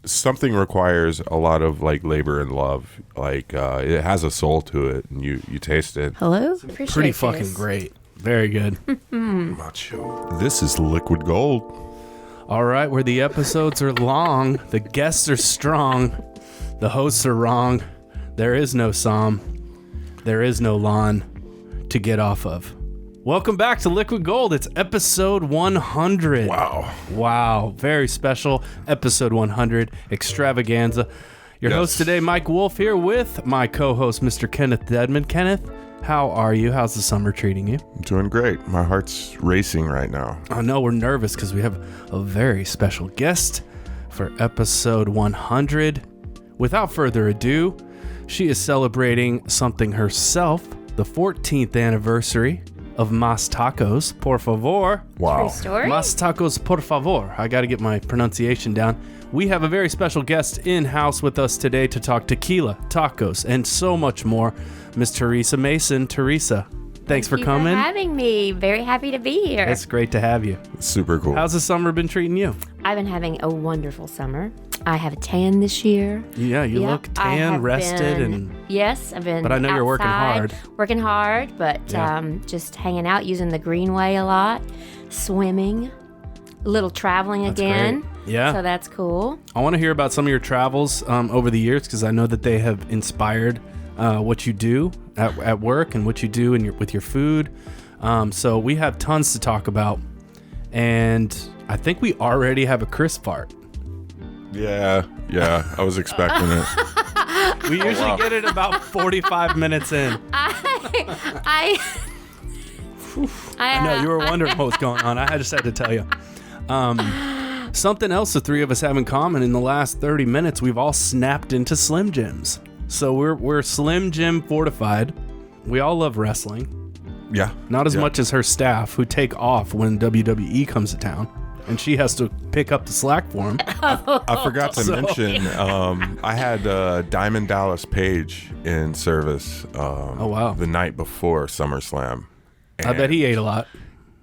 something requires a lot of like labor and love. Like it has a soul to it, and you taste it. Hello? Pretty Appreciate fucking this. great. Very good. Macho. This is liquid gold. All right, where the episodes are long, the guests are strong, the hosts are wrong. There is no psalm. There is no lawn to get off of. Welcome back to Liquid Gold. It's episode 100. Wow. Very special episode 100 extravaganza. Your host today, Mike Wolf, here with my co-host, Mr. Kenneth Dedman. Kenneth, how are you? How's the summer treating you? I'm doing great. My heart's racing right now. I know we're nervous because we have a very special guest for episode 100. Without further ado, she is celebrating something herself, the 14th anniversary of Mas Tacos, por favor. Wow. True story? Mas Tacos, por favor. I got to get my pronunciation down. We have a very special guest in-house with us today to talk tequila, tacos, and so much more. Miss Teresa Mason. Teresa, thanks for coming. Thank you for having me. Very happy to be here. It's great to have you. Super cool. How's the summer been treating you? I've been having a wonderful summer. I have a tan this year. Yeah, you look I tan, have rested, been- Yes, I've been But I know you're working outside, hard. Working hard, but Yeah. just hanging out, using the greenway a lot, swimming, a little traveling again. great. Yeah. So that's cool. I want to hear about some of your travels over the years because I know that they have inspired what you do at work and what you do with your food. So we have tons to talk about, and I think we already have a crisp fart. Yeah. I was expecting it. We usually get it about 45 minutes in. I No, you were wondering what was going on. I just had to tell you. Something else the three of us have in common in the last 30 minutes, we've all snapped into Slim Jims. So we're Slim Jim fortified. We all love wrestling. Yeah. Not as Yeah. much as her staff, who take off when WWE comes to town, and she has to pick up the slack for him. I forgot to mention, I had Diamond Dallas Page in service wow. the night before SummerSlam. I bet he ate a lot.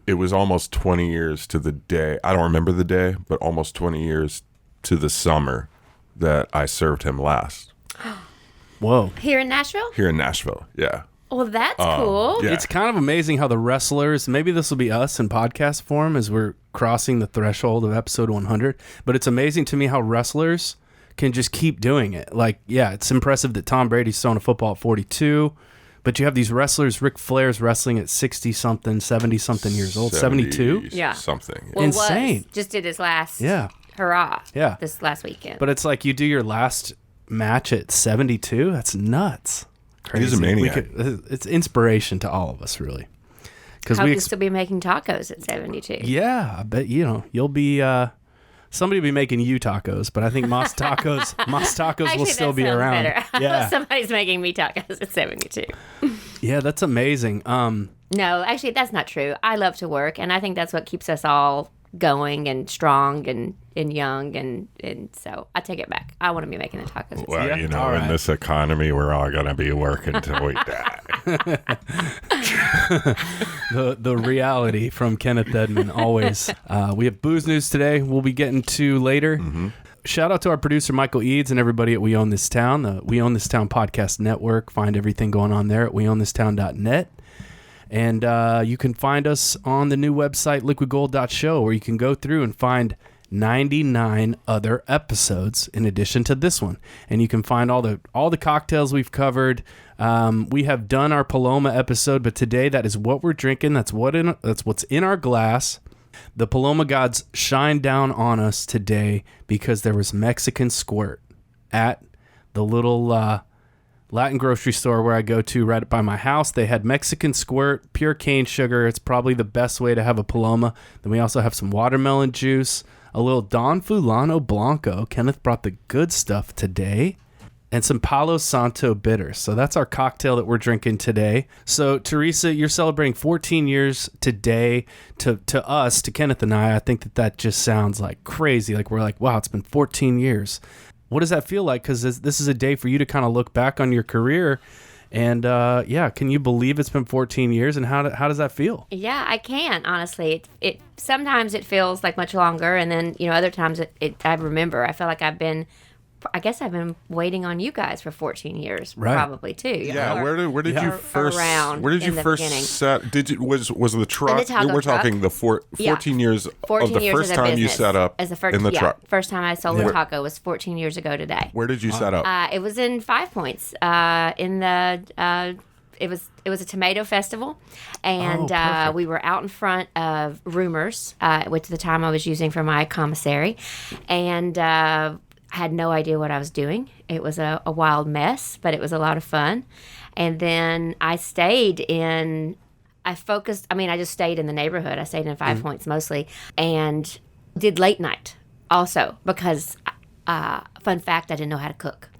It was almost 20 years to the day. I don't remember the day, but almost 20 years to the summer that I served him last. Whoa. here in Nashville. Here in Nashville, yeah. Well, that's cool. Yeah. It's kind of amazing how the wrestlers, maybe this will be us in podcast form as we're crossing the threshold of episode 100, but it's amazing to me how wrestlers can just keep doing it. Like, yeah, it's impressive that Tom Brady's throwing a football at 42, but you have these wrestlers, Ric Flair's wrestling at 60-something, 70-something years old, 72? Yeah. Something. Well, Insane. just did his last Yeah. hurrah. Yeah. This last weekend. But it's like you do your last match at 72? That's nuts. Crazy. He's a maniac. It's inspiration to all of us, really. Because Hope you still be making tacos at 72. Yeah, I bet you'll be somebody will be making you tacos, but I think Mas Tacos Actually, will still that be sounds around. better. Yeah. Somebody's making me tacos at 72. Yeah, that's amazing. No, actually, that's not true. I love to work, and I think that's what keeps us all going and strong and young, and so I take it back. I want to be making the tacos. At Well, Yeah, all right. in this economy, we're all going to be working until we die. the reality from Kenneth Dedman always. We have booze news today we'll be getting to later. Shout out to our producer Michael Eads and everybody at We Own This Town, the We Own This Town podcast network. Find everything going on there at weownthistown.net. And you can find us on the new website liquidgold.show, where you can go through and find 99 other episodes in addition to this one, and you can find all the cocktails we've covered. We have done our Paloma episode, but today that is what we're drinking. That's what's in our glass. The Paloma gods shine down on us today because there was Mexican squirt at the little Latin grocery store where I go to right by my house. They had Mexican squirt, pure cane sugar. It's probably the best way to have a Paloma. Then we also have some watermelon juice, a little Don Fulano Blanco. Kenneth brought the good stuff today. And some Palo Santo bitters. So that's our cocktail that we're drinking today. So Teresa, you're celebrating 14 years today. To us, to Kenneth and I think that just sounds like crazy. Like we're like, wow, it's been 14 years. What does that feel like? Because this is a day for you to kind of look back on your career And can you believe it's been 14 years? And how does that feel? Yeah, I can, honestly. It sometimes it feels like much longer, and then other times I remember. I feel like I've been waiting on you guys for 14 years, probably too. Yeah, where did you first beginning. set? Was the truck? In the Tango we're truck. talking the 14 years 14 of the years first as a time you business. set up as the first, in the truck. First time I sold a taco was 14 years ago today. Where did you set up? It was in 5 Points. In the it was a tomato festival, and we were out in front of Rumors, which at the time I was using for my commissary, and. Had no idea what I was doing. It was a wild mess, but it was a lot of fun. And then I just stayed in the neighborhood. I stayed in 5 Points mostly, and did late night also because, fun fact, I didn't know how to cook.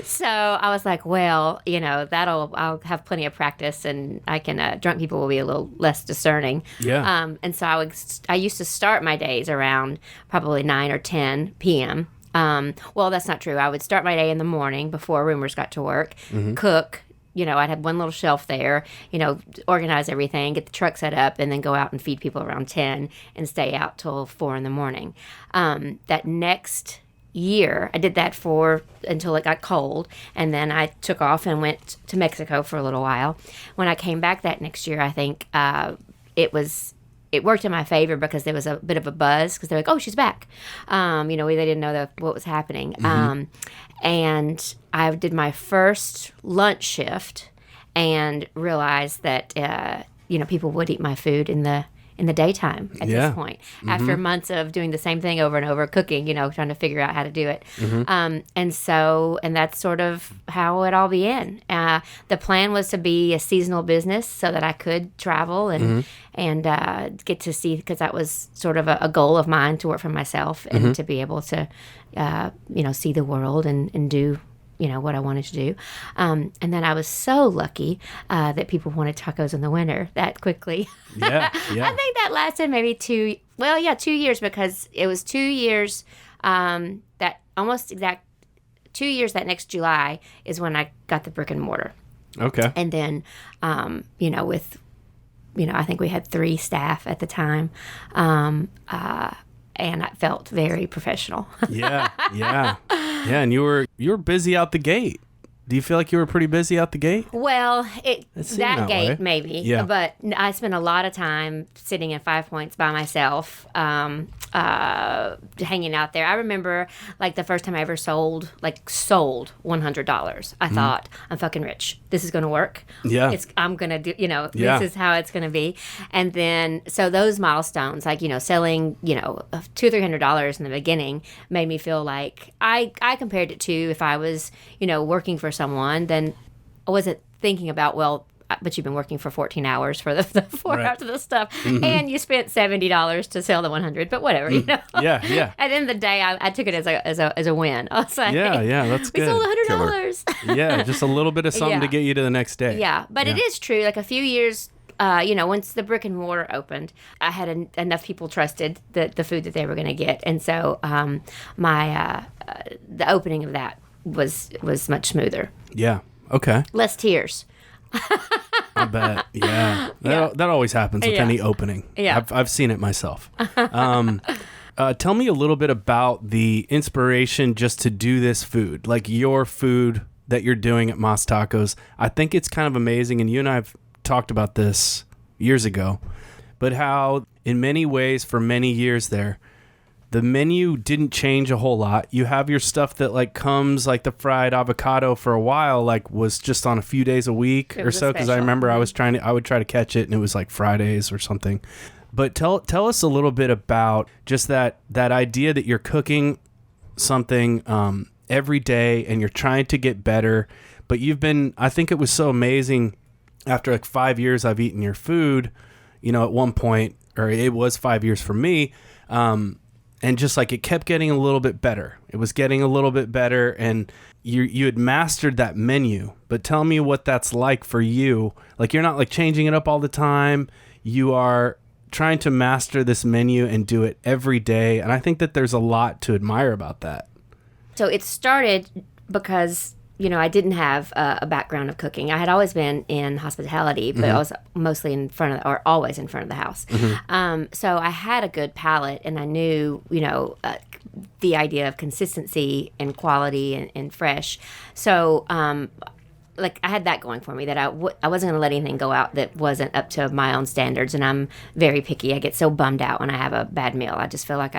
So I was like, well, I'll have plenty of practice, and I can, drunk people will be a little less discerning. Yeah. And so I used to start my days around probably 9 or 10 p.m. Well, that's not true. I would start my day in the morning before Rumors got to work, cook. I'd have one little shelf there, organize everything, get the truck set up, and then go out and feed people around 10 and stay out till 4 in the morning. That next year, I did that until it got cold, and then I took off and went to Mexico for a little while. When I came back that next year, I think it worked in my favor because there was a bit of a buzz because they're like, oh, she's back. They didn't know what was happening. And I did my first lunch shift and realized that people would eat my food in the daytime at this point. After months of doing the same thing over and over, cooking, trying to figure out how to do it. And that's sort of how it all began. The plan was to be a seasonal business so that I could travel and get to see, because that was sort of a goal of mine, to work for myself and to be able to, see the world and do what I wanted to do. And then I was so lucky that people wanted tacos in the winter that quickly. Yeah. I think that lasted maybe 2 years, because it was 2 years, that almost exact 2 years. That next July is when I got the brick and mortar. Okay. And then, I think we had 3 staff at the time. And I felt very professional. Yeah. And you were busy out the gate. Do you feel like you were pretty busy out the gate? Well, that gate way. maybe. Yeah. But I spent a lot of time sitting in 5 Points by myself, hanging out there. I remember the first time I ever sold $100. I thought, I'm fucking rich. This is going to work. Yeah. I'm going to do, this is how it's going to be. And then, so those milestones, selling, $200 or $300 in the beginning made me feel like I compared it to if I was, working for someone, then I wasn't thinking about, but you've been working for 14 hours for the 4 hours of the stuff, and you spent $70 to sell the 100. But whatever, Yeah. At the end of the day, I took it as a win. I was like, yeah, that's good. We sold $100. Yeah, just a little bit of something to get you to the next day. Yeah, but it is true. A few years, once the brick and mortar opened, I had enough people trusted the food that they were going to get, and so the opening of that was much smoother. Yeah. Okay. Less tears. I bet. Yeah. That always happens with any opening. Yeah. I've seen it myself. Tell me a little bit about the inspiration just to do this food, like your food that you're doing at Mas Tacos. I think it's kind of amazing, and you and I have talked about this years ago, but how in many ways for many years there, the menu didn't change a whole lot. You have your stuff that comes, like the fried avocado for a while, was just on a few days a week or so. Because I remember I would try to catch it, and it was like Fridays or something. But tell us a little bit about just that idea that you're cooking something every day and you're trying to get better. But I think it was so amazing after 5 years I've eaten your food, at one point, or it was 5 years for me. And just it kept getting a little bit better. It was getting a little bit better, and you had mastered that menu. But tell me what that's like for you. You're not changing it up all the time. You are trying to master this menu and do it every day. And I think that there's a lot to admire about that. So it started because I didn't have a background of cooking. I had always been in hospitality, but I was mostly always in front of the house. So I had a good palate, and I knew, the idea of consistency and quality and fresh. So, I had that going for me, that I wasn't going to let anything go out that wasn't up to my own standards. And I'm very picky. I get so bummed out when I have a bad meal. I just feel like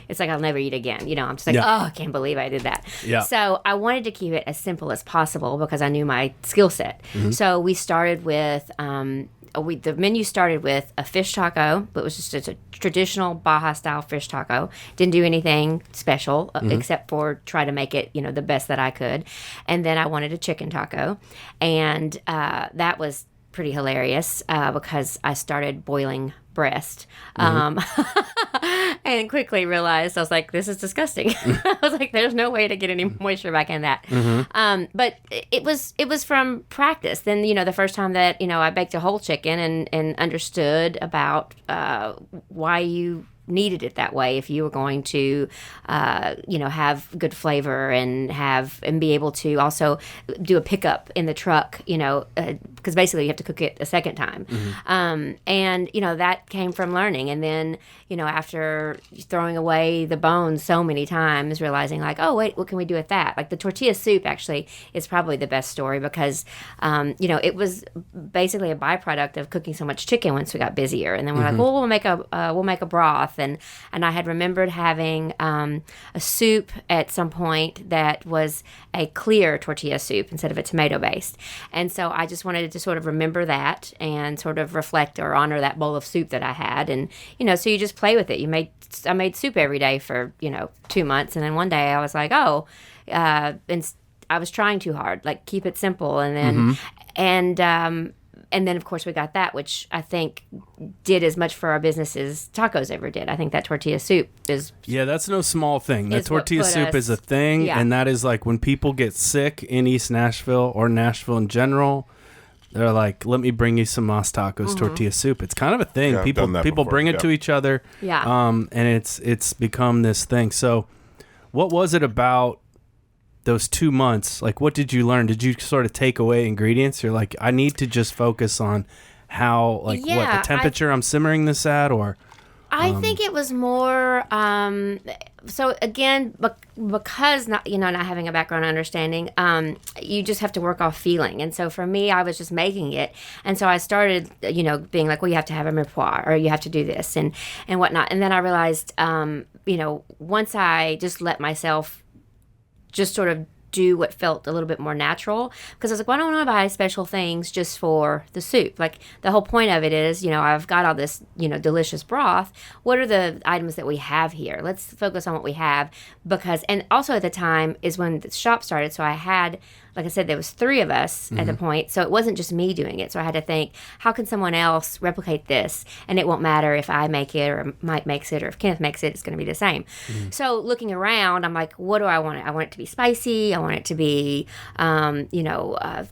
it's like I'll never eat again. I'm just like, oh, I can't believe I did that. Yeah. So I wanted to keep it as simple as possible because I knew my skill set. So we started with, the menu started with a fish taco, but it was just a traditional Baja style fish taco. Didn't do anything special except for try to make it, the best that I could. And then I wanted a chicken taco, and that was pretty hilarious because I started boiling breast and quickly realized, I was like, this is disgusting. I was like, there's no way to get any moisture back in that. But it was from practice. Then, the first time that, I baked a whole chicken and understood about why you needed it that way if you were going to have good flavor and be able to also do a pickup in the truck, because basically you have to cook it a second time. And that came from learning. And then after throwing away the bones so many times, realizing like, oh wait, what can we do with that? Like the tortilla soup actually is probably the best story because it was basically a byproduct of cooking so much chicken once we got busier. And then we're like, well, we'll make a broth. And I had remembered having a soup at some point that was a clear tortilla soup instead of a tomato based. And so I just wanted to sort of remember that and sort of reflect or honor that bowl of soup that I had. And so you just play with it. I made soup every day for 2 months, and then one day I was like, and I was trying too hard, like keep it simple. And then and then, of course, we got that, which I think did as much for our business as tacos ever did. I think that tortilla soup is... Yeah, that's no small thing. The tortilla soup is a thing, and that is like when people get sick in East Nashville or Nashville in general, they're like, let me bring you some Mas Tacos tortilla soup. It's kind of a thing. Yeah, people bring it to each other, and it's become this thing. So what was it about those 2 months? Like, what did you learn? Did you sort of take away ingredients? You're like, I need to just focus on how, what the temperature I'm simmering this at, or... I think it was more, so again, because not having a background understanding, you just have to work off feeling. And so for me, I was just making it. And so I started, being like, well, you have to have a mirepoix, or you have to do this and whatnot. And then I realized, once I just let myself just sort of do what felt a little bit more natural, because I was like, well, I don't want to buy special things just for the soup. Like the whole point of it is, I've got all this, delicious broth. What are the items that we have here? Let's focus on what we have, and also at the time is when the shop started. So I had, like I said, there was 3 of us at the point. So it wasn't just me doing it. So I had to think, how can someone else replicate this? And it won't matter if I make it or Mike makes it or if Kenneth makes it, it's going to be the same. So looking around, I'm like, what do I want? I want it to be spicy. I want it to be,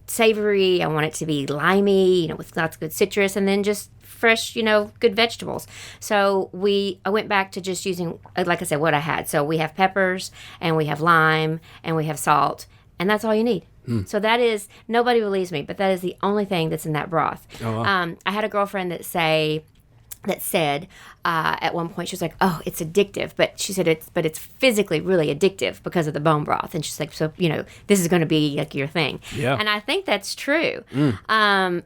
savory. I want it to be limey, with lots of good citrus, and then just fresh, good vegetables. So I went back to just using, like I said, what I had. So we have peppers, and we have lime, and we have salt, and that's all you need. So that is, nobody believes me, but that is the only thing that's in that broth. Oh, wow. I had a girlfriend that said at one point, she was like, oh, it's addictive. But she said it's physically really addictive because of the bone broth. And she's like, so, this is going to be like your thing. Yeah. And I think that's true.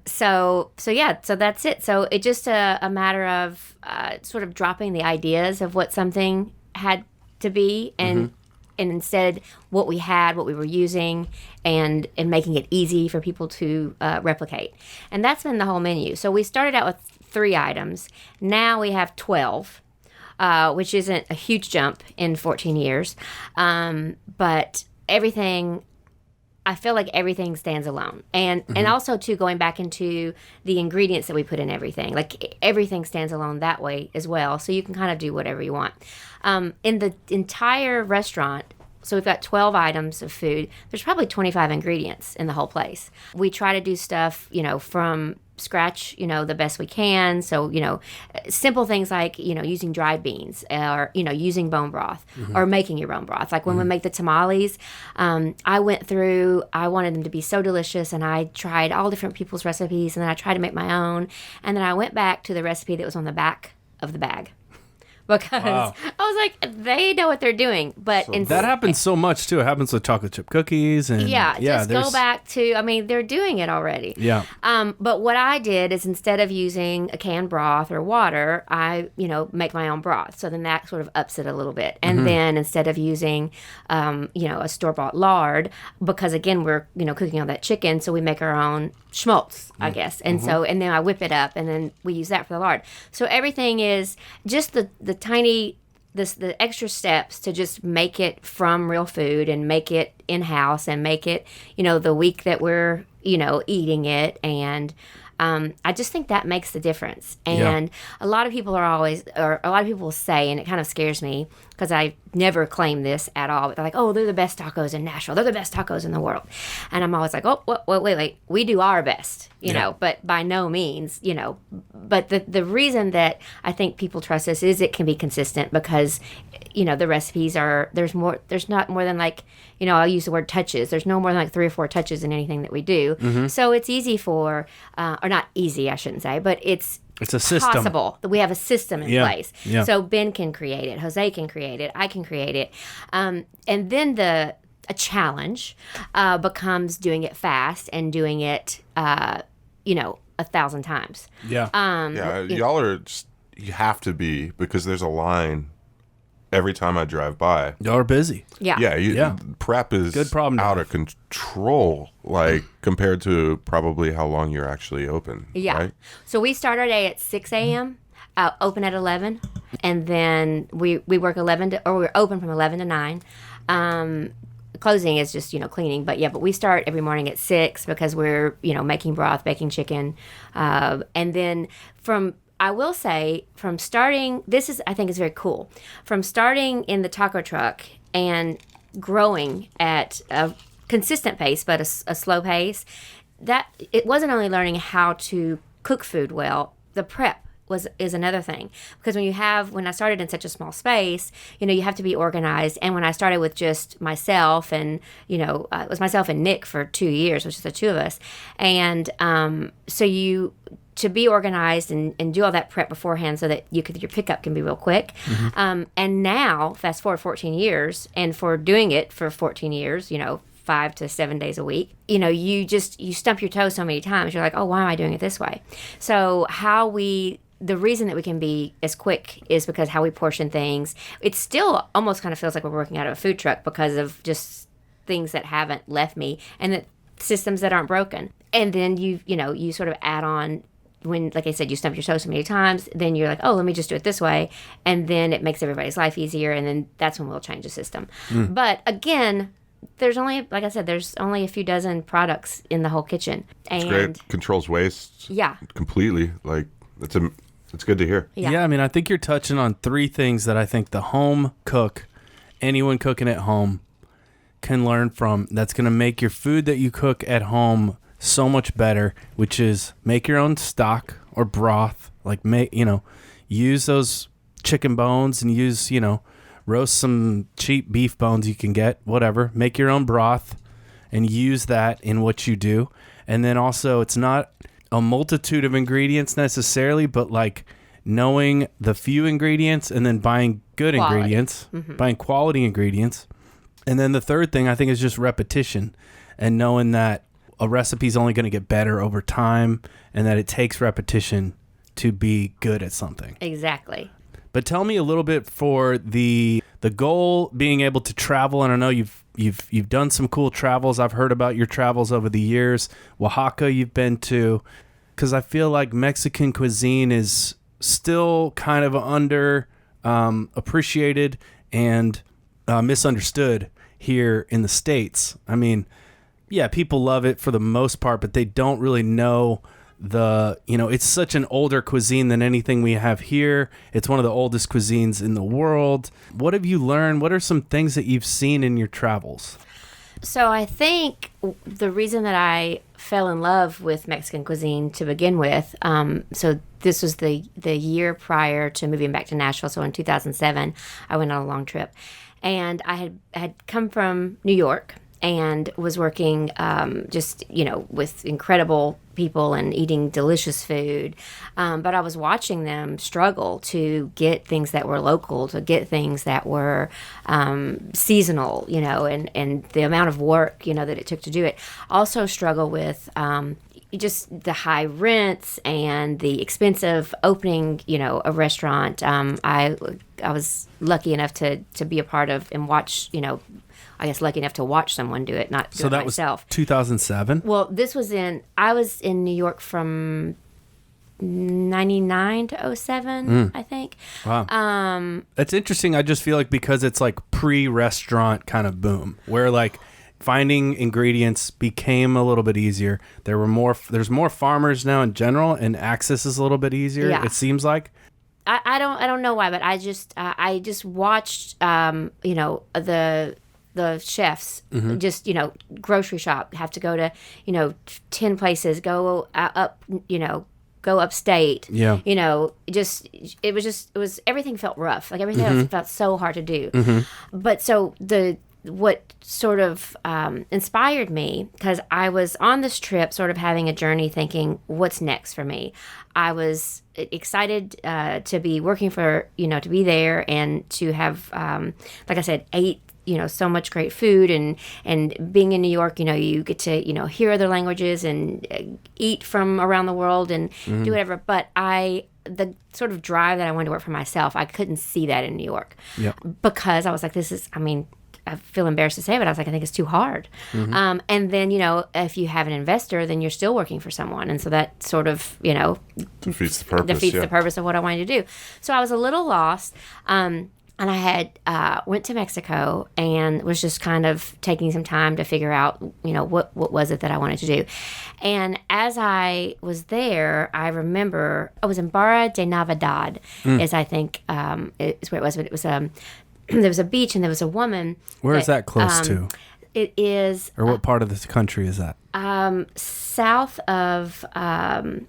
So that's it. So it's just a matter of sort of dropping the ideas of what something had to be and instead what we were using, and making it easy for people to replicate. And that's been the whole menu. So we started out with 3 items. Now we have 12, which isn't a huge jump in 14 years. But everything, I feel like everything stands alone. And also, too, going back into the ingredients that we put in everything. Like, everything stands alone that way as well. So you can kind of do whatever you want. In the entire restaurant, so we've got 12 items of food. There's probably 25 ingredients in the whole place. We try to do stuff, from scratch, the best we can. So, simple things like, using dried beans or, using bone broth or making your own broth. Like when we make the tamales, I wanted them to be so delicious, and I tried all different people's recipes, and then I tried to make my own. And then I went back to the recipe that was on the back of the bag. Because I was like, they know what they're doing. But that happens so much, too. It happens with chocolate chip cookies. And just go back to, they're doing it already. Yeah. But what I did is instead of using a canned broth or water, I, make my own broth. So then that sort of ups it a little bit. And then instead of using, a store-bought lard, because, again, we're, cooking on that chicken, so we make our own schmaltz, I guess. And and then I whip it up, and then we use that for the lard. So everything is just the extra steps to just make it from real food and make it in-house and make it, the week that we're, eating it. And I just think that makes the difference. And a lot of people will say, and it kind of scares me because I never claim this at all, but they're like, oh, they're the best tacos in Nashville. They're the best tacos in the world. And I'm always like, oh, wait. We do our best, but by no means, But the reason that I think people trust us is it can be consistent because, the recipes there's not more than like, I'll use the word touches. There's no more than like 3 or 4 touches in anything that we do. So it's easy or not easy, I shouldn't say, but it's a system. Possible that we have a system in place. Yeah. So Ben can create it, Jose can create it, I can create it, and then a challenge becomes doing it fast and doing it, 1,000 times. Yeah. Y'all are you have to be, because there's a line every time I drive by. Y'all are busy. Yeah. Prep is good problem out of control, like compared to probably how long you're actually open. Yeah. Right? So we start our day at 6 a.m., open at 11, and then we work we're open from 11 to 9. Closing is just, cleaning. But we start every morning at 6 because we're, making broth, baking chicken. And then I will say, from starting, I think is very cool. From starting in the taco truck and growing at a consistent pace, but a slow pace, that it wasn't only learning how to cook food well, the prep is another thing. Because when I started in such a small space, you have to be organized. And when I started with just myself and, it was myself and Nick for 2 years, which is the two of us. And to be organized and do all that prep beforehand so that your pickup can be real quick. And now, fast forward 14 years, and for doing it for 14 years, 5 to 7 days a week, you stump your toe so many times. You're like, oh, why am I doing it this way? So the reason that we can be as quick is because how we portion things. It still almost kind of feels like we're working out of a food truck because of just things that haven't left me and the systems that aren't broken. And then you sort of add on. When, like I said, you stump your toe so many times, then you're like, oh, let me just do it this way. And then it makes everybody's life easier. And then that's when we'll change the system. But again, there's only a few dozen products in the whole kitchen. And it's great. Controls waste. Yeah. Completely. Like, it's good to hear. Yeah. I think you're touching on 3 things that I think the home cook, anyone cooking at home, can learn from. That's going to make your food that you cook at home so much better, which is make your own stock or broth. Like, use those chicken bones and roast some cheap beef bones you can get, whatever. Make your own broth and use that in what you do. And then also, it's not a multitude of ingredients necessarily, but like knowing the few ingredients and then buying good ingredients, buying quality ingredients. And then the third thing I think is just repetition and knowing that a recipe is only going to get better over time and that it takes repetition to be good at something. Exactly. But tell me a little bit for the goal, being able to travel. And I know you've done some cool travels. I've heard about your travels over the years. Oaxaca you've been to, because I feel like Mexican cuisine is still kind of under appreciated and misunderstood here in the States. I mean, yeah, people love it for the most part, but they don't really know it's such an older cuisine than anything we have here. It's one of the oldest cuisines in the world. What have you learned? What are some things that you've seen in your travels? So I think the reason that I fell in love with Mexican cuisine to begin with, so this was the year prior to moving back to Nashville. So in 2007, I went on a long trip. And I had come from New York and was working just, with incredible people and eating delicious food. But I was watching them struggle to get things that were local, to get things that were seasonal, and the amount of work, that it took to do it. Also struggle with just the high rents and the expense of opening, a restaurant. I was lucky enough to be a part of and watch, I guess lucky enough to watch someone do it, not do so it that myself. Was 2007? Well, I was in New York from 99 to 07, I think. Wow. It's interesting. I just feel like because it's like pre-restaurant kind of boom, where like finding ingredients became a little bit easier. There's more farmers now in general, and access is a little bit easier. Yeah. It seems like. I don't know why, but I just watched the chefs just grocery shop, have to go to 10 places, go up go upstate. Yeah. It was everything felt rough. Like everything else felt so hard to do. But so what sort of inspired me, because I was on this trip sort of having a journey thinking, what's next for me? I was excited to be working for, to be there and to have, like I said, ate so much great food, and being in New York, you get to, hear other languages and eat from around the world and do whatever. But the sort of drive that I wanted to work for myself, I couldn't see that in New York. Yeah. Because I was like, I feel embarrassed to say it, but I was like, I think it's too hard. And then, if you have an investor, then you're still working for someone. And so that sort of, defeats the purpose. The purpose of what I wanted to do. So I was a little lost. And I had went to Mexico and was just kind of taking some time to figure out, what was it that I wanted to do. And as I was there, I remember I was in Barra de Navidad, is I think is where it was. But it was there was a beach and there was a woman. Where is that close to? It is. Or what part of this country is that? South of Puerto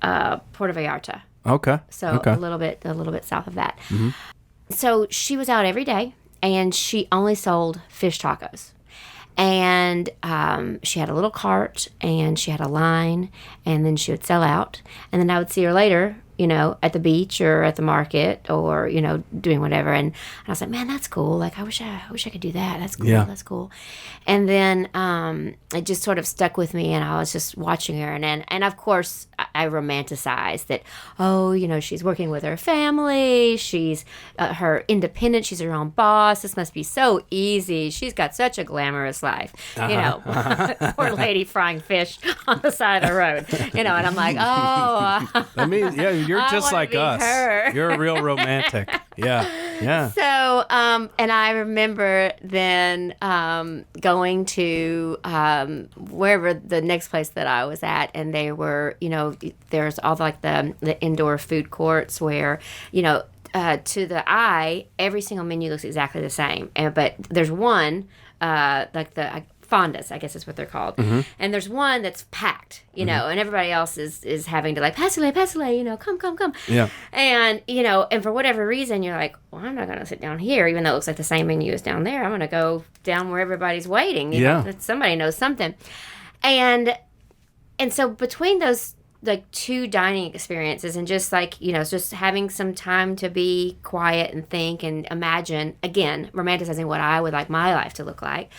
Vallarta. Okay. So a little bit south of that. So she was out every day, and she only sold fish tacos. And she had a little cart, and she had a line, and then she would sell out. And then I would see her later, at the beach or at the market or, doing whatever. And I was like, man, that's cool. Like, I wish I could do that. That's cool. Yeah. That's cool. And then it just sort of stuck with me, and I was just watching her. And of course, I romanticized that, she's working with her family. She's her independent. She's her own boss. This must be so easy. She's got such a glamorous life. Poor lady frying fish on the side of the road. And I'm like, I mean, yeah, you're just like us. Her. You're a real romantic. Yeah. So, and I remember then going to wherever the next place that I was at, and they were, there's all the indoor food courts where, to the eye, every single menu looks exactly the same. But there's one, like the fondas, I guess is what they're called. And there's one that's packed, and everybody else is having to like, pásale, come. Yeah. And, and for whatever reason, you're like, well, I'm not going to sit down here, even though it looks like the same menu is down there. I'm going to go down where everybody's waiting. You know, that somebody knows something. And so between those like two dining experiences and just like, just having some time to be quiet and think and imagine, again, romanticizing what I would like my life to look like,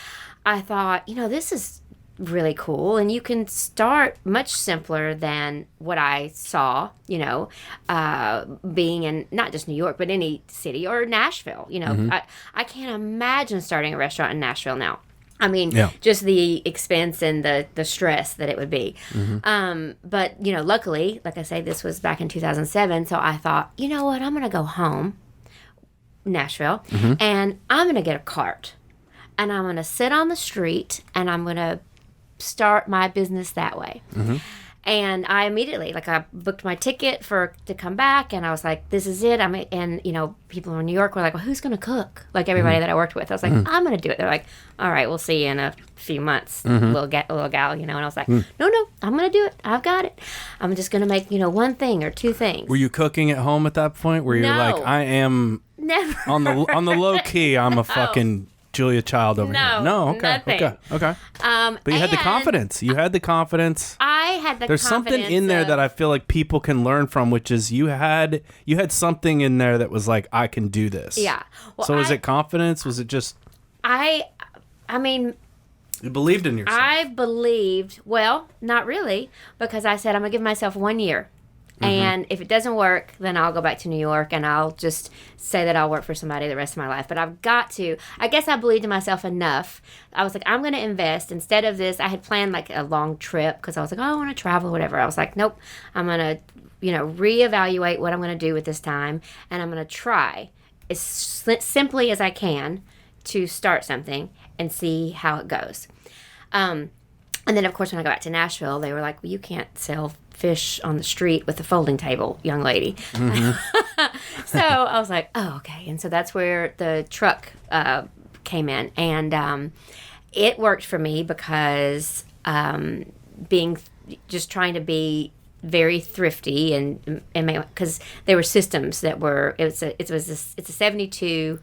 I thought, this is really cool. And you can start much simpler than what I saw, being in not just New York, but any city or Nashville. I can't imagine starting a restaurant in Nashville now. I mean, just the expense and the stress that it would be. But, luckily, like I say, this was back in 2007. So I thought, you know what, I'm going to go home, Nashville, and I'm going to get a cart. And I'm going to sit on the street, and I'm going to start my business that way. And I immediately, I booked my ticket to come back, and I was like, this is it. And people in New York were like, well, who's going to cook? Like everybody that I worked with. I was like, I'm going to do it. They're like, all right, we'll see you in a few months, little gal, and I was like, no, I'm going to do it. I've got it. I'm just going to make, one thing or two things. Were you cooking at home at that point? Where you're like, I am never on the low key, I'm a fucking Julia Child over here. No, okay, nothing. okay. But you had the confidence. I had the confidence. There's something in there that I feel like people can learn from, which is you had something in there that was like, I can do this. Yeah. Well, so was it confidence? Was it just? I mean. You believed in yourself. I believed. Well, not really, because I said I'm gonna give myself 1 year. And if it doesn't work, then I'll go back to New York and I'll just say that I'll work for somebody the rest of my life. But I've got to. I guess I believed in myself enough. I was like, I'm going to invest. Instead of this, I had planned like a long trip because I was like, I want to travel, whatever. I was like, nope, I'm going to, reevaluate what I'm going to do with this time. And I'm going to try as simply as I can to start something and see how it goes. And then, of course, when I got back to Nashville, they were like, well, you can't sell fish on the street with a folding table, young lady. So I was like, oh, okay. And so that's where the truck came in. And it worked for me because just trying to be very thrifty and because there were systems that were, it's a 72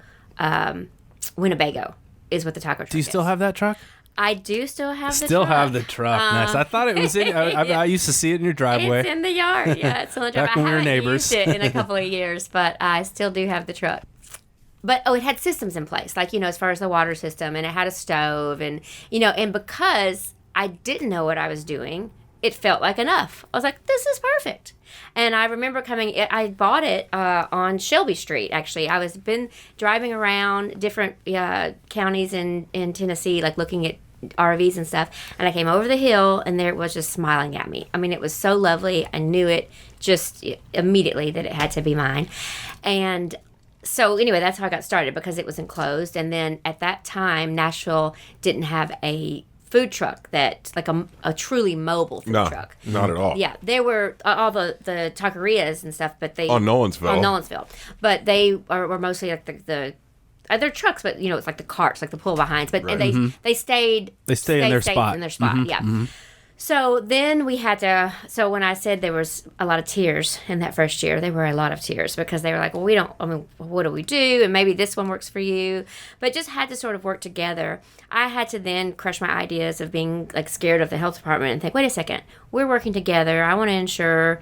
Winnebago is what the taco truck is. Do you still have that truck? I do still have the truck. Still have the truck. Nice. I thought it was in. I used to see it in your driveway. It's in the yard. Yeah, it's in the driveway. Back when we were neighbors. I haven't used it in a couple of years, but I still do have the truck. But it had systems in place, like as far as the water system, and it had a stove, and and because I didn't know what I was doing, it felt like enough. I was like, this is perfect. And I remember I bought it on Shelby Street, actually. I was been driving around different counties in Tennessee, like looking at RVs and stuff. And I came over the hill, and there it was just smiling at me. I mean, it was so lovely. I knew it just immediately that it had to be mine. And so anyway, that's how I got started, because it was enclosed. And then at that time, Nashville didn't have a food truck like a truly mobile food truck. Not at all. Yeah, there were all the taquerias and stuff, but they on Nolensville. But they were mostly like the they're trucks, but it's like the carts, like the pull behinds. But Right. and they stay in their spot. Yeah. Mm-hmm. So then we had to. So when I said there was a lot of tears in that first year, there were a lot of tears, because they were like, well, what do we do? And maybe this one works for you, but just had to sort of work together. I had to then crush my ideas of being like scared of the health department and think, wait a second, we're working together. I want to ensure,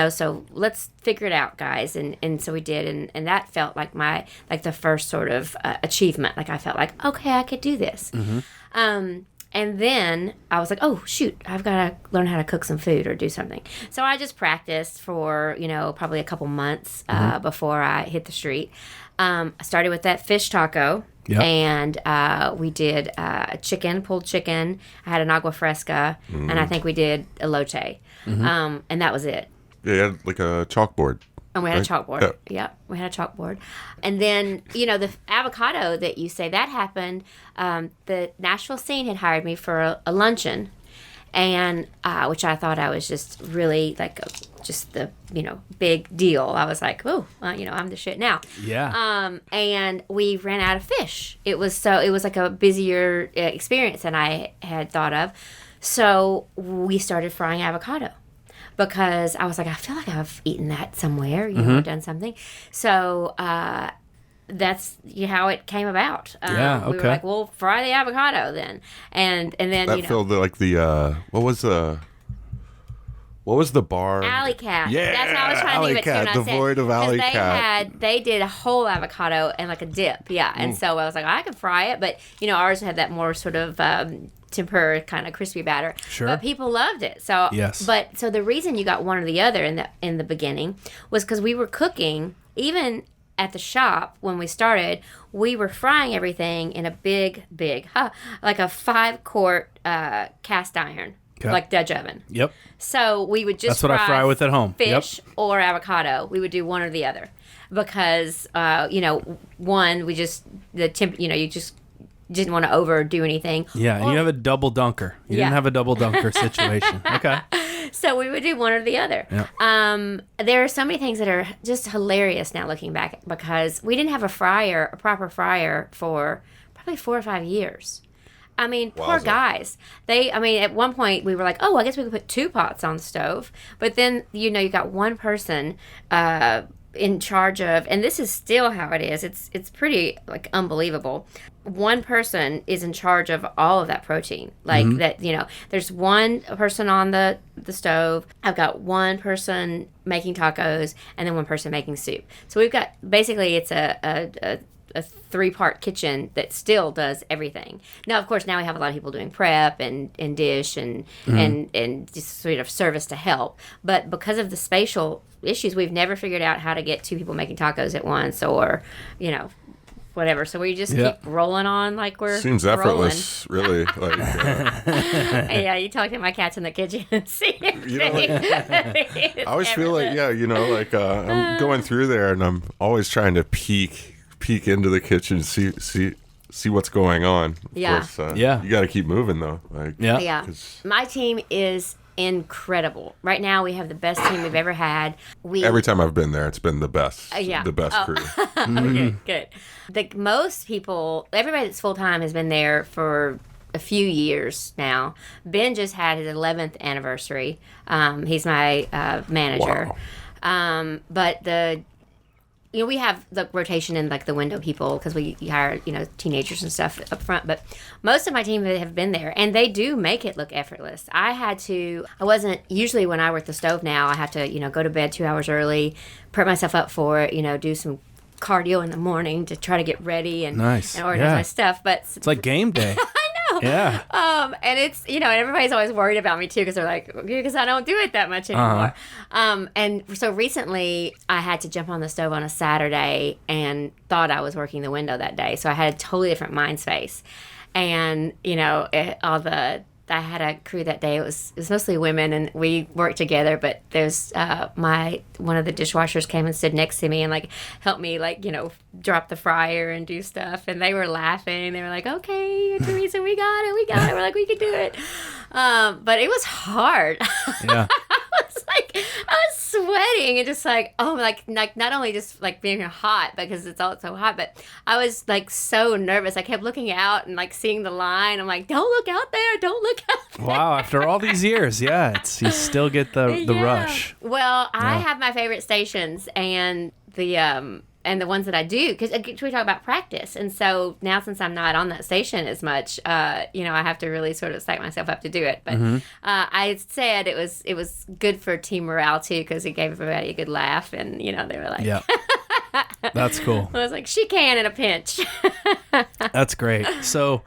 so let's figure it out, guys. And so we did. And that felt like the first sort of achievement. Like I felt like, okay, I could do this. Mm-hmm. And then I was like, oh, shoot, I've got to learn how to cook some food or do something. So I just practiced for, probably a couple months before I hit the street. I started with that fish taco. Yep. And we did pulled chicken. I had an agua fresca, and I think we did elote. And that was it. Yeah, you had like a chalkboard. And we had a chalkboard. Yeah, we had a chalkboard. And then, the avocado that you say, that happened. The Nashville scene had hired me for a luncheon, and which I thought I was just really like just the, big deal. I was like, oh, I'm the shit now. Yeah. And we ran out of fish. It was like a busier experience than I had thought of. So we started frying avocado. Because I was like, I feel like I've eaten that somewhere, done something. So that's how it came about. Yeah, okay. We were like, well, fry the avocado then, and then that felt like the what was the bar? Alley Cat. Yeah, that's how I was trying to name it Cat, too. devoid of Alley Cat. They did a whole avocado and like a dip, yeah. And so I was like, I can fry it, but ours had that more sort of tempura kind of crispy batter. Sure. But people loved it. So yes. But so the reason you got one or the other in the beginning was because we were cooking, even at the shop when we started, we were frying everything in a big like a 5-quart cast iron. Okay. Like Dutch oven. Yep. So we would just That's what I fry with at home. Fish or avocado. We would do one or the other. Because one, we just you just didn't want to overdo anything. Yeah, and you have a double dunker. You didn't have a double dunker situation. Okay. So we would do one or the other. Yeah. There are so many things that are just hilarious now looking back because we didn't have a proper fryer for probably 4 or 5 years. I mean, poor guys. At one point we were like, oh, I guess we could put 2 pots on the stove. But then, you got one person in charge of, and this is still how it is. It's pretty like unbelievable. One person is in charge of all of that protein. Like that, there's one person on the stove. I've got one person making tacos and then one person making soup. So we've got, basically it's a 3-part kitchen that still does everything. Now, of course, now we have a lot of people doing prep and dish and just sort of service to help. But because of the spatial issues, we've never figured out how to get 2 people making tacos at once or, whatever. So we just keep rolling on like we're seems effortless, really. Like, yeah, you talk to my cats in the kitchen and see. I always feel like, I'm going through there and I'm always trying to peek into the kitchen, see what's going on. Of course, you got to keep moving though. Yeah. My team is incredible. Right now, we have the best team we've ever had. Every time I've been there, it's been the best. The best crew. Okay, good. Most people, everybody that's full time has been there for a few years now. Ben just had his 11th anniversary. He's my manager. Wow. But we have the rotation in like the window people because we hire, teenagers and stuff up front. But most of my team have been there and they do make it look effortless. Usually when I work the stove now, I have to, go to bed 2 hours early, prep myself up for it, do some cardio in the morning to try to get ready and organize my stuff. But it's like game day. Yeah. And it's, and everybody's always worried about me too because they're like, because I don't do it that much anymore. And so recently I had to jump on the stove on a Saturday and thought I was working the window that day. So I had a totally different mind space. And, I had a crew that day. It was mostly women, and we worked together. But there's one of the dishwashers came and stood next to me and helped me drop the fryer and do stuff. And they were laughing. They were like, "Okay, Teresa, we got it. We're like, we can do it." But it was hard. Yeah. I was sweating and just not only just being hot because it's all so hot, but I was so nervous. I kept looking out and seeing the line. I'm like, don't look out there. Don't look out there. Wow. After all these years. Yeah. You still get the rush. Well, I have my favorite stations and the ones that I do, because we talk about practice. And so now since I'm not on that station as much, I have to really sort of psych myself up to do it. But I said it was good for team morale too, because it gave everybody a good laugh. And, they were like, yeah, that's cool. I was like, she can in a pinch. That's great. So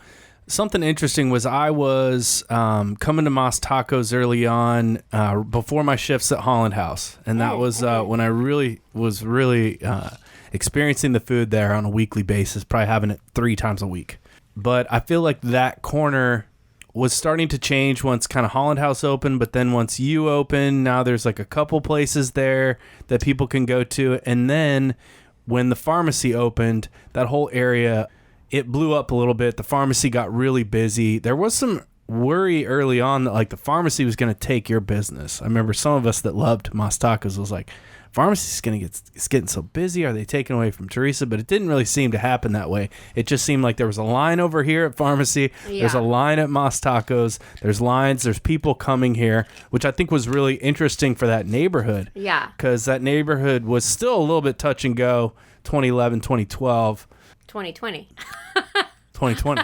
something interesting was I was coming to Mas Tacos early on before my shifts at Holland House. And that was when I was really experiencing the food there on a weekly basis, probably having it 3 times a week. But I feel like that corner was starting to change once kind of Holland House opened, but then once you open, now there's a couple places there that people can go to. And then when the pharmacy opened, that whole area, it blew up a little bit. The pharmacy got really busy. There was some worry early on that the pharmacy was going to take your business. I remember some of us that loved Mas Tacos was like, pharmacy's it's getting so busy. Are they taking away from Teresa? But it didn't really seem to happen that way. It just seemed like there was a line over here at pharmacy. Yeah. There's a line at Mas Tacos. There's lines. There's people coming here, which I think was really interesting for that neighborhood. Yeah. Because that neighborhood was still a little bit touch and go 2011, 2012. 2020. 2020.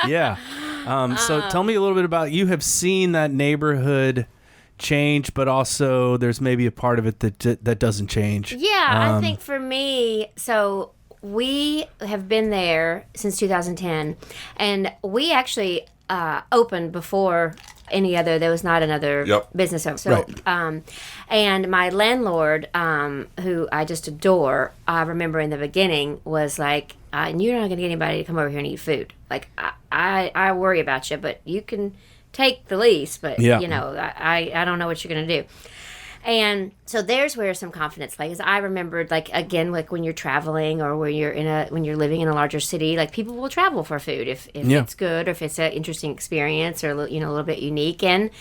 Yeah. So tell me a little bit about, you have seen that neighborhood change, but also there's maybe a part of it that doesn't change. Yeah, I think for me, so we have been there since 2010, and we actually opened before there was not another business open. So, right. And my landlord, who I just adore, I remember in the beginning was like, you're not going to get anybody to come over here and eat food. I worry about you, but you can take the lease, but I don't know what you're going to do. And so there's where some confidence lay. Because I remembered, like, again, like when you're traveling or when you're living in a larger city, like people will travel for food if it's good or if it's an interesting experience or, a little bit unique and,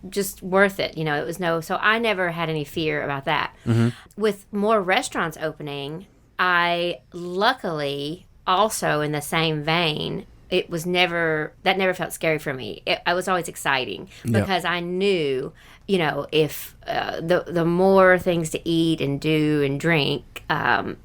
just worth it. It was so I never had any fear about that. Mm-hmm. With more restaurants opening, I luckily also in the same vein, it was never felt scary for me. It was always exciting because I knew, if the more things to eat and do and drink,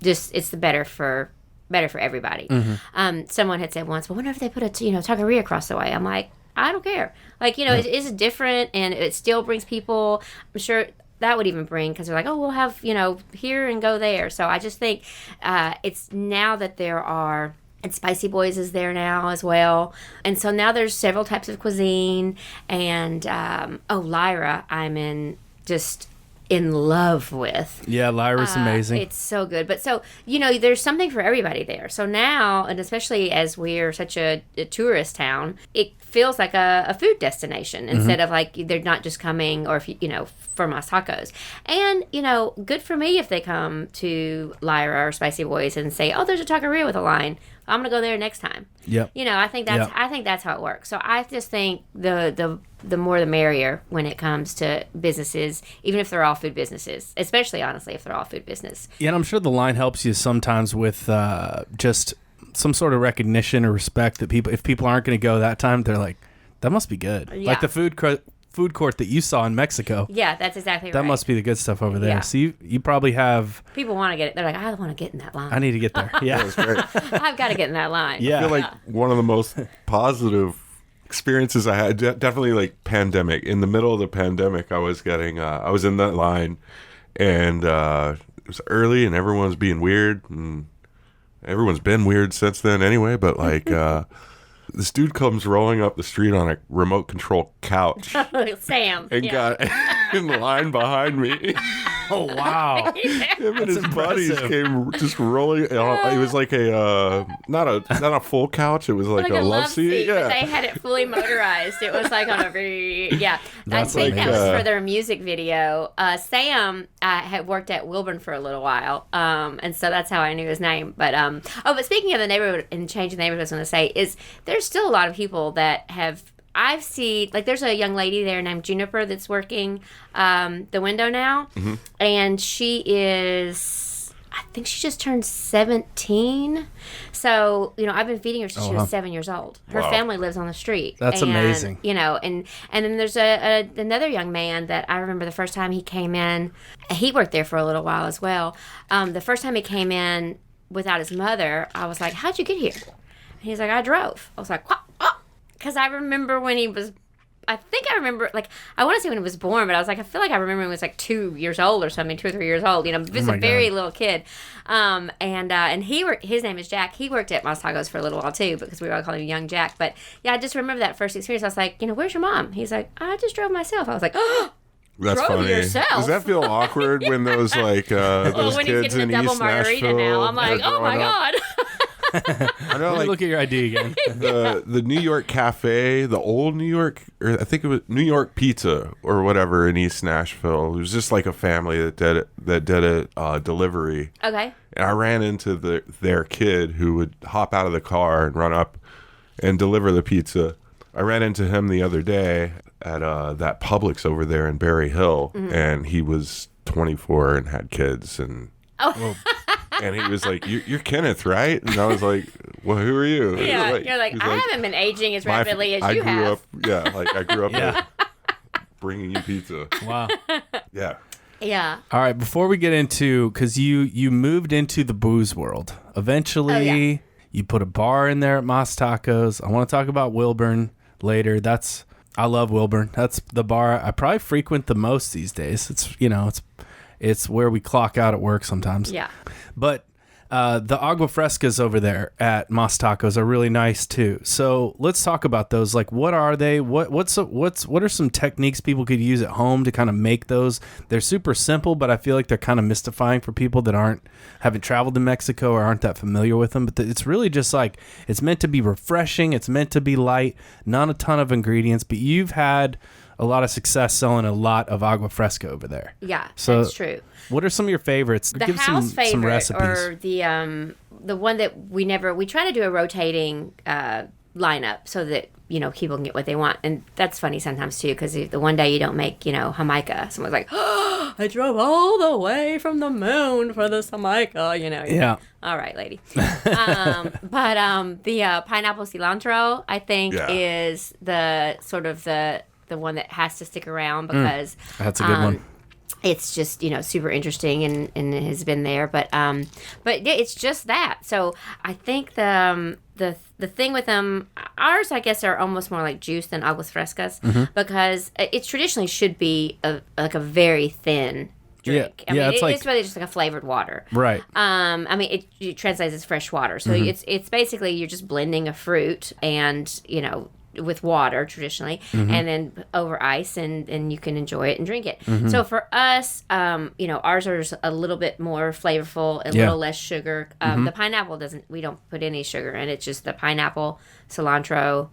just it's the better for everybody. Mm-hmm. Someone had said once, well, whenever they put a taqueria across the way, I'm like, I don't care. Like, it is different and it still brings people. I'm sure that would even bring, because they're like, oh, we'll have, here and go there. So I just think it's now that there are. And Spicy Boys is there now as well. And so now there's several types of cuisine. And, Lyra, I'm just in love with. Yeah, Lyra's amazing. It's so good. But so, there's something for everybody there. So now, and especially as we're such a tourist town, it feels like a food destination instead of like they're not just coming or if for Mas Tacos. And, good for me if they come to Lyra or Spicy Boys and say, oh, there's a taqueria with a line. I'm gonna go there next time. Yep. I think that's how it works. So I just think the more the merrier when it comes to businesses, even if they're all food businesses, especially honestly if they're all food business. Yeah, and I'm sure the line helps you sometimes with just some sort of recognition or respect that if people aren't going to go that time, they're like, that must be good. Yeah. Like the food court that you saw in Mexico. Yeah, that's exactly right. That must be the good stuff over there. Yeah. So you probably have... People want to get it. They're like, I want to get in that line. I need to get there. Yeah. That's great. I've got to get in that line. Yeah. I feel like one of the most positive experiences I had, definitely like pandemic. In the middle of the pandemic, I was in that line and it was early and everyone was being weird and everyone's been weird since then anyway, but like... this dude comes rolling up the street on a remote control couch. Sam. And got in line behind me. Oh, wow. Him and his buddies came just rolling. It was like not a full couch. It was like a love seat. Yeah. But they had it fully motorized. It was like on a very, I think that was for their music video. Sam had worked at Wilburn for a little while. And so that's how I knew his name. But, but speaking of the neighborhood and changing the neighborhood, I was going to say is there's still a lot of people that I've seen, like there's a young lady there named Juniper that's working the window now, and she is, I think she just turned 17. So, I've been feeding her since she was 7 years old. Her family lives on the street. That's amazing. And then there's another young man that I remember the first time he came in, he worked there for a little while as well. The first time he came in without his mother, I was like, how'd you get here? And he's like, I drove. I was like, what? Because I remember when he was, I want to say when he was born, but I was like, I feel like I remember when he was like 2 years old or something, 2 or 3 years old. He was a very little kid. And his name is Jack. He worked at Mas Tacos for a little while too, because we all called him Young Jack. But yeah, I just remember that first experience. I was like, where's your mom? He's like, I just drove myself. I was like, oh. That's funny. Yourself. Does that feel awkward when those those when kids in East Nashville? Now, I'm like, oh my God. I know, look at your ID again. The New York Cafe, the old New York, or I think it was New York Pizza or whatever in East Nashville. It was just like a family that did a delivery. Okay. And I ran into their kid who would hop out of the car and run up and deliver the pizza. I ran into him the other day at that Publix over there in Berry Hill, and he was 24 and had kids and. Oh. And he was like, "You're Kenneth, right?" And I was like, "Well, who are you?" Yeah, you're like, I haven't been aging as rapidly as you have. I grew up bringing you pizza. Wow. Yeah. Yeah. All right, before we get into, because you moved into the booze world. Eventually, you put a bar in there at Mas Tacos. I want to talk about Wilburn later. I love Wilburn. That's the bar I probably frequent the most these days. It's where we clock out at work sometimes. Yeah. But the agua frescas over there at Mas Tacos are really nice too. So let's talk about those. Like, what are they? What are some techniques people could use at home to kind of make those? They're super simple, but I feel like they're kind of mystifying for people that haven't traveled to Mexico or aren't that familiar with them. But it's really just like, it's meant to be refreshing. It's meant to be light, not a ton of ingredients. But you've had a lot of success selling a lot of agua fresca over there. Yeah, so that's true. What are some of your favorites? The Give house favorite, some recipes. or the one that we try to do a rotating lineup so that people can get what they want. And that's funny sometimes too, because the one day you don't make Jamaica, someone's like, oh, I drove all the way from the moon for this Jamaica, Yeah. All right, lady. But the pineapple cilantro, I think, is the sort of the one that has to stick around, because that's a good one. It's just super interesting and it has been there, but it's just that. So I think the thing with them, ours I guess are almost more like juice than aguas frescas, because it traditionally should be a very thin drink. I mean, it's really just like a flavored water, right? I mean, it translates as fresh water, so it's basically you're just blending a fruit and with water traditionally, and then over ice, and you can enjoy it and drink it. So for us, ours are a little bit more flavorful, a little less sugar. The pineapple we don't put any sugar in. It's just the pineapple, cilantro,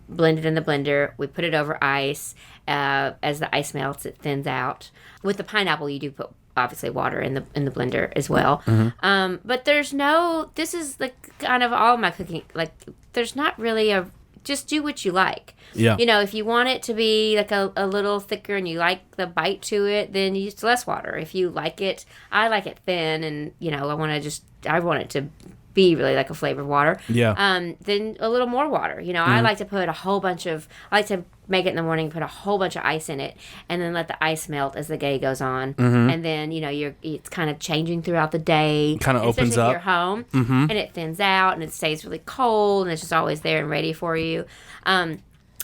blended in the blender. We put it over ice. As the ice melts, it thins out. With the pineapple, you do put obviously water in the blender as well. But this is like kind of all my cooking. Like there's not really just do what you like. Yeah. If you want it to be like a little thicker and you like the bite to it, then you use less water. If you like it, I like it thin, and I want it to be really like a flavored water. Yeah. Then a little more water. I like to put I like to make it in the morning, put a whole bunch of ice in it, and then let the ice melt as the day goes on. And then, it's kind of changing throughout the day. Kind of opens up. If you're home, and it thins out, and it stays really cold, and it's just always there and ready for you.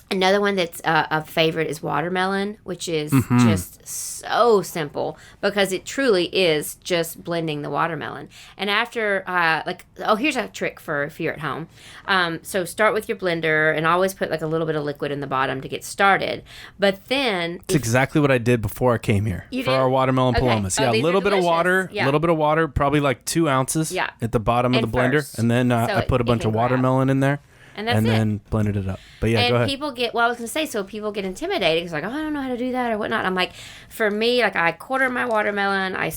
Another one that's a favorite is watermelon, which is just so simple, because it truly is just blending the watermelon. And after, here's a trick for if you're at home. So start with your blender and always put like a little bit of liquid in the bottom to get started. But then... It's exactly what I did before I came here for our watermelon palomas. Yeah, a little bit of water, probably like 2 ounces at the bottom of the blender. And then I put a bunch of watermelon in there. And then blended it up. But yeah, go ahead. People get, I was going to say, so people get intimidated because like, oh, I don't know how to do that or whatnot. I'm like, for me, like I quarter my watermelon, I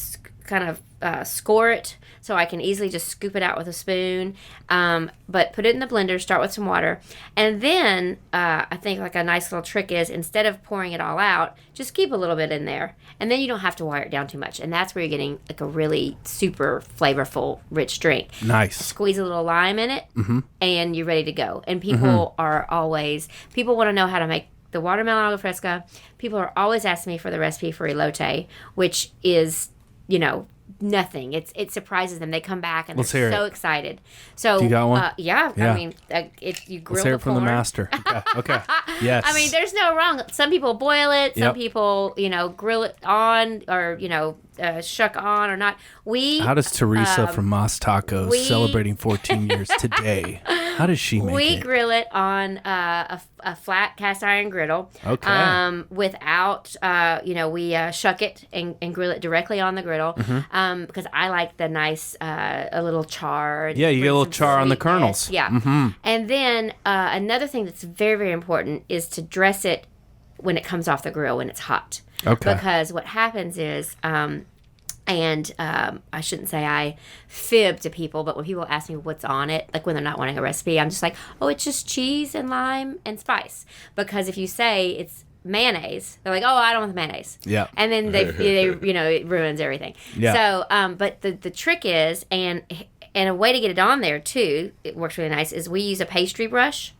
kind of score it so I can easily just scoop it out with a spoon. But put it in the blender, start with some water. And then I think like a nice little trick is instead of pouring it all out, just keep a little bit in there. And then you don't have to water it down too much. And that's where you're getting like a really super flavorful, rich drink. Nice. Squeeze a little lime in it and you're ready to go. And people people want to know how to make the watermelon agua fresca. People are always asking me for the recipe for elote, which is, nothing. It surprises them. They come back and they're so excited. So you got one? Yeah. I mean, you grill Let's hear it from corn. the master. Okay. Yes. I mean, there's no wrong. Some people boil it. Some people, grill it on, or shuck on or not. How does Teresa from Mas Tacos celebrating 14 years today? How does she make it? We grill it on a flat cast iron griddle. Okay. Without, we shuck it and grill it directly on the griddle. Because I like the nice, a little char. Yeah, you get a little char on the kernels. Yeah. And then another thing that's very, very important is to dress it when it comes off the grill when it's hot. Okay. Because what happens is, I shouldn't say I fib to people, but when people ask me what's on it, like when they're not wanting a recipe, I'm just like, oh, it's just cheese and lime and spice. Because if you say it's mayonnaise, they're like, oh, I don't want the mayonnaise. Yeah. And then they it ruins everything. Yeah. So, but the trick is, and a way to get it on there too, it works really nice, is we use a pastry brush.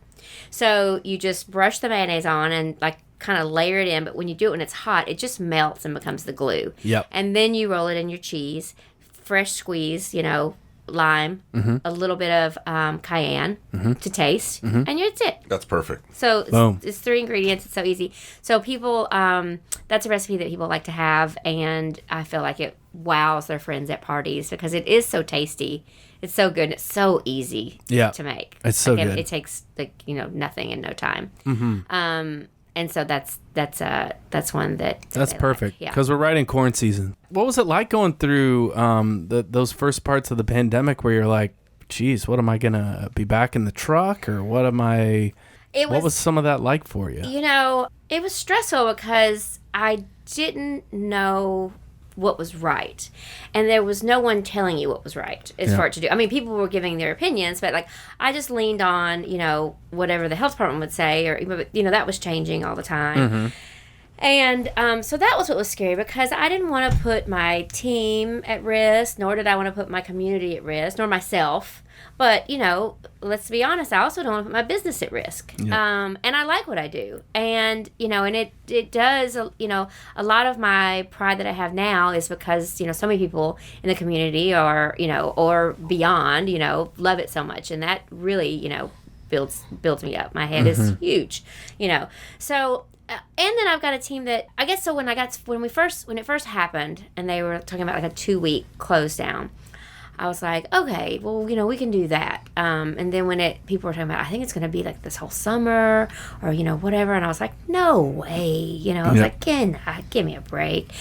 So you just brush the mayonnaise on and like kind of layer it in, but when you do it when it's hot, it just melts and becomes the glue. Yep. And then you roll it in your cheese, fresh squeeze, lime, a little bit of cayenne to taste, and that's it. That's perfect. So it's 3 ingredients. It's so easy. So people, that's a recipe that people like to have, and I feel like it wows their friends at parties because it is so tasty. It's so good. And it's so easy to make. It's so good. It takes nothing in no time. And so that's one that's perfect like. because we're right in corn season. What was it like going through those first parts of the pandemic where you're like, geez, what am I gonna be back in the truck or what am I? What was some of that like for you? It was stressful because I didn't know what was right, and there was no one telling you what was right as far to do. I mean, people were giving their opinions, but I just leaned on whatever the health department would say, or that was changing all the time. Mm-hmm. And so that was what was scary, because I didn't want to put my team at risk, nor did I want to put my community at risk, nor myself. But, let's be honest, I also don't want to put my business at risk. Yeah. And I like what I do. And, and it does, a lot of my pride that I have now is because, so many people in the community or beyond, love it so much. And that really, builds me up. My head is huge, So... and then I've got a team that, I guess, so when it first happened and they were talking about a 2-week close down, I was like, okay, well, we can do that. And then when people were talking about, I think it's going to be this whole summer or, whatever. And I was like, no way. I was like, give me a break.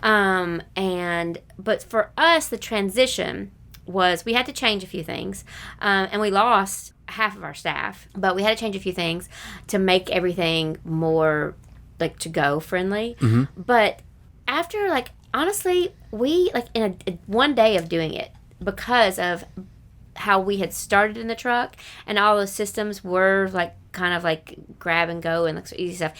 But for us, the transition was we had to change a few things. And we lost half of our staff, but we had to change a few things to make everything more to-go friendly. Mm-hmm. But after honestly, we in a one day of doing it, because of how we had started in the truck and all those systems were kind of grab and go and easy stuff,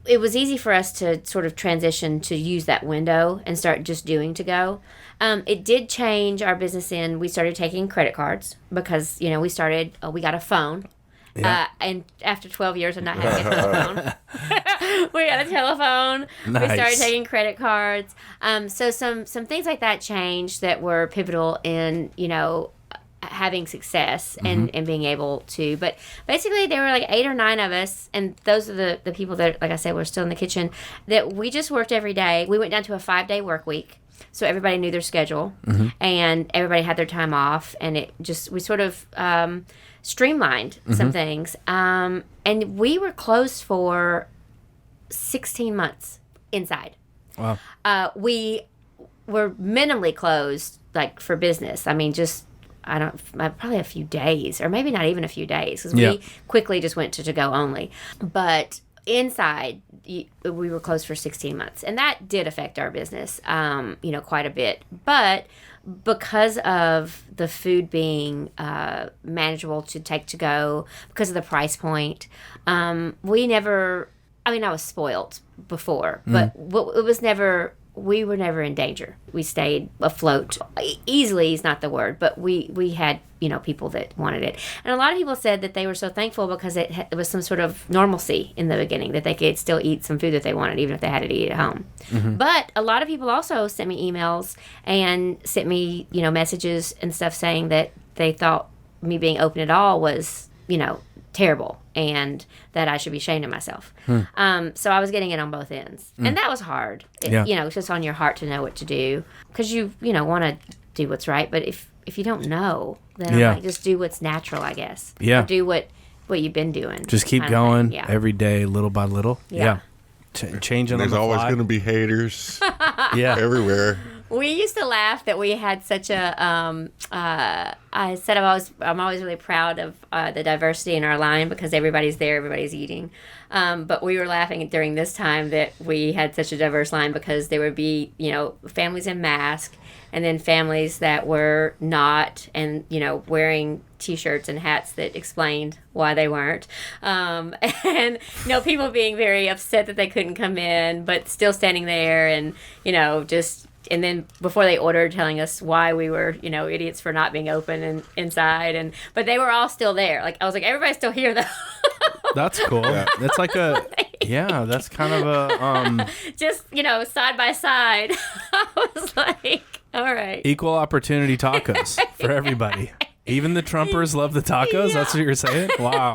it was easy for us to sort of transition to use that window and start just doing to-go. It did change our business we started taking credit cards because, we got a phone. Yeah. And after 12 years of not having a telephone, we got a telephone. Nice. We started taking credit cards. So some things like that changed that were pivotal in, having success and being able to. But basically, there were 8 or 9 of us, and those are the people that, like I said, were still in the kitchen, that we just worked every day. We went down to a 5-day work week. So everybody knew their schedule, and everybody had their time off, and we sort of streamlined some things. And we were closed for 16 months inside. Wow. We were minimally closed, for business. I mean, probably a few days, or maybe not even a few days, because we quickly just went to-go only. But inside, we were closed for 16 months, and that did affect our business, quite a bit. But because of the food being manageable to take to go, because of the price point, I was spoiled before, but we were never in danger. We stayed afloat. Easily is not the word, but we had, people that wanted it. And a lot of people said that they were so thankful because it was some sort of normalcy in the beginning, that they could still eat some food that they wanted, even if they had to eat at home. Mm-hmm. But a lot of people also sent me emails and sent me, messages and stuff saying that they thought me being open at all was, terrible, and that I should be ashamed of myself. So I was getting it on both ends. And that was hard. It's just on your heart to know what to do, because you want to do what's right. But if you don't know, then I'm just do what's natural, I guess. Yeah. Or do what you've been doing. Just keep going every day, little by little. Yeah. Changing. There's always going to be haters. Everywhere. We used to laugh that we had such a. I said I'm always really proud of the diversity in our line, because everybody's there, everybody's eating. But we were laughing during this time that we had such a diverse line, because there would be families in masks, and then families that were not, and wearing T-shirts and hats that explained why they weren't, and people being very upset that they couldn't come in, but still standing there, and just. And then before they ordered, telling us why we were, idiots for not being open and inside, but they were all still there. I was like, everybody's still here though. That's cool. Yeah. That's that's kind of a just side by side. I was like, all right, equal opportunity tacos for everybody. Even the Trumpers love the tacos. Yeah. That's what you're saying? Wow.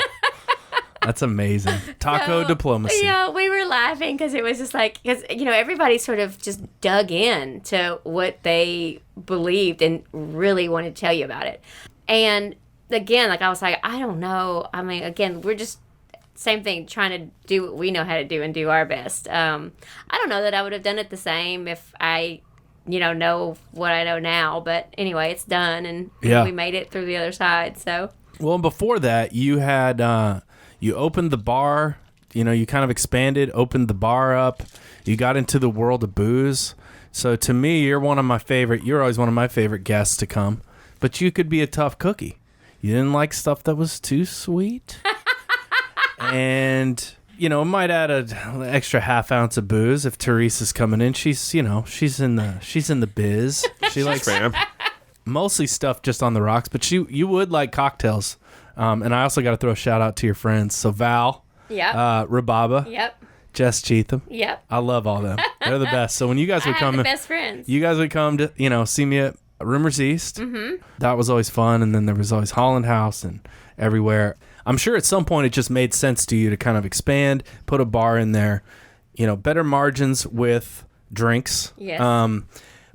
That's amazing. Taco diplomacy. We were laughing because it was just because everybody sort of just dug in to what they believed and really wanted to tell you about it. And again, I was like, I don't know. I mean, again, we're just same thing, trying to do what we know how to do and do our best. I don't know that I would have done it the same if I, know what I know now. But anyway, it's done, and we made it through the other side. So. Well, before that, you had you opened the bar, you kind of expanded, opened the bar up. You got into the world of booze. So to me, you're always one of my favorite guests to come. But you could be a tough cookie. You didn't like stuff that was too sweet. And, it might add an extra half ounce of booze if Teresa's coming in. She's, she's in the biz. She likes mostly stuff just on the rocks, but you would like cocktails. And I also got to throw a shout out to your friends. So Val, Rababa, Jess Cheatham. Yep. I love all them. They're the best. So when you guys would come, the best friends. You guys would come to, see me at Rumors East. Mm-hmm. That was always fun. And then there was always Holland House and everywhere. I'm sure at some point it just made sense to you to kind of expand, put a bar in there, better margins with drinks. Yes.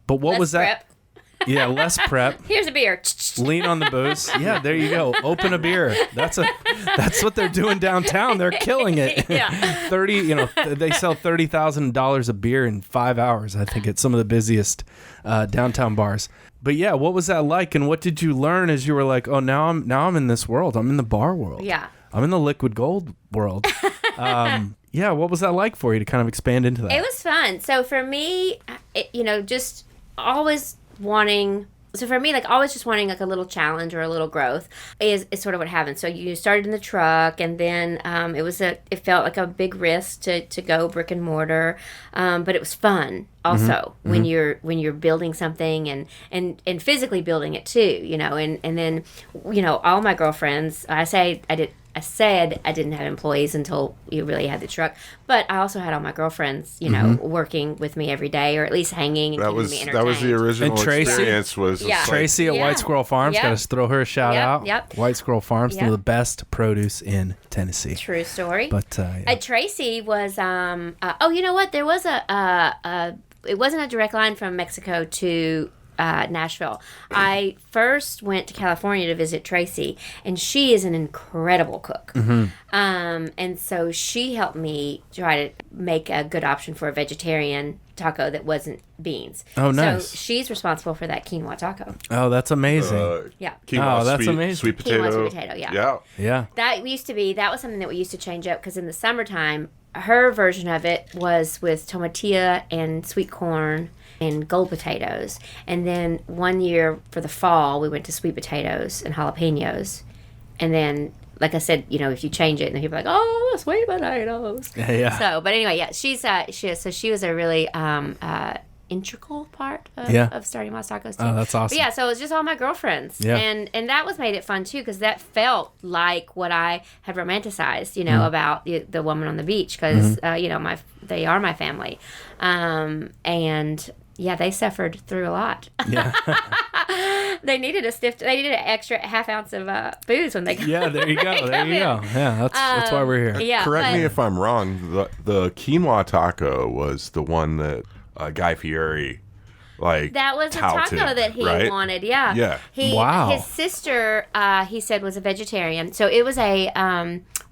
But what less was that? Prep. Yeah, less prep. Here's a beer. Lean on the booze. Yeah, there you go. Open a beer. That's what they're doing downtown. They're killing it. Yeah. They sell $30,000 a beer in 5 hours. I think at some of the busiest downtown bars. But yeah, what was that like, and what did you learn as you were like, oh, now I'm in this world. I'm in the bar world. Yeah. I'm in the liquid gold world. Yeah, what was that like for you to kind of expand into that? It was fun. So for me, just always wanting. So for me, always just wanting a little challenge or a little growth is sort of what happened. So you started in the truck, and then it felt like a big risk to go brick and mortar, but it was fun also when you're building something and physically building it too, and then all my girlfriends, I said I didn't have employees until you really had the truck, but I also had all my girlfriends, working with me every day, or at least hanging and keeping me entertained. That was the original experience. Tracy at White Squirrel Farms. Got to throw her a shout out. Yep. White Squirrel Farms, some of the best produce in Tennessee. True story. But Tracy was you know what? There was it wasn't a direct line from Mexico to Nashville. I first went to California to visit Tracy, and she is an incredible cook. Mm-hmm. And so she helped me try to make a good option for a vegetarian taco that wasn't beans. Oh, nice. So she's responsible for that quinoa taco. Oh, that's amazing. Yeah. Quinoa, that's amazing. Sweet potato. Quinoa, sweet potato, yeah. Yeah. That was something that we used to change up, because in the summertime, her version of it was with tomatilla and sweet corn and gold potatoes. And then one year for the fall, we went to sweet potatoes and jalapenos. And then, like I said, if you change it, and then people are like, oh, sweet potatoes. Yeah. So, but anyway, yeah, she was a really integral part of starting Mas Tacos too. Oh, that's awesome. But yeah, so it was just all my girlfriends. Yeah. And that was made it fun too, because that felt like what I had romanticized, about the woman on the beach, because they are my family. And yeah, they suffered through a lot. Yeah. They needed an extra half ounce of booze when they got. Yeah, there you go. There you go. Yeah, that's why we're here. Yeah, Correct me if I'm wrong. The quinoa taco was the one that Guy Fieri that was touted, the taco that he wanted. Yeah. Yeah. His sister, he said, was a vegetarian. So it was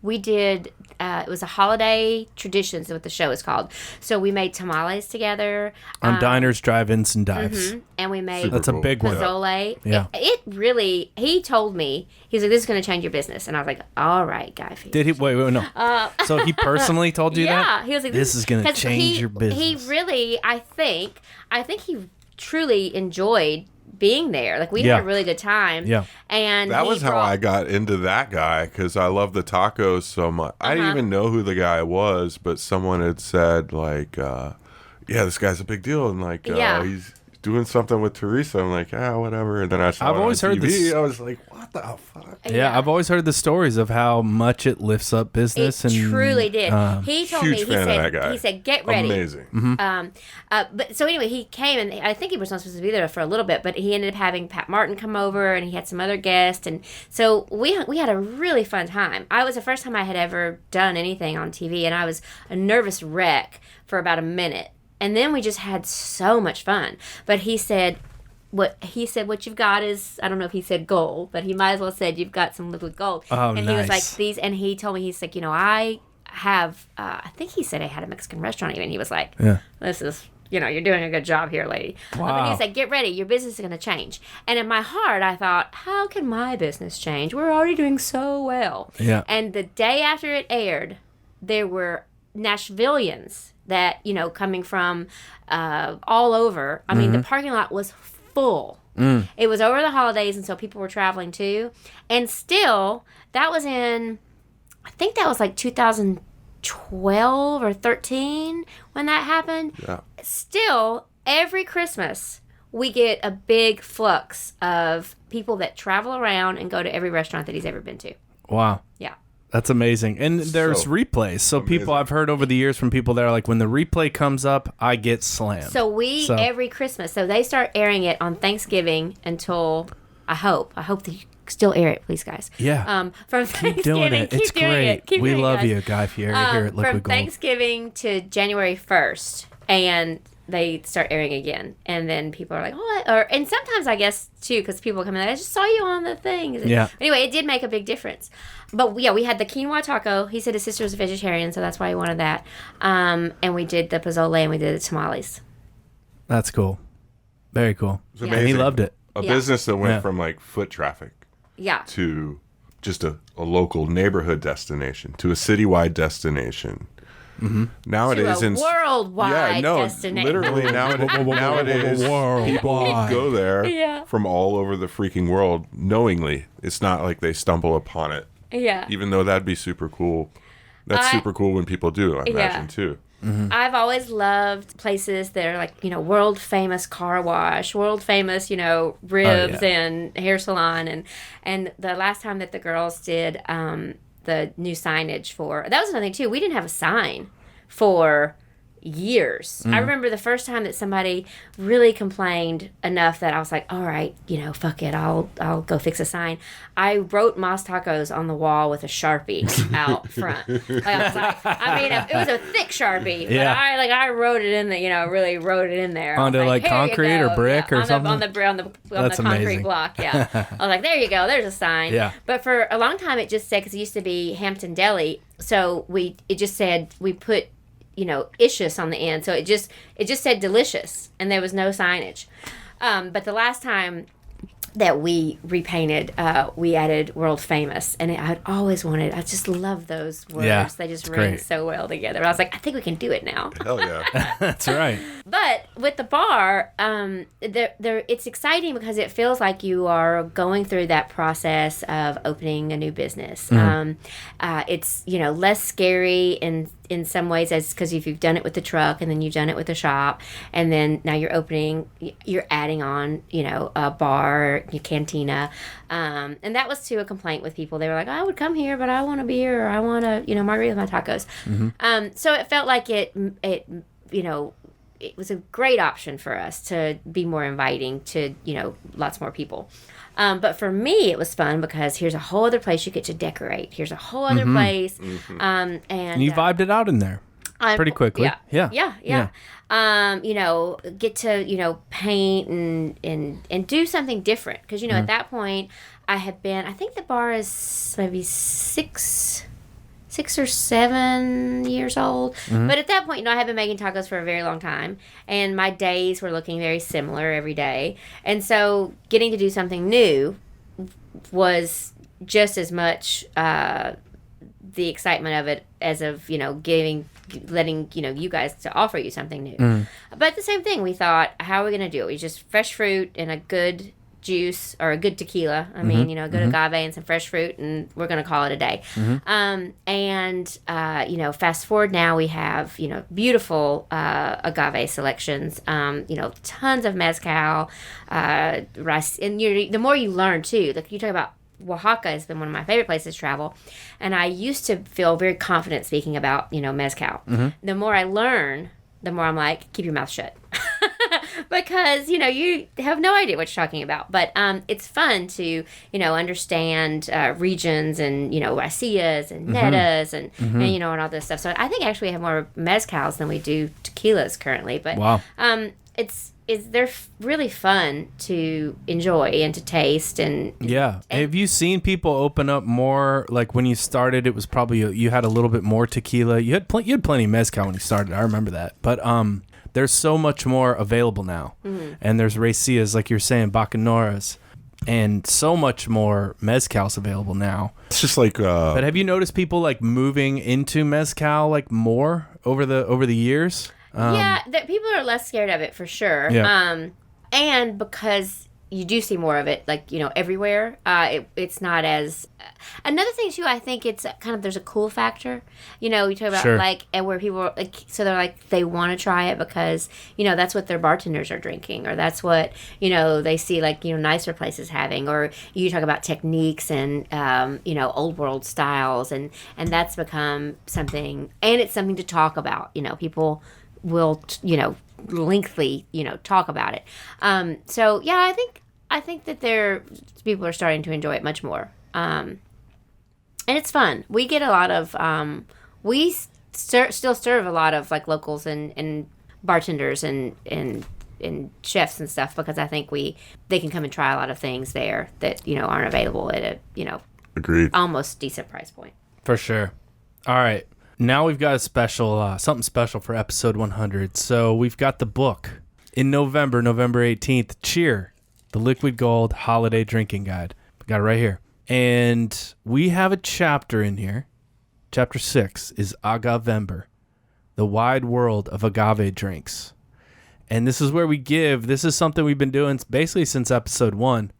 we did. It was a holiday traditions, is what the show is called. So we made tamales together on diners, drive-ins, and dives. Mm-hmm. And we made that's a big one. Pozole. Yeah. It really. He told me, he's like, "This is going to change your business," and I was like, "All right, Guy Fieri." Did he? Wait, no. So he personally told you that? Yeah, he was like, "This is going to change your business." He really, I think he truly enjoyed being there. We had a really good time. Yeah. And that was how I got into that guy, because I love the tacos so much. I didn't even know who the guy was, but someone had said this guy's a big deal, and he's doing something with Teresa. I'm like, whatever. And then I saw I've always heard TV. this. I was like, what the fuck? Yeah, I've always heard the stories of how much it lifts up business. It and truly did. He told me, he said, get ready. Amazing. Mm-hmm. But so anyway, he came, and I think he was not supposed to be there for a little bit, but he ended up having Pat Martin come over, and he had some other guests, and so we had a really fun time. It was the first time I had ever done anything on TV, and I was a nervous wreck for about a minute. And then we just had so much fun. But he said, what you've got is, I don't know if he said gold, but he might as well said, you've got some liquid gold. Oh, and nice. he was like, these, and he told me, he's like, I have, I think he said I had a Mexican restaurant even. He was like, this is you're doing a good job here, lady. Wow. But he said, get ready. Your business is going to change. And in my heart, I thought, how can my business change? We're already doing so well. Yeah. And the day after it aired, there were Nashvillians that, coming from all over. I mean, the parking lot was full. It was over the holidays, and so people were traveling too. And still, that was I think that was like 2012 or 13 when that happened. Yeah. Still, every Christmas, we get a big flux of people that travel around and go to every restaurant that he's ever been to. Wow. Yeah. That's amazing. And there's replays. So amazing. People I've heard over the years from people that are like, when the replay comes up, I get slammed. So every Christmas, so they start airing it on Thanksgiving until, I hope that you still air it, please, guys. Yeah. From Keep doing Thanksgiving, it. It's great. We love you, Guy Fieri, here at Liquid from Gold. Thanksgiving to January 1st, and they start airing again, and then people are like, what? And sometimes I guess too, because people come in, I just saw you on the thing. Yeah. Anyway, it did make a big difference. But yeah, we had the quinoa taco. He said his sister was a vegetarian, so that's why he wanted that. And we did the pozole and we did the tamales. That's cool. Very cool. It's And he loved it. A business that went from like foot traffic to just a local neighborhood destination to a citywide destination. Mm-hmm. Nowadays, to a worldwide destination. Literally nowadays, people go there from all over the freaking world knowingly. It's not like they stumble upon it. Yeah. Even though that'd be super cool. That's super cool when people do, I imagine, too. Mm-hmm. I've always loved places that are like, world famous car wash, world famous, ribs and hair salon. And the last time that the girls did the new signage that was another thing too. We didn't have a sign for years. I remember the first time that somebody really complained enough that I was like, all right, fuck it, I'll go fix a sign. I wrote Mas Tacos on the wall with a Sharpie out front. It was a thick Sharpie, but I wrote it in really wrote it in there. Onto like concrete or brick or something? On the That's concrete amazing. block, yeah. I was like, there you go, there's a sign. Yeah. But for a long time it just said, because it used to be Hampton Deli, so it just said, we put "icious" on the end, so it just said delicious, and there was no signage. But the last time that we repainted, we added world famous, and I just love those words. Yeah, they just ring so well together. I was like, I think we can do it now. Hell yeah. That's right. But with the bar, it's exciting because it feels like you are going through that process of opening a new business. It's less scary in some ways, as because if you've done it with the truck and then you've done it with the shop, and then now you're adding on a bar, your cantina, and that was to a complaint with people. They were like, I would come here, but I want a beer, or I want a margarita with my tacos. So it felt like it was a great option for us to be more inviting to lots more people. But for me, it was fun because here's a whole other place you get to decorate. Here's a whole other place. And you vibed it out in there pretty quickly. Yeah. Get to, paint and do something different. Because, at that point, I think the bar is maybe 6 or 7 years old. But at that point, I had been making tacos for a very long time, and my days were looking very similar every day. And so getting to do something new was just as much the excitement of it as of, letting, you guys to offer you something new. But the same thing, we thought, how are we going to do it? We just fresh fruit and a good juice or a good tequila. A good agave and some fresh fruit, and we're going to call it a day. Fast forward now, we have, beautiful agave selections, tons of mezcal, rice. And the more you learn too, like you talk about Oaxaca has been one of my favorite places to travel, and I used to feel very confident speaking about, mezcal. The more I learn, the more I'm like, keep your mouth shut. Because, you have no idea what you're talking about. But it's fun to, understand regions and, raicillas and netas and all this stuff. So I think actually we have more mezcals than we do tequilas currently. But wow. they're really fun to enjoy and to taste. And have you seen people open up more? Like when you started, it was probably you had a little bit more tequila. You had plenty of mezcal when you started. I remember that. there's so much more available now. And there's racias, like you're saying, bacaneras, and so much more mezcals available now. It's just like but have you noticed people like moving into mezcal like more over the years? That people are less scared of it for sure. And because you do see more of it, like, everywhere. It's not as... another thing, too, I think it's kind of... There's a cool factor. You talk about, like... And where people... so they're like... They want to try it because, that's what their bartenders are drinking. Or that's what, they see, like, nicer places having. Or you talk about techniques and, old world styles. And that's become something... And it's something to talk about. People will, lengthily, talk about it. So yeah, I think that people are starting to enjoy it much more. And it's fun. We get a lot of we still serve a lot of like locals and bartenders and chefs and stuff, because I think they can come and try a lot of things there that aren't available at a Agreed. almost decent price point. For sure. All right. Now we've got a special, something special for episode 100. So we've got the book in November 18th. Cheer, the Liquid Gold Holiday Drinking Guide. We got it right here. And we have a chapter in here. Chapter 6 is Agavember, the wide world of agave drinks. And this is where this is something we've been doing basically since episode 1.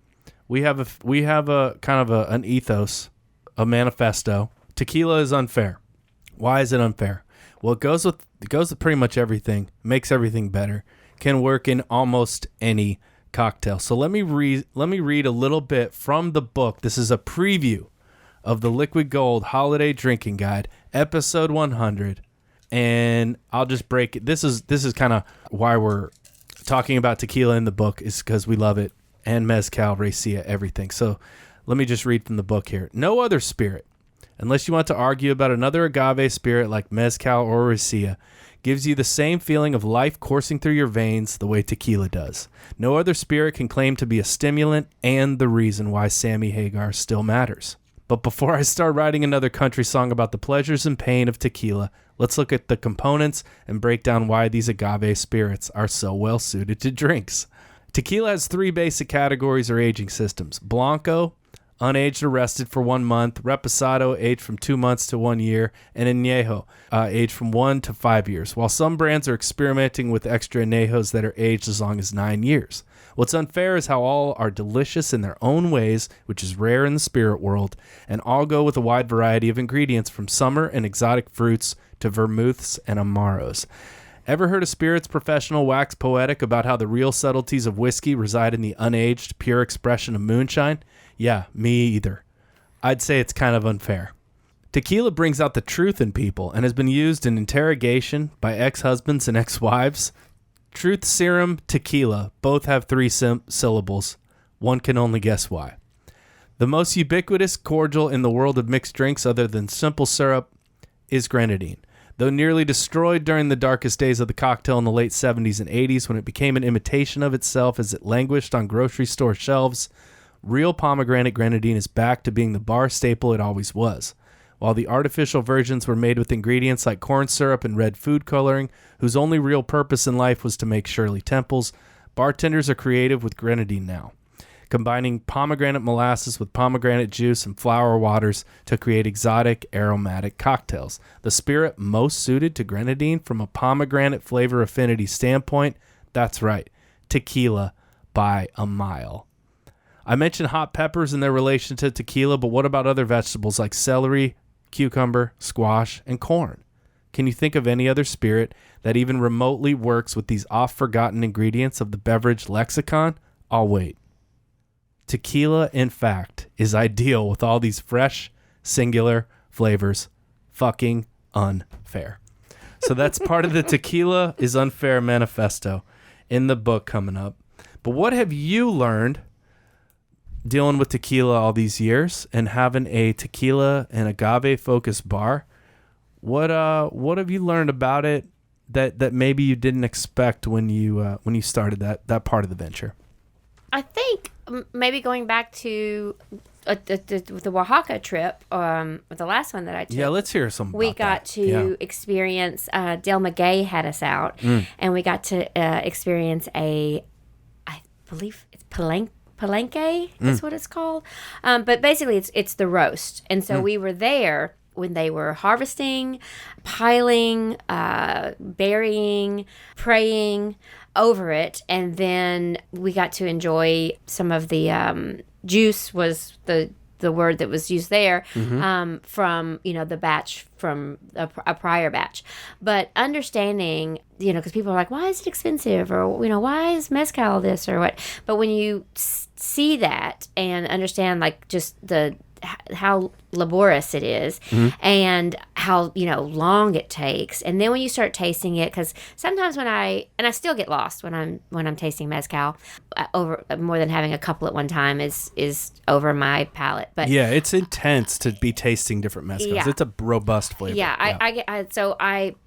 We have a kind of an ethos, a manifesto. Tequila is unfair. Why is it unfair? Well, it goes with pretty much everything, makes everything better, can work in almost any cocktail. So let me read a little bit from the book. This is a preview of the Liquid Gold Holiday Drinking Guide, episode 100. And I'll just break it. This is kind of why we're talking about tequila in the book, is because we love it, and mezcal, raicilla, everything. So let me just read from the book here. No other spirit, unless you want to argue about another agave spirit like mezcal or raicilla, gives you the same feeling of life coursing through your veins the way tequila does. No other spirit can claim to be a stimulant and the reason why Sammy Hagar still matters. But before I start writing another country song about the pleasures and pain of tequila, let's look at the components and break down why these agave spirits are so well suited to drinks. Tequila has 3 basic categories or aging systems: Blanco, unaged or rested for 1 month; Reposado, aged from 2 months to 1 year; and Añejo, aged from 1 to 5 years, while some brands are experimenting with extra Añejos that are aged as long as 9 years. What's unfair is how all are delicious in their own ways, which is rare in the spirit world, and all go with a wide variety of ingredients from summer and exotic fruits to vermouths and amaros. Ever heard a spirits professional wax poetic about how the real subtleties of whiskey reside in the unaged, pure expression of moonshine? Yeah, me either. I'd say it's kind of unfair. Tequila brings out the truth in people and has been used in interrogation by ex-husbands and ex-wives. Truth serum, tequila, both have 3 syllables. One can only guess why. The most ubiquitous cordial in the world of mixed drinks other than simple syrup is grenadine. Though nearly destroyed during the darkest days of the cocktail in the late 70s and 80s when it became an imitation of itself as it languished on grocery store shelves, real pomegranate grenadine is back to being the bar staple it always was. While the artificial versions were made with ingredients like corn syrup and red food coloring, whose only real purpose in life was to make Shirley Temples, bartenders are creative with grenadine now, combining pomegranate molasses with pomegranate juice and flower waters to create exotic, aromatic cocktails. The spirit most suited to grenadine from a pomegranate flavor affinity standpoint, that's right, tequila by a mile. I mentioned hot peppers and their relation to tequila, but what about other vegetables like celery, cucumber, squash, and corn? Can you think of any other spirit that even remotely works with these oft-forgotten ingredients of the beverage lexicon? I'll wait. Tequila, in fact, is ideal with all these fresh, singular flavors. Fucking unfair. So that's part of the Tequila is Unfair manifesto in the book coming up. But what have you learned dealing with tequila all these years and having a tequila and agave focused bar? What have you learned about it that maybe you didn't expect when you started that part of the venture? I think maybe going back to the Oaxaca trip, the last one that I took. Yeah, let's hear some. We got to experience. Del Maguey had us out, and we got to experience I believe it's palenque is what it's called. But basically, it's the roast, and so we were there when they were harvesting, piling, burying, praying over it, and then we got to enjoy some of the juice was the word that was used there from the batch from a prior batch. But understanding, because people are like, why is it expensive, or why is mezcal this or what? But when you see that and understand like just how laborious it is and how long it takes, and then when you start tasting it, because sometimes when I still get lost when I'm tasting mezcal, over more than having a couple at one time is over my palate. But yeah, it's intense to be tasting different mezcals. Yeah. It's a robust flavor.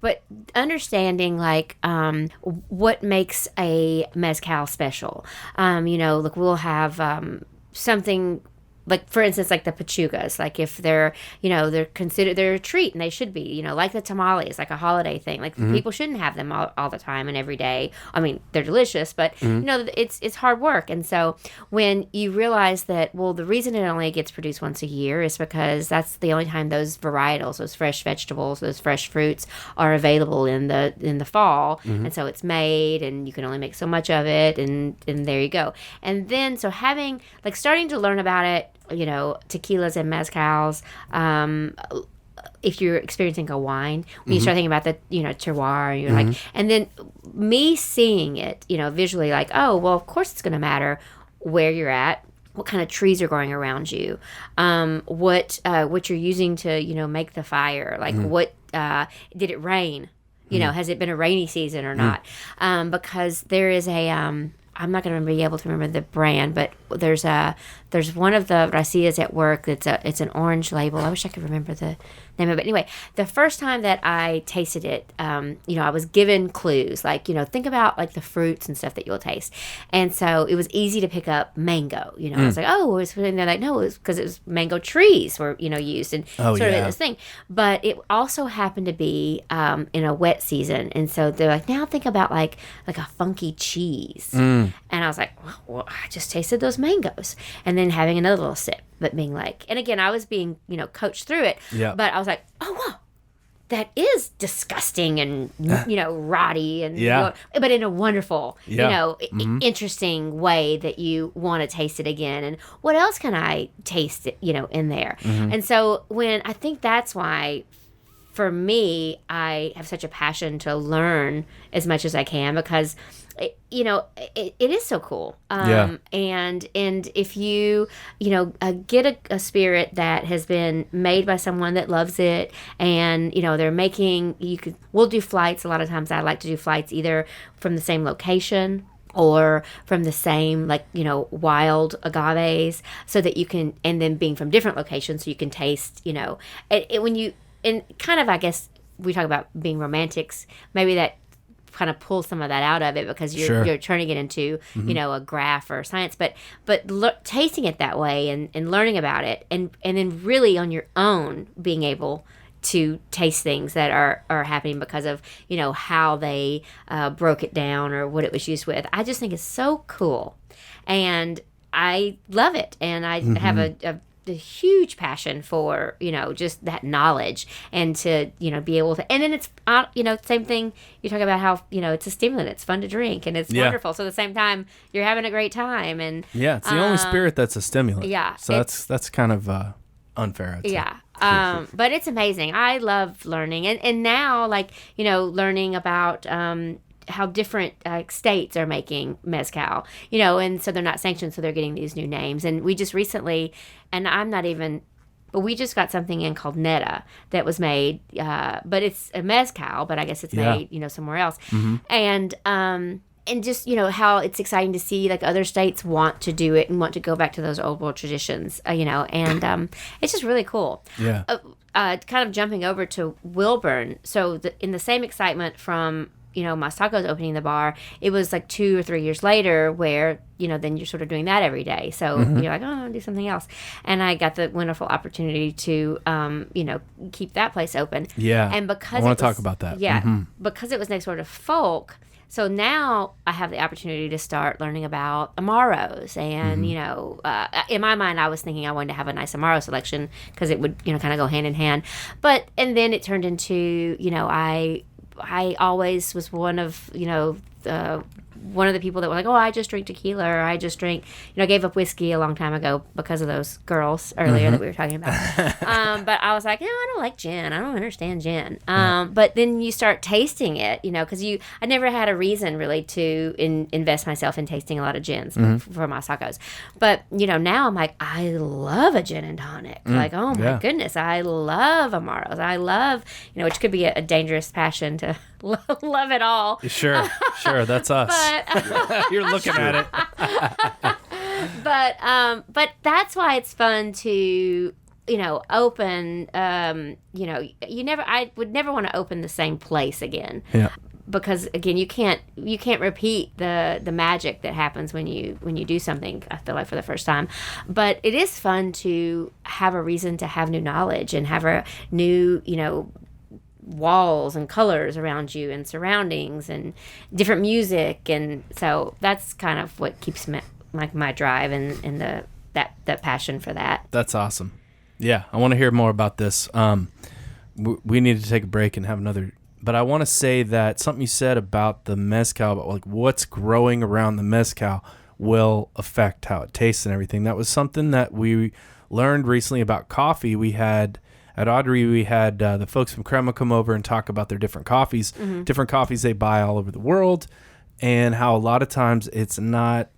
But understanding like what makes a mezcal special, like we'll have something. Like, for instance, like the pechugas, like if they're considered, they're a treat, and they should be, like the tamales, like a holiday thing. Like people shouldn't have them all the time and every day. I mean, they're delicious, but it's hard work. And so when you realize that, well, the reason it only gets produced once a year is because that's the only time those varietals, those fresh vegetables, those fresh fruits are available in the fall. And so it's made, and you can only make so much of it, and there you go. And then so having like starting to learn about it, tequilas and mezcals, if you're experiencing a wine, when you start thinking about the terroir, you're like, and then me seeing it visually, like, oh well, of course it's going to matter where you're at, what kind of trees are growing around you, what you're using to make the fire, like what did it rain, has it been a rainy season or not, because there is a I'm not going to be able to remember the brand, but there's one of the racias at work it's an orange label. I wish I could remember the name of it. Anyway, the first time that I tasted it, I was given clues, like, think about like the fruits and stuff that you'll taste. And so it was easy to pick up mango, I was like, oh, and they're like, no, it was because it was mango trees were, used and of this thing. But it also happened to be in a wet season. And so they're like, now think about like a funky cheese. And I was like, well, I just tasted those mangoes. And then having another little sip, but being like, and again, I was being, coached through it. Yeah. But I was like, oh, wow, that is disgusting and, rotty. And, but in a wonderful, interesting way that you want to taste it again. And what else can I taste it, in there? And so I think that's why, for me, I have such a passion to learn as much as I can, because it is so cool. And if you, get a spirit that has been made by someone that loves it, and, they're making, we'll do flights. A lot of times I like to do flights either from the same location or from the same, wild agaves, so that you can, and then being from different locations, so you can taste, when you, and kind of, I guess, we talk about being romantics, maybe that kind of pull some of that out of it, because you're turning it into a graph or science, but tasting it that way and learning about it, and then really on your own being able to taste things that are happening because of how they broke it down or what it was used with. I just think it's so cool, and I love it, and I have a huge passion for just that knowledge, and to be able to, and then it's same thing, you talk about how it's a stimulant, it's fun to drink, and it's wonderful, so at the same time you're having a great time, and it's the only spirit that's a stimulant, so that's kind of unfair, I'd say. But it's amazing. I love learning, and now learning about how different states are making mezcal, and so they're not sanctioned, so they're getting these new names. And we just recently, and but we just got something in called Neta that was made, but it's a mezcal, but I guess it's made, somewhere else. And just, how it's exciting to see other states want to do it and want to go back to those old world traditions, and it's just really cool. Yeah. Kind of jumping over to Wilburn. So in the same excitement from Mas Tacos opening the bar, it was like 2 or 3 years later where, then you're sort of doing that every day. So you're like, oh, I'll do something else. And I got the wonderful opportunity to, keep that place open. Yeah. And because I want to talk about that. Yeah. Because it was next door to Folk. So now I have the opportunity to start learning about Amaros. And, in my mind, I was thinking I wanted to have a nice Amaro selection because it would, kind of go hand in hand. And then it turned into, I always was one of the people that were like, oh, I just drink tequila, or I just drink, I gave up whiskey a long time ago because of those girls earlier that we were talking about. But I was like, no, I don't like gin. I don't understand gin. But then you start tasting it, because I never had a reason really to invest myself in tasting a lot of gins for Mas Tacos. But, now I'm like, I love a gin and tonic. Like, oh my goodness, I love Amaros. I love, which could be a dangerous passion to love it all. Sure, that's us. You're looking at it. But that's why it's fun to open. I would never want to open the same place again. Yeah. Because again, you can't repeat the magic that happens when you do something, I feel like, for the first time. But it is fun to have a reason to have new knowledge and have a new walls and colors around you and surroundings and different music, and so that's kind of what keeps my drive and that passion for that. That's awesome. Yeah, I want to hear more about this. We need to take a break and have another, but I want to say that something you said about the mezcal, about like what's growing around the mezcal will affect how it tastes and everything. That was something that we learned recently about coffee. At Audrey, we had the folks from Crema come over and talk about their different coffees they buy all over the world, and how a lot of times it's not,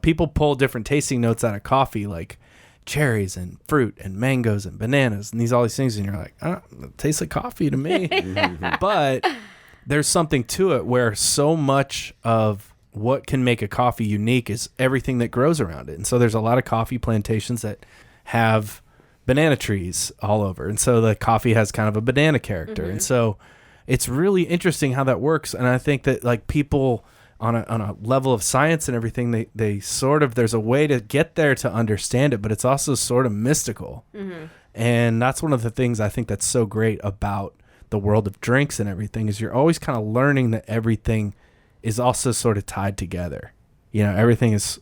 people pull different tasting notes out of coffee, like cherries and fruit and mangoes and bananas and all these things, and you're like, it tastes like coffee to me. But there's something to it where so much of what can make a coffee unique is everything that grows around it. And so there's a lot of coffee plantations that have banana trees all over, and so the coffee has kind of a banana character, and so it's really interesting how that works. And I think that like people on a level of science and everything, they sort of, there's a way to get there to understand it, but it's also sort of mystical. And that's one of the things I think that's so great about the world of drinks and everything, is you're always kind of learning that everything is also sort of tied together. Everything is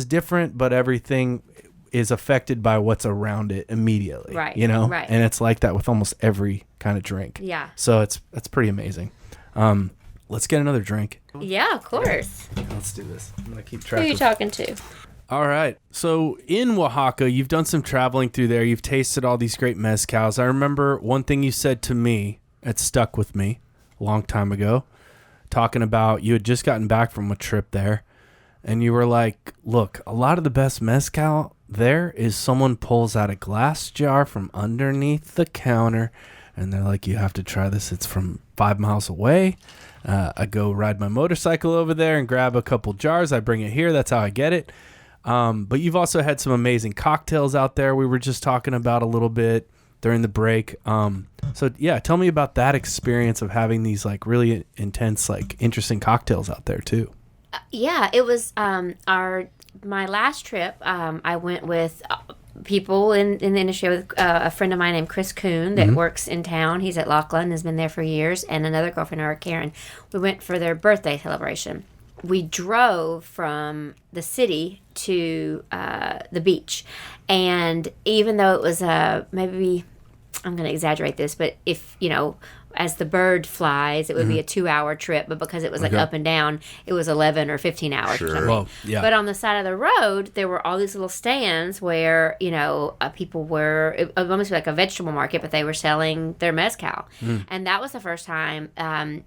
different, but everything is affected by what's around it immediately. Right. Right. And it's like that with almost every kind of drink. Yeah. So it's pretty amazing. Let's get another drink. Yeah, of course. Let's do this. I'm going to keep track. Who are you talking to? All right. So in Oaxaca, you've done some traveling through there. You've tasted all these great mezcals. I remember one thing you said to me, it stuck with me a long time ago, talking about you had just gotten back from a trip there. And you were like, look, a lot of the best mezcal there is someone pulls out a glass jar from underneath the counter, and they're like, you have to try this. It's from 5 miles away. I go ride my motorcycle over there and grab a couple jars. I bring it here. That's how I get it. But you've also had some amazing cocktails out there we were just talking about a little bit during the break. So yeah, tell me about that experience of having these like really intense, like interesting cocktails out there too. Yeah, it was my last trip. I went with people in the industry, with a friend of mine named Chris Kuhn that works in town. He's at Lachlan, has been there for years, and another girlfriend of ours, Karen. We went for their birthday celebration. We drove from the city to the beach, and even though it was maybe, I'm going to exaggerate this, but if, as the bird flies, it would be a 2-hour trip, but because it was like up and down, it was 11 or 15 hours or something. Whoa, yeah. But on the side of the road, there were all these little stands where, people were, it was almost like a vegetable market, but they were selling their mezcal. And that was the first time, I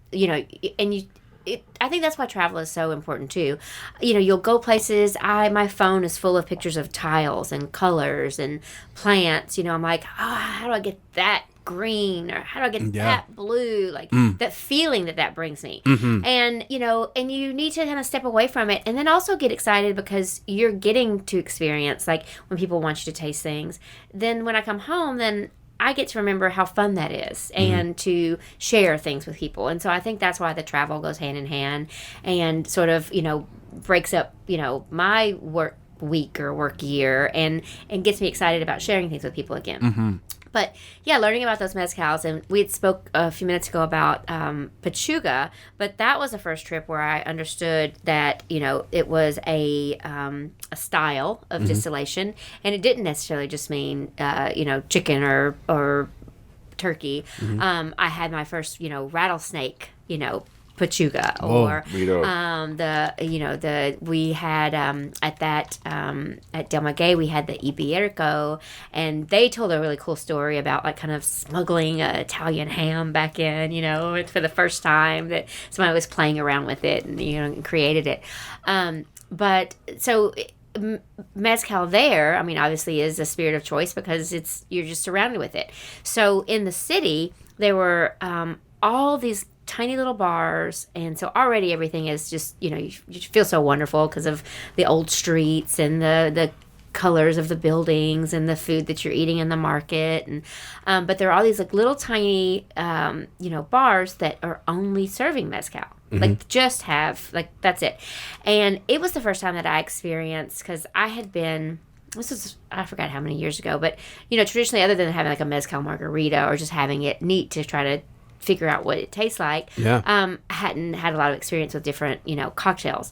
think that's why travel is so important too. You'll go places. My phone is full of pictures of tiles and colors and plants. I'm like, how do I get that green, or how do I get that blue? Like that feeling that brings me. And and you need to kind of step away from it, and then also get excited because you're getting to experience, like when people want you to taste things. Then when I come home, then I get to remember how fun that is and to share things with people. And so I think that's why the travel goes hand in hand and sort of, breaks up, my work week or work year and gets me excited about sharing things with people again. Mm-hmm. But yeah, learning about those mezcals, and we had spoke a few minutes ago about pechuga, but that was the first trip where I understood that it was a style of distillation, and it didn't necessarily just mean chicken or turkey. Mm-hmm. I had my first rattlesnake pechuga or we had at Del Maguey we had the Iberico, and they told a really cool story about like kind of smuggling an Italian ham back in for the first time, that somebody was playing around with it and created it, but so mezcal there, I mean, obviously is a spirit of choice because you're just surrounded with it. So in the city there were all these tiny little bars, and so already everything is just you feel so wonderful because of the old streets and the colors of the buildings and the food that you're eating in the market, and but there are all these like little tiny bars that are only serving mezcal. Mm-hmm. Like just have like that's it. And it was the first time that I experienced, because I had been, this was, I forgot how many years ago, but traditionally, other than having like a mezcal margarita or just having it neat to try to figure out what it tastes like, I hadn't had a lot of experience with different cocktails.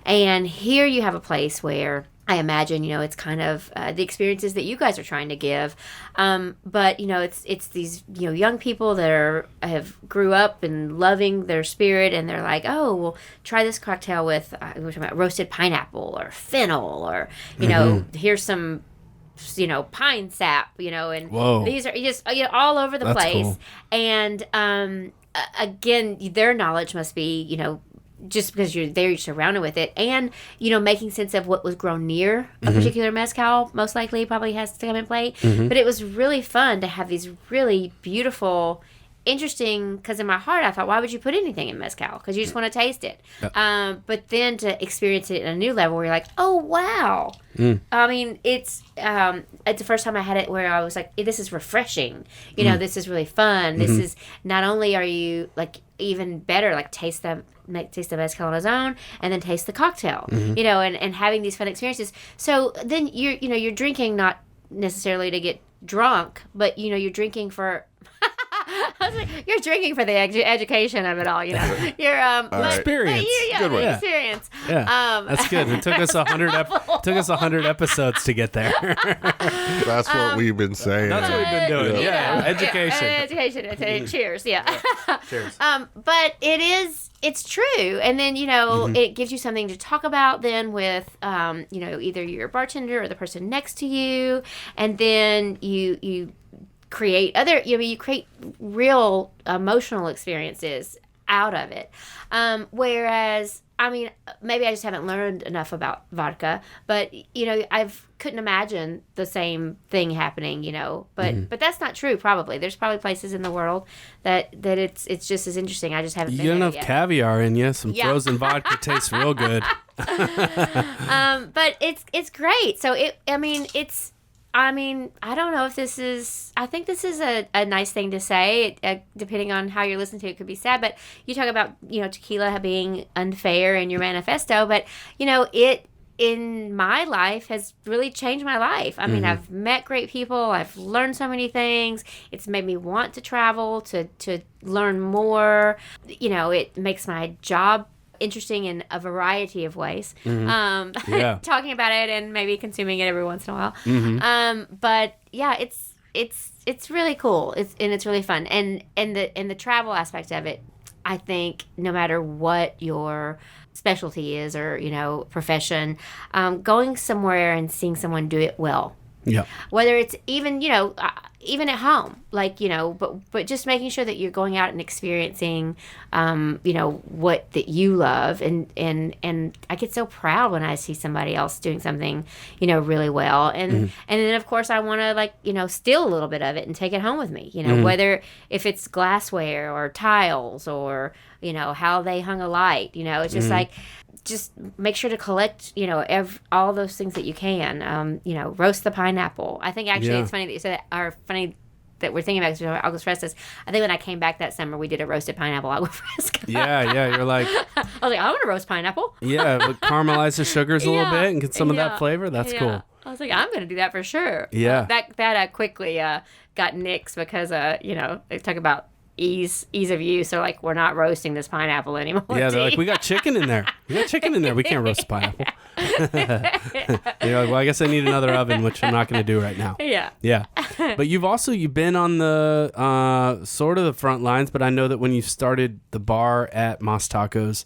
And here you have a place where I imagine it's kind of the experiences that you guys are trying to give, but it's these young people that have grew up and loving their spirit, and they're like, oh well, try this cocktail with we're talking about roasted pineapple or fennel, or here's some pine sap, and Whoa. These are just all over the place. Cool. And again, their knowledge must be just because you're there, you're surrounded with it, and making sense of what was grown near a particular mezcal most likely probably has to come in play. But it was really fun to have these really beautiful, interesting, because in my heart I thought, why would you put anything in mezcal? Because you just want to taste it. But then to experience it at a new level where you're like, oh wow. I mean, it's the first time I had it where I was like, this is refreshing. This is really fun. This is, not only are you like even better, like taste the mezcal on its own, and then taste the cocktail, and having these fun experiences. So then you're drinking not necessarily to get drunk, but you're drinking for I was like, you're drinking for the education of it all, You're experience. Experience. Yeah, that's good. It took us 100 episodes to get there. That's what we've been saying. That's what we've been doing. Yeah. Education. Education. Cheers. Yeah. Cheers. But it's true, and then it gives you something to talk about then with either your bartender or the person next to you, and then you create you create real emotional experiences out of it. Whereas, I mean, maybe I just haven't learned enough about vodka, but I couldn't imagine the same thing happening, but that's not true. Probably there's probably places in the world that it's just as interesting. I just haven't. You get enough caviar in you, some frozen vodka tastes real good. But it's great. So I don't know if this is, I think this is a nice thing to say, depending on how you're listening to it. It could be sad, but you talk about, tequila being unfair in your manifesto, but, it in my life has really changed my life. I mean, I've met great people. I've learned so many things. It's made me want to travel, to learn more. It makes my job interesting in a variety of ways. Talking about it and maybe consuming it every once in a while. But yeah, it's really cool. It's really fun. And the travel aspect of it, I think no matter what your specialty is or profession, going somewhere and seeing someone do it well. Yeah. Whether it's even even at home, like but just making sure that you're going out and experiencing, what that you love, and I get so proud when I see somebody else doing something, really well, and then of course I want to steal a little bit of it and take it home with me, whether if it's glassware or tiles or how they hung a light, it's just like. Just make sure to collect, all those things that you can. Roast the pineapple. I think actually it's funny that you said that, or funny that we're thinking about agua frescas. I think when I came back that summer, we did a roasted pineapple agua fresca. Yeah. You're like, I was like, I want to roast pineapple. Yeah, but caramelize the sugars a little bit and get some of that flavor. That's cool. I was like, I'm going to do that for sure. Yeah. That quickly got nixed because, they talk about ease of use. So like, we're not roasting this pineapple anymore. Yeah, they're like, we got chicken in there. We can't roast the pineapple. You're like, well, I guess I need another oven, which I'm not going to do right now. Yeah. But you've been on the sort of the front lines, but I know that when you started the bar at Mas Tacos,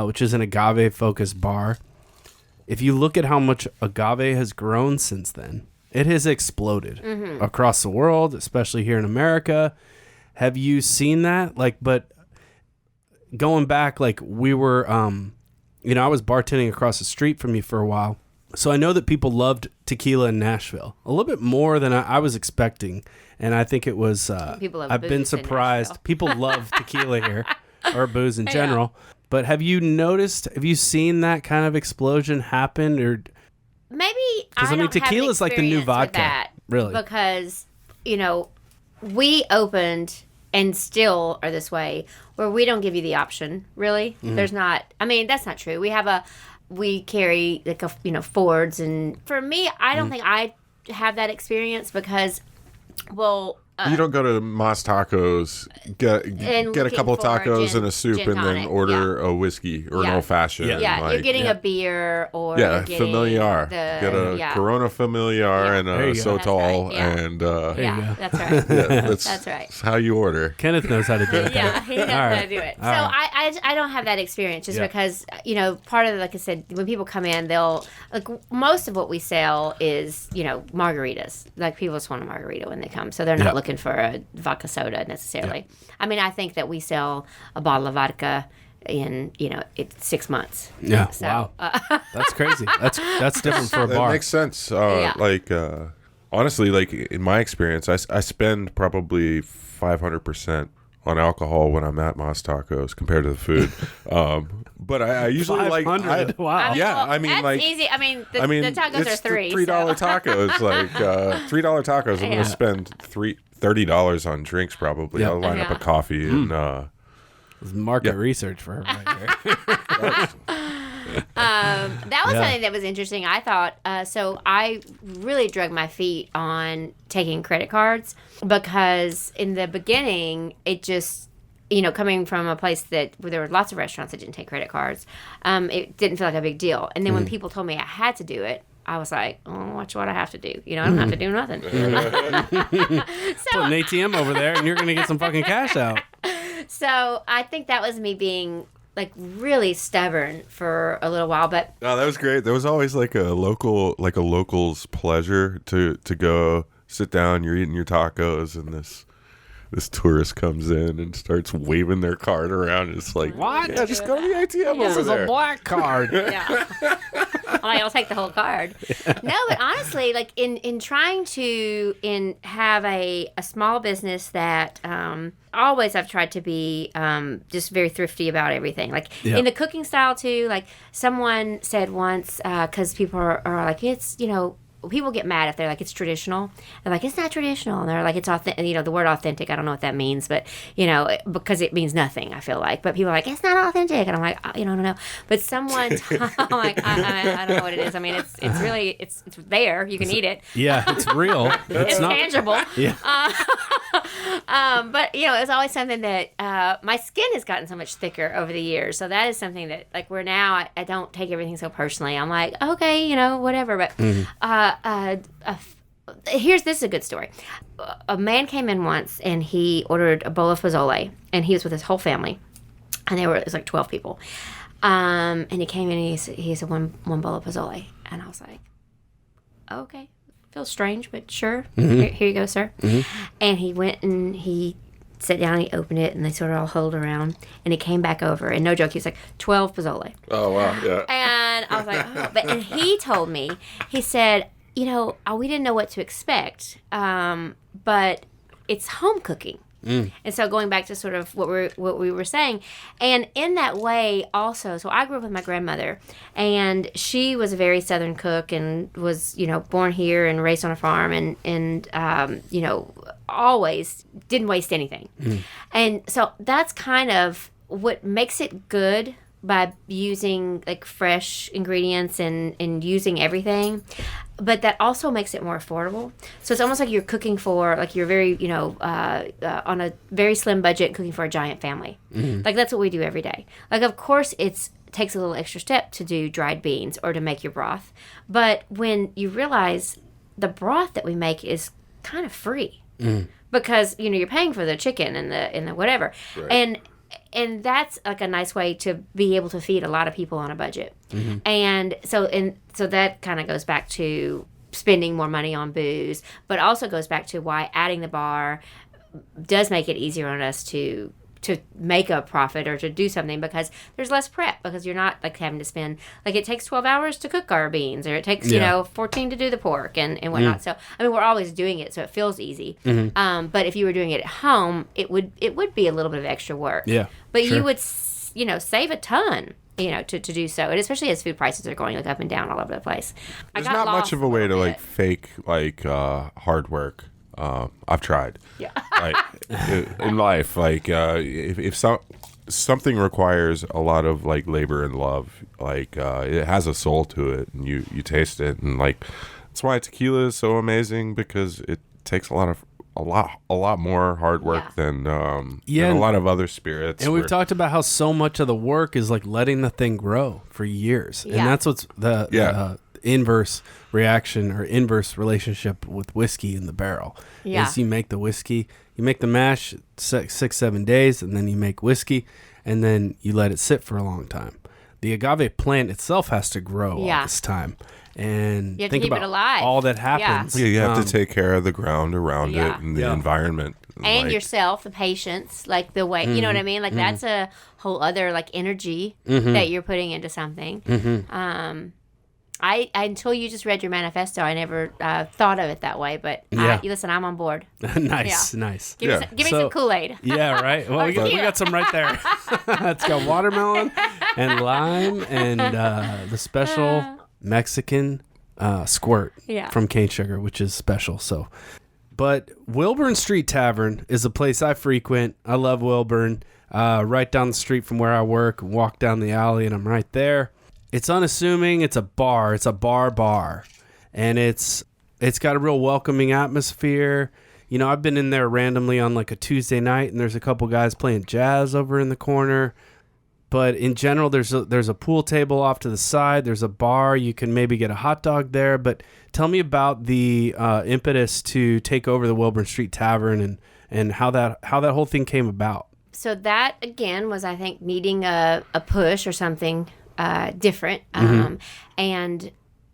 which is an agave focused bar, if you look at how much agave has grown since then, it has exploded across the world, especially here in America. Have you seen that? Like, but going back, like we were, I was bartending across the street from you for a while. So I know that people loved tequila in Nashville a little bit more than I was expecting. And I think it was, I've been surprised. People love tequila here, or booze in general. But have you seen that kind of explosion happen? Or maybe, because tequila is like the new vodka. That, really. Because, we opened and still are this way where we don't give you the option, really. There's not, that's not true. We carry like Fords, and for me, I don't think I have that experience because, you don't go to Mas Tacos, get a couple of tacos and a soup, and then order a whiskey or an old fashioned. Yeah, you're getting a beer or familiar. Get a Corona familiar and a Sotol, and that's right. That's right. That's how you order. Kenneth knows how to do it. Yeah, he knows how to do it. So I don't have that experience just because part of like I said, when people come in, they'll like most of what we sell is margaritas. Like people just want a margarita when they come, so they're not looking for a vodka soda necessarily. I think that we sell a bottle of vodka in it's 6 months. Yeah. So, wow. That's crazy. That's different for a bar. That makes sense. Like honestly, like in my experience, I spend probably 500% on alcohol when I'm at Mas Tacos compared to the food. But I usually like wow. That's easy. The tacos are $3. Tacos, like $3 tacos. I'm gonna spend $30 on drinks probably. Yep. I'll line up a coffee and market research for her right here. That was something that was interesting. I thought so. I really drug my feet on taking credit cards because in the beginning, it just coming from a place where there were lots of restaurants that didn't take credit cards, it didn't feel like a big deal. And then when people told me I had to do it, I was like, oh, watch what I have to do. I don't have to do nothing. Put an ATM over there and you're going to get some fucking cash out. So I think that was me being like really stubborn for a little while, but no, that was great. There was always like a local's pleasure to go sit down. You're eating your tacos, and this tourist comes in and starts waving their card around. It's like, what? Yeah, just go to the ATM over there. This is a black card. Yeah. I'll take the whole card. No, but honestly, like in trying to have a small business that always I've tried to be just very thrifty about everything. Like in the cooking style too. Like someone said once, because people are like, it's people get mad if they're like, it's traditional. They're like, it's not traditional. And they're like, it's authentic. The word authentic, I don't know what that means, but, because it means nothing, I feel like. But people are like, it's not authentic. And I'm like, I don't know. But someone, I'm like, I don't know what it is. It's really, it's there. You can eat it. Yeah, it's real. It's not tangible. Yeah. But, it's always something that my skin has gotten so much thicker over the years. So that is something that, like, where now I don't take everything so personally. I'm like, okay, whatever. But, this is a good story. A man came in once and he ordered a bowl of pozole, and he was with his whole family, and it was like 12 people. And he came in and he said one bowl of pozole, and I was like, okay, feels strange, but sure. Here you go, sir. And he went and he sat down, and he opened it, and they sort of all huddled around, and he came back over, and no joke, he was like, 12 pozole. Oh, wow, yeah. And I was like, and he told me, he said, we didn't know what to expect, but it's home cooking. And so going back to sort of what we were saying, and in that way also, so I grew up with my grandmother, and she was a very Southern cook and was, born here and raised on a farm, and always didn't waste anything. And so that's kind of what makes it good, by using like fresh ingredients and using everything, but that also makes it more affordable. So it's almost like you're cooking for, like, you're very, on a very slim budget, cooking for a giant family. Like, that's what we do every day. Like, of course, it takes a little extra step to do dried beans or to make your broth, but when you realize the broth that we make is kind of free, because you're paying for the chicken and the whatever, right. And that's like a nice way to be able to feed a lot of people on a budget. And so that kind of goes back to spending more money on booze, but also goes back to why adding the bar does make it easier on us to make a profit or to do something, because there's less prep, because you're not like having to spend, like, it takes 12 hours to cook our beans, or it takes 14 to do the pork and whatnot. So I mean, we're always doing it, so it feels easy. But if you were doing it at home, it would be a little bit of extra work. But you would save a ton to do so, and especially as food prices are going like up and down all over the place. There's not much of a way to like fake hard work. I've tried. Like, in life, like if something requires a lot of like labor and love, like it has a soul to it, and you taste it, and like that's why tequila is so amazing, because it takes a lot more hard work than a lot of other spirits. And we've talked about how so much of the work is like letting the thing grow for years, and that's what's the inverse reaction or inverse relationship with whiskey in the barrel. Is you make the whiskey, you make the mash 6-7 days, and then you make whiskey, and then you let it sit for a long time. The agave plant itself has to grow all this time, and you have think to keep about it alive. all that happens. You have to take care of the ground around it and the environment, and yourself, the patience, like the way you know what I mean. Like that's a whole other like energy that you're putting into something. I until you just read your manifesto, I never thought of it that way. But listen, I'm on board. Nice. Give me some Kool-Aid. Yeah, right. Well, we got some right there. It's got watermelon and lime and the special Mexican squirt from cane sugar, which is special. So, but Wilburn Street Tavern is a place I frequent. I love Wilburn. Right down the street from where I work. Walk down the alley, and I'm right there. It's unassuming. It's a bar. It's a bar. And it's got a real welcoming atmosphere. I've been in there randomly on like a Tuesday night, and there's a couple guys playing jazz over in the corner. But in general, there's a pool table off to the side. There's a bar. You can maybe get a hot dog there. But tell me about the impetus to take over the Wilburn Street Tavern and how that whole thing came about. So that, again, was, I think, needing a push or something different. And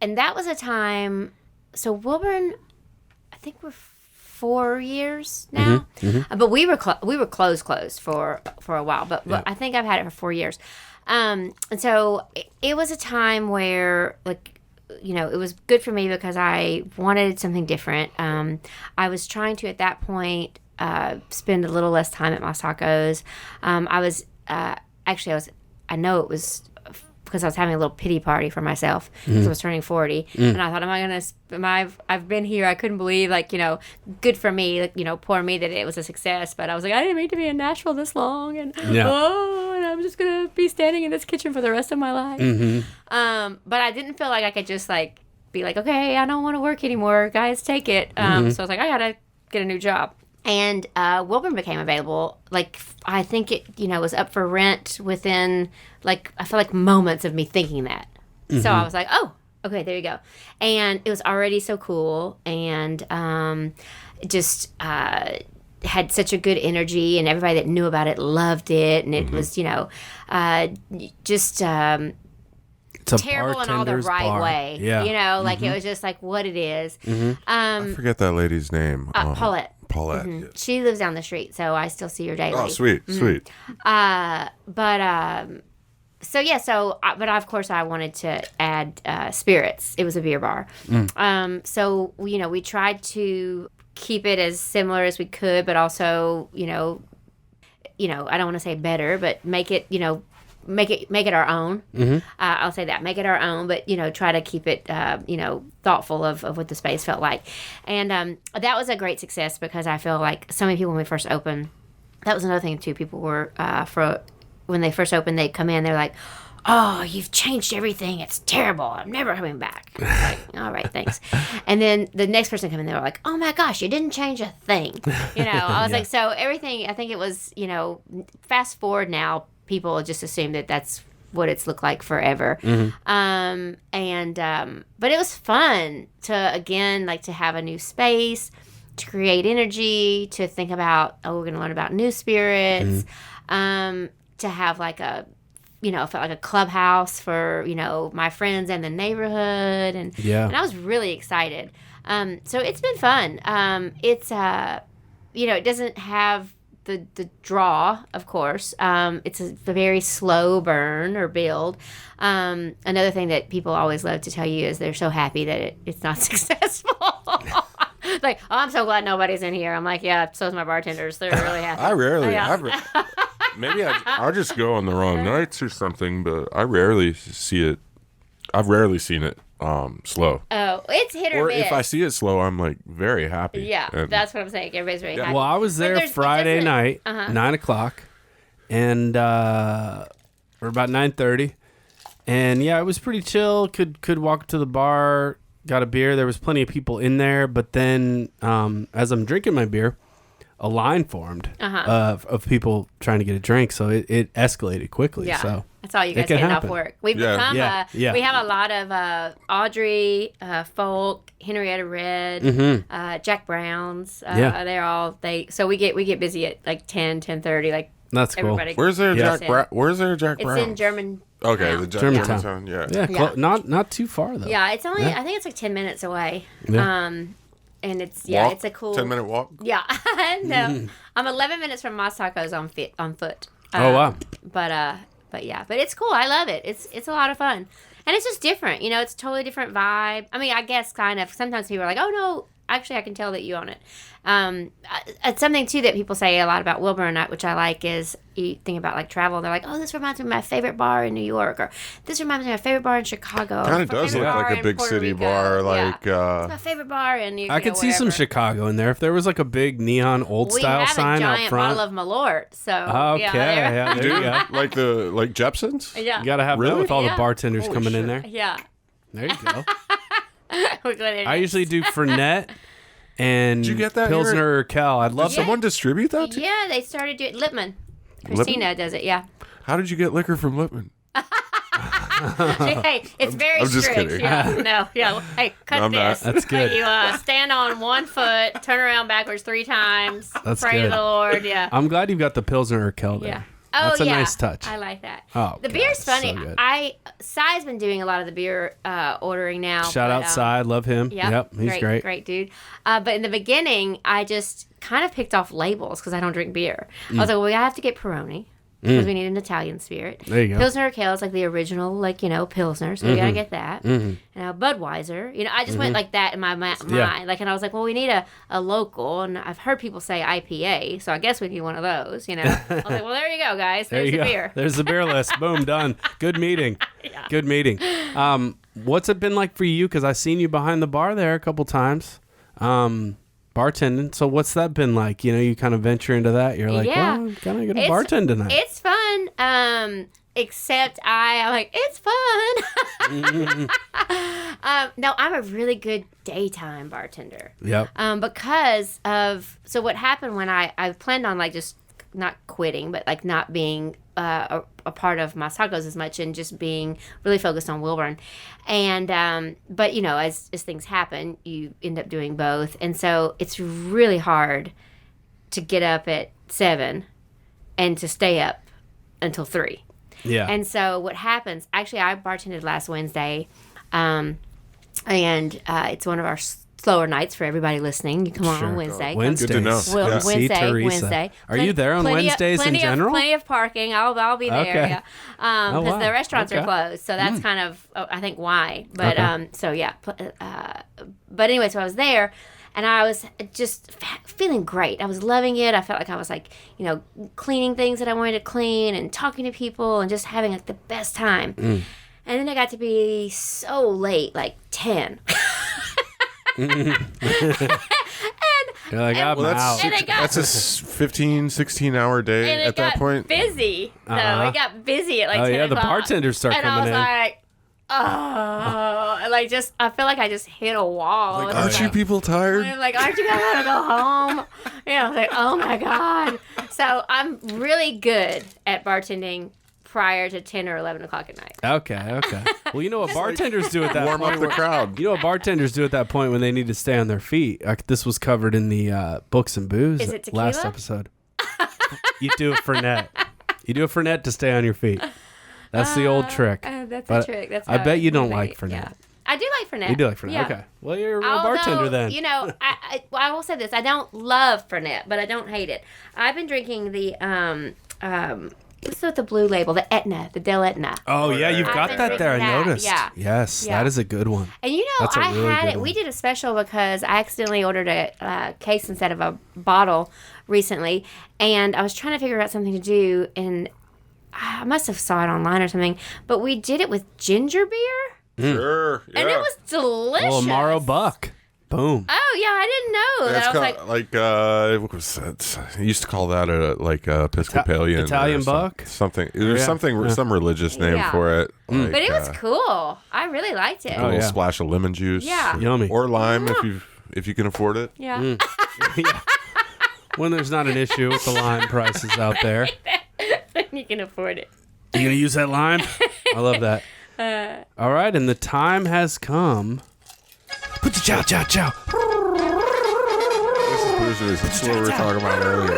that was a time, so Wilburn, I think we're 4 years now, but we were closed for a while, but I think I've had it for 4 years. And so it was a time where, like, it was good for me because I wanted something different. I was trying to, at that point, spend a little less time at Mas Tacos. I know it was because I was having a little pity party for myself because I was turning 40. And I thought, I've been here. I couldn't believe, good for me, poor me that it was a success. But I was like, I didn't mean to be in Nashville this long. And, and I'm just going to be standing in this kitchen for the rest of my life. But I didn't feel like I could just, be like, okay, I don't want to work anymore. Guys, take it. So I was like, I got to get a new job. And Wilburn became available. I think it, was up for rent within, I feel like moments of me thinking that. So I was like, oh, okay, there you go. And it was already so cool, and just had such a good energy, and everybody that knew about it loved it, and it was, just it's terrible in all the right bar. way. Yeah. It was just what it is. I forget that lady's name. Paulette. Yes. She lives down the street, so I still see her daily. Oh, sweet. But of course I wanted to add spirits. It was a beer bar. So we tried to keep it as similar as we could, but also, I don't want to say better, but make it, make it our own. I'll say that, make it our own, but try to keep it thoughtful of what the space felt like. And that was a great success because I feel like so many people when we first opened, that was another thing too. People were when they first opened, they'd come in, they're like, "Oh, you've changed everything. It's terrible. I'm never coming back." I was like, all right, thanks. And then the next person come in, they were like, "Oh my gosh, you didn't change a thing." I was like, so everything, I think it was, fast forward now, people just assume that that's what it's looked like forever. But it was fun to, again, like to have a new space, to create energy, to think about, we're going to learn about new spirits, to have like a, felt like a clubhouse for, my friends and the neighborhood. And I was really excited. So it's been fun. It's, it doesn't have the draw, of course. It's a very slow burn or build. Another thing that people always love to tell you is they're so happy that it's not successful. Like, "Oh, I'm so glad nobody's in here." I'm like, yeah, so's my bartenders. They're really happy. I rarely. Maybe I'll just go on the wrong nights or something, but I rarely see it. I've rarely seen it slow. Oh, it's hit or miss. If I see it slow, I'm like very happy. Yeah, that's what I'm saying. Everybody's very happy. Well, I was there Friday night, 9:00, and or about 9:30, and it was pretty chill. Could walk to the bar, got a beer. There was plenty of people in there, but then as I'm drinking my beer, a line formed of people trying to get a drink, so it escalated quickly. Yeah, so that's all you guys getting off work. We've become we have a lot of Audrey, Folk, Henrietta Red, Jack Brown's. So we get busy at like 10:30. Like, that's cool. Where's there Jack Brown? It's in German. Okay, the Germantown. Yeah. Not too far though. Yeah, it's only I think it's like 10 minutes away. Yeah. And it's it's a cool 10-minute walk. Yeah, no, I'm 11 minutes from Mas Tacos on foot. Oh wow! But it's cool. I love it. It's a lot of fun, and it's just different. It's a totally different vibe. I mean, I guess kind of. Sometimes people are like, "Oh no, actually, I can tell that you own it." It's something too that people say a lot about Wilburn, which I like, is you think about like travel. They're like, "Oh, this reminds me of my favorite bar in New York," or "This reminds me of my favorite bar in Chicago." Kind of does look like a big city bar. Like it's my favorite bar in New York. I could see some Chicago in there if there was like a big neon old style sign out front. We have a giant bottle of Malort, so there you go. like Jepson's. Yeah, you gotta have that with all the bartenders coming in there. Yeah, there you go. I usually do Fernet and Did you get that, Pilsner or Kel. I'd love someone distribute that? Yeah, they started doing Lippmann. Christina does it. Yeah. How did you get liquor from Lippmann? Hey, it's very strict. Just kidding. Yeah. Hey, cut this. That's good. You stand on one foot, turn around backwards 3 times, That's pray good. to the Lord. Yeah. I'm glad you've got the Pilsner or Kel there. Yeah. That's a nice touch. I like that. Oh, the beer's funny. So Cy's been doing a lot of the beer ordering now. Shout out Cy, love him. Yep, he's great. Great dude. But in the beginning, I just kind of picked off labels because I don't drink beer. I was like, well, we have to get Peroni. Because we need an Italian spirit. There you go. Pilsner or Kale is like the original, Pilsner, so we gotta get that. Budweiser, I just went like that in my mind. And I was like, well, we need a local, and I've heard people say IPA, so I guess we need one of those. I was like, well, there you go, guys. There's the beer. There's the beer list. Boom, done. Good meeting. Good meeting. What's it been like for you? Because I've seen you behind the bar there a couple times. Bartending. So what's that been like? You kind of venture into that. You're like, well, I'm gonna get a bartend tonight. It's fun. Except I'm like, it's fun. No, I'm a really good daytime bartender. Yep. Because of what happened when I planned on just not quitting, but not being a part of Mas Tacos as much, and just being really focused on Wilburn. And but as things happen, you end up doing both, and so it's really hard to get up at 7 and to stay up until 3. Yeah. And so what happens? Actually, I bartended last Wednesday, and it's one of our slower nights for everybody listening. You come on Wednesday. Wednesdays. Good to know. Wednesday. Are you there on Wednesdays in general? Plenty of parking. I'll be there. Okay. Yeah. Because the restaurants are closed, so that's kind of I think why. But but anyway, so I was there, And I was just feeling great. I was loving it. I felt like I was like, cleaning things that I wanted to clean and talking to people and just having like the best time. And then it got to be so late, like 10. You're like, I'm out. That's a 15, 16-hour day at that point. Busy. So it got busy at like 10 o'clock. Oh, yeah, the bartenders start coming in. And I was like, I feel like I just hit a wall. Like, aren't you people tired? I'm like, aren't you guys gonna go home? I was like, oh my God. So I'm really good at bartending prior to 10 or 11 o'clock at night. Okay. Well, you know what bartenders do at that point? Warm up the crowd. You know what bartenders do at that point when they need to stay on their feet? This was covered in the Books and Booze Is it tequila? last episode. You do a Fernet. You do a Fernet to stay on your feet. That's the old trick. That's a trick. That's I bet you don't like Fernet. Yeah. I do like Fernet. You do like Fernet. Yeah. Okay. Well, you're a real bartender then. I will say this. I don't love Fernet, but I don't hate it. I've been drinking the what's with the blue label? The Etna, the Del Etna. Oh yeah, you've got that there. I noticed. Yeah. Yes, Yeah. that is a good one. And That's a I really had good it. one. We did a special because I accidentally ordered a case instead of a bottle recently, and I was trying to figure out something to do, and I must have saw it online or something. But we did it with ginger beer, Sure. Yeah. and it was delicious. Well, Amaro Buck. Boom. Oh yeah, I didn't know. That's I was what was that? I used to call that Episcopalian. Italian or buck? Something. There's some religious name Yeah. for it. Like, but it was cool. I really liked it. a little yeah. splash of lemon juice. Yeah. Yummy. Or lime if you can afford it. Yeah. Yeah. When there's not an issue with the lime prices out there. You can afford it. You gonna use that lime? I love that. All right, and the time has come. Put the chow. This is Boozers. That's what we were talking about earlier.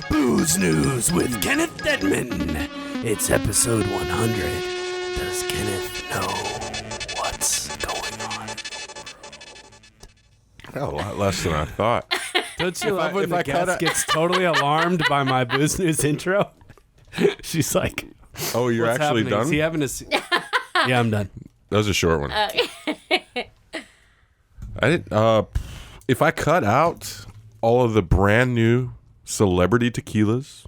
Booze News with Kenneth Dedman. It's episode 100. Does Kenneth know what's going on? A lot less than I thought. Don't you love when if the I cut guest gets totally alarmed by my Booze News intro? She's like, Oh, you're what's actually happening? Is done? he having a Yeah, I'm done. That was a short one. I didn't. If I cut out all of the brand new celebrity tequilas,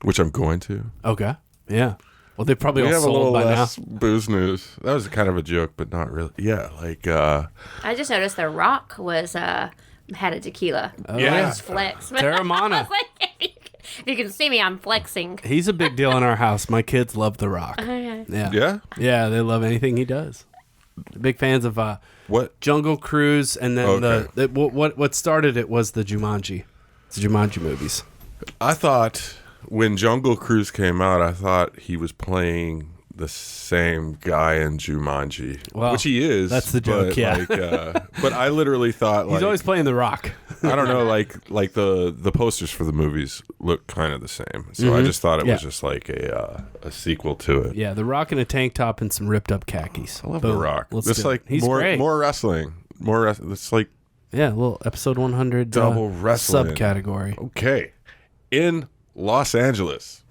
which I'm going to, Okay. Yeah. Well, they probably we all have a little sold by now. less booze news. That was kind of a joke, but not really. Yeah, like I just noticed The Rock was had a tequila. yeah. Just flex. Terramana. If you can see me, I'm flexing. He's a big deal in our house. My kids love The Rock. Okay. Yeah. Yeah. Yeah, they love anything he does. Big fans of What? Jungle Cruise, and then Okay. what started it was the Jumanji. It's the Jumanji movies. I thought when Jungle Cruise came out, I thought he was playing the same guy in Jumanji, Well, which he is. that's the joke, but, yeah. But I literally thought He's like always playing The Rock. I don't know, like the posters for the movies look kind of the same, so I just thought it was just like a sequel to it. Yeah, The Rock in a tank top and some ripped up khakis. I love The Rock. Let's It's do it. like He's more great. wrestling, It's like Yeah, a little episode 100 double wrestling subcategory. Okay, in Los Angeles,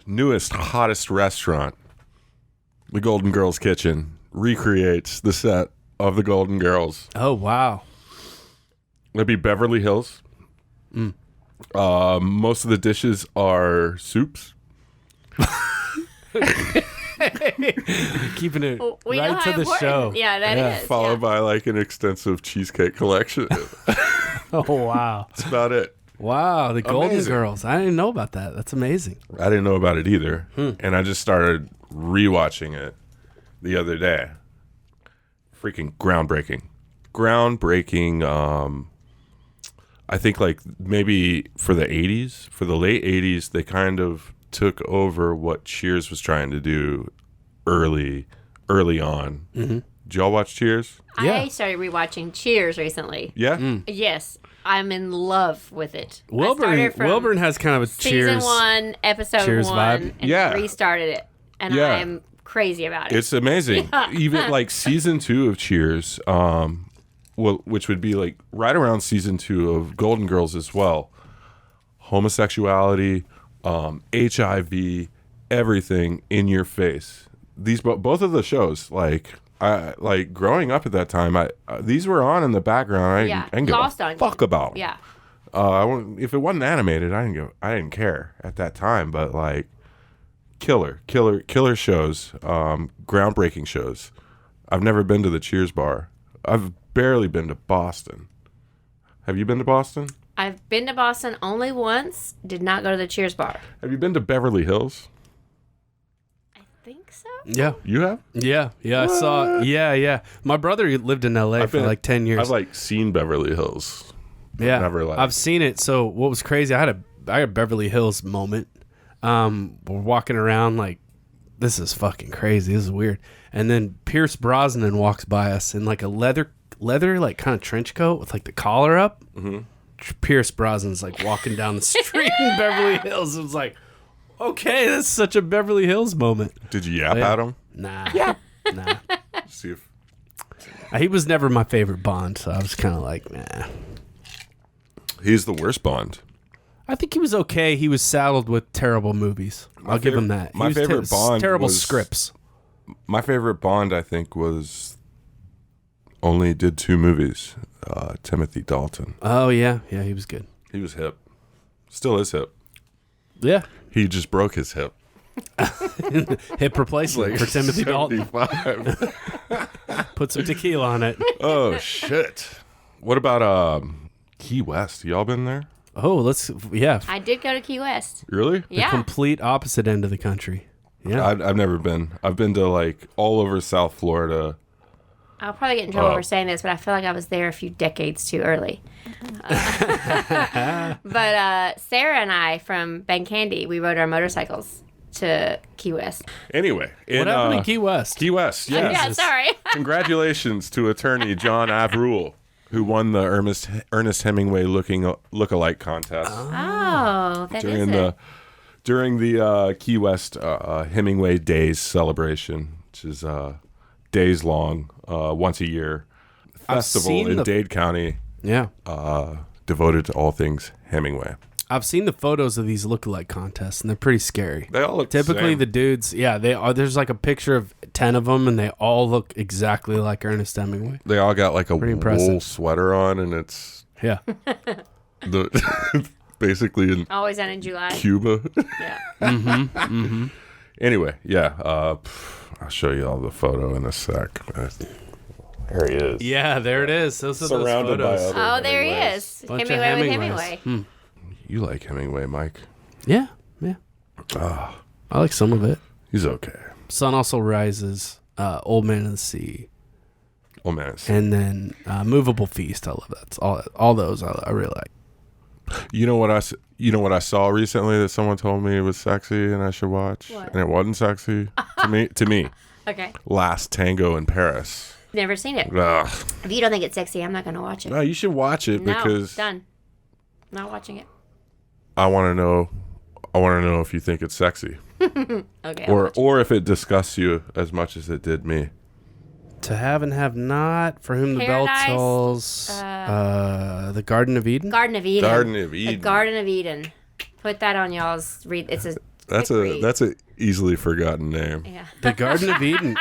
newest hottest restaurant, the Golden Girls Kitchen, recreates the set of the Golden Girls. Oh, wow. It'd be Beverly Hills. Most of the dishes are soups. Keeping it We know right how to the important- show. Yeah, that is. Followed by like an extensive cheesecake collection. Oh, wow. That's about it. Wow, the Golden Amazing. Girls. I didn't know about that. That's amazing. I didn't know about it either. And I just started rewatching it the other day. Freaking groundbreaking. I think like maybe for the 80s, for the late 80s, they kind of took over what Cheers was trying to do early on. Did y'all watch Cheers? Yeah. I started rewatching Cheers recently. Yeah? Yes, I'm in love with it. I Wilburn started from Wilburn has kind of a season Cheers. 1, episode Cheers 1, vibe. and Yeah. restarted it, and Yeah. I'm crazy about it. It's amazing. Even like season 2 of Cheers, which would be like right around season 2 of Golden Girls as well. Homosexuality, HIV, everything in your face. These both of the shows, like growing up at that time, these were on in the background. I didn't give a fuck about them. Yeah. If it wasn't animated, I didn't care at that time. But like, killer shows, groundbreaking shows. I've never been to the Cheers bar. I've barely been to Boston. Have you been to Boston? I've been to Boston only once. Did not go to the Cheers bar. Have you been to Beverly Hills? I think so. Yeah. You have? Yeah. I saw. Yeah. My brother lived in L.A. for like 10 years. I've like seen Beverly Hills. Yeah. Never like. I've seen it. So what was crazy? I had a Beverly Hills moment. We're walking around like, this is fucking crazy. This is weird. And then Pierce Brosnan walks by us in like a leather like kind of trench coat with like the collar up. Mm-hmm. Pierce Brosnan's like walking down the street in Beverly Hills. It was like, okay, that's such a Beverly Hills moment. Did you yap at him? Nah. Yeah. Nah. See if He was never my favorite Bond, so I was kind of like, nah. He's the worst Bond. I think he was okay. He was saddled with terrible movies. I'll give him that. My favorite Bond terrible was, scripts. My favorite Bond, I think, only did 2 movies. Timothy Dalton. Oh yeah, he was good. He was hip. Still is hip. Yeah. He just broke his hip. Hip replacement for Timothy Dalton. Put some tequila on it. Oh shit! What about Key West? Y'all been there? Oh, yeah. I did go to Key West. Really? Yeah. The complete opposite end of the country. Yeah. I've never been. I've been to like all over South Florida. I'll probably get in trouble for saying this, but I feel like I was there a few decades too early. But Sarah and I from Ben Candy, we rode our motorcycles to Key West. Anyway. What happened in Key West? Key West, yes. Yeah, sorry. Congratulations to attorney John Avril, who won the Ernest Hemingway look-alike contest. Oh, that during is it. During the Key West Hemingway Days celebration, which is days long, once a year festival in Dade County. Yeah. Devoted to all things Hemingway. I've seen the photos of these look-alike contests, and they're pretty scary. They all look typically the same. Dudes. Yeah, they are. There's like a picture of 10 of them, and they all look exactly like Ernest Hemingway. They all got like a wool sweater on, and it's basically in always on in July. Cuba. Yeah. Mm-hmm. Anyway, yeah. I'll show you all the photo in a sec. There he is. Yeah, there it is. Those are surrounded those photos. by other there he is. Hemingway with Hemingway. You like Hemingway, Mike? Yeah. I like some of it. He's okay. Sun Also Rises, Old Man of the Sea. Old Man of the Sea. And then Movable Feast. I love that. All those I really like. You know what I saw recently that someone told me was sexy and I should watch? What? And it wasn't sexy to me. Okay. Last Tango in Paris. Never seen it. Ugh. If you don't think it's sexy, I'm not going to watch it. No, you should watch it because done. Not watching it. I want to know if you think it's sexy. Okay. Or if it disgusts you as much as it did me. To Have and Have Not, For Whom the Bell Tolls, The Garden of Eden. Garden of Eden. Garden of Eden. The Garden of Eden. Put that on y'all's read. It's a that's a easily forgotten name. Yeah. The Garden of Eden.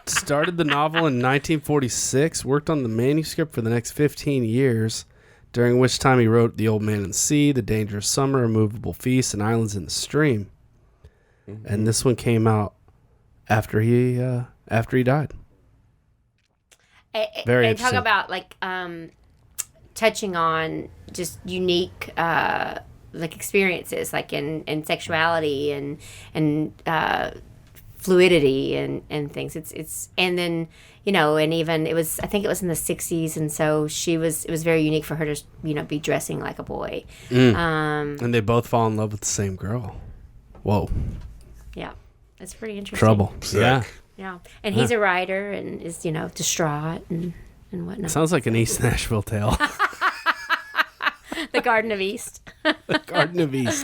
Started the novel in 1946. Worked on the manuscript for the next 15 years, during which time he wrote The Old Man and the Sea, The Dangerous Summer, A Movable Feast, and Islands in the Stream. Mm-hmm. And this one came out after he died. Very and interesting. talk about like touching on just unique like experiences like in sexuality and fluidity and things. It's and then and even I think it was in the 60s, and so it was very unique for her to be dressing like a boy. And they both fall in love with the same girl. Whoa. Yeah, it's pretty interesting. Trouble. Sick. Yeah, and he's a writer and is distraught and whatnot. Sounds like an East Nashville tale. The Garden of East. The Garden of East.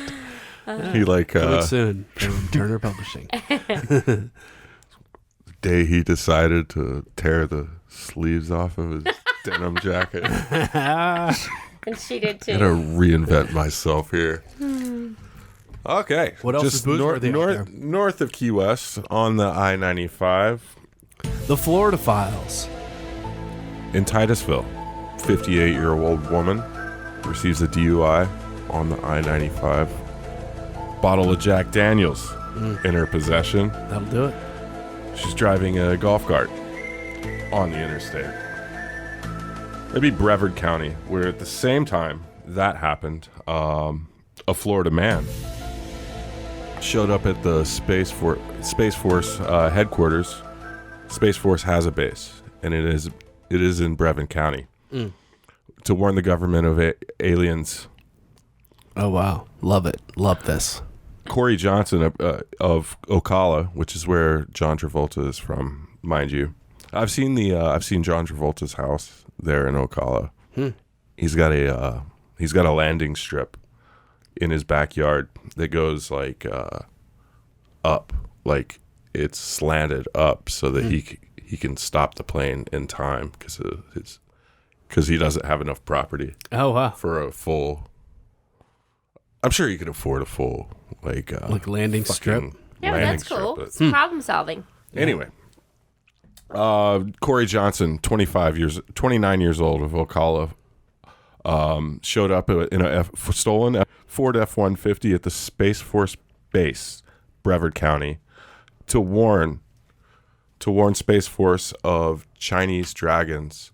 He coming soon from Turner Publishing. The day he decided to tear the sleeves off of his denim jacket. And she did too. I gotta reinvent myself here. Okay. What else is booze-worthy out there? North of Key West on the I-95. The Florida Files. In Titusville, 58-year-old woman receives a DUI on the I-95. Bottle of Jack Daniels in her possession. That'll do it. She's driving a golf cart on the interstate. Maybe Brevard County, where at the same time that happened, a Florida man showed up at the Space Force headquarters. Space Force has a base, and it is in Brevard County, to warn the government of aliens. Oh, wow. Love it. Love this. Corey Johnson of Ocala, which is where John Travolta is from, mind you. I've seen John Travolta's house there in Ocala. He's got a landing strip in his backyard that goes like up, like it's slanted up, so that he can stop the plane in time because he doesn't have enough property. Oh, wow. For a full. I'm sure you could afford a full like landing strip. Yeah, landing that's cool. strip, It's problem solving. Anyway, Corey Johnson, 29 years old of Ocala, showed up in a stolen Ford F-150 at the Space Force base, Brevard County, to warn Space Force of Chinese dragons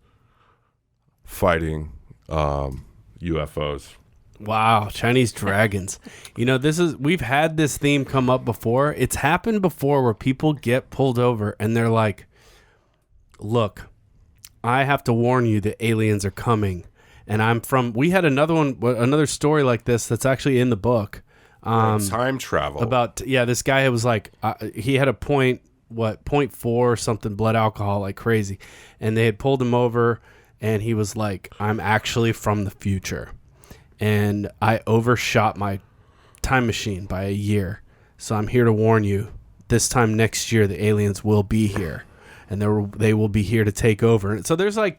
fighting UFOs. Wow, Chinese dragons. We've had this theme come up before. It's happened before where people get pulled over and they're like, look, I have to warn you that aliens are coming. And we had another story like this that's actually in the book. Time travel. This guy was like, he had a 0.4 something blood alcohol like crazy. And they had pulled him over and he was like, I'm actually from the future. And I overshot my time machine by a year. So I'm here to warn you, this time next year, the aliens will be here. And they will be here to take over. So there's kind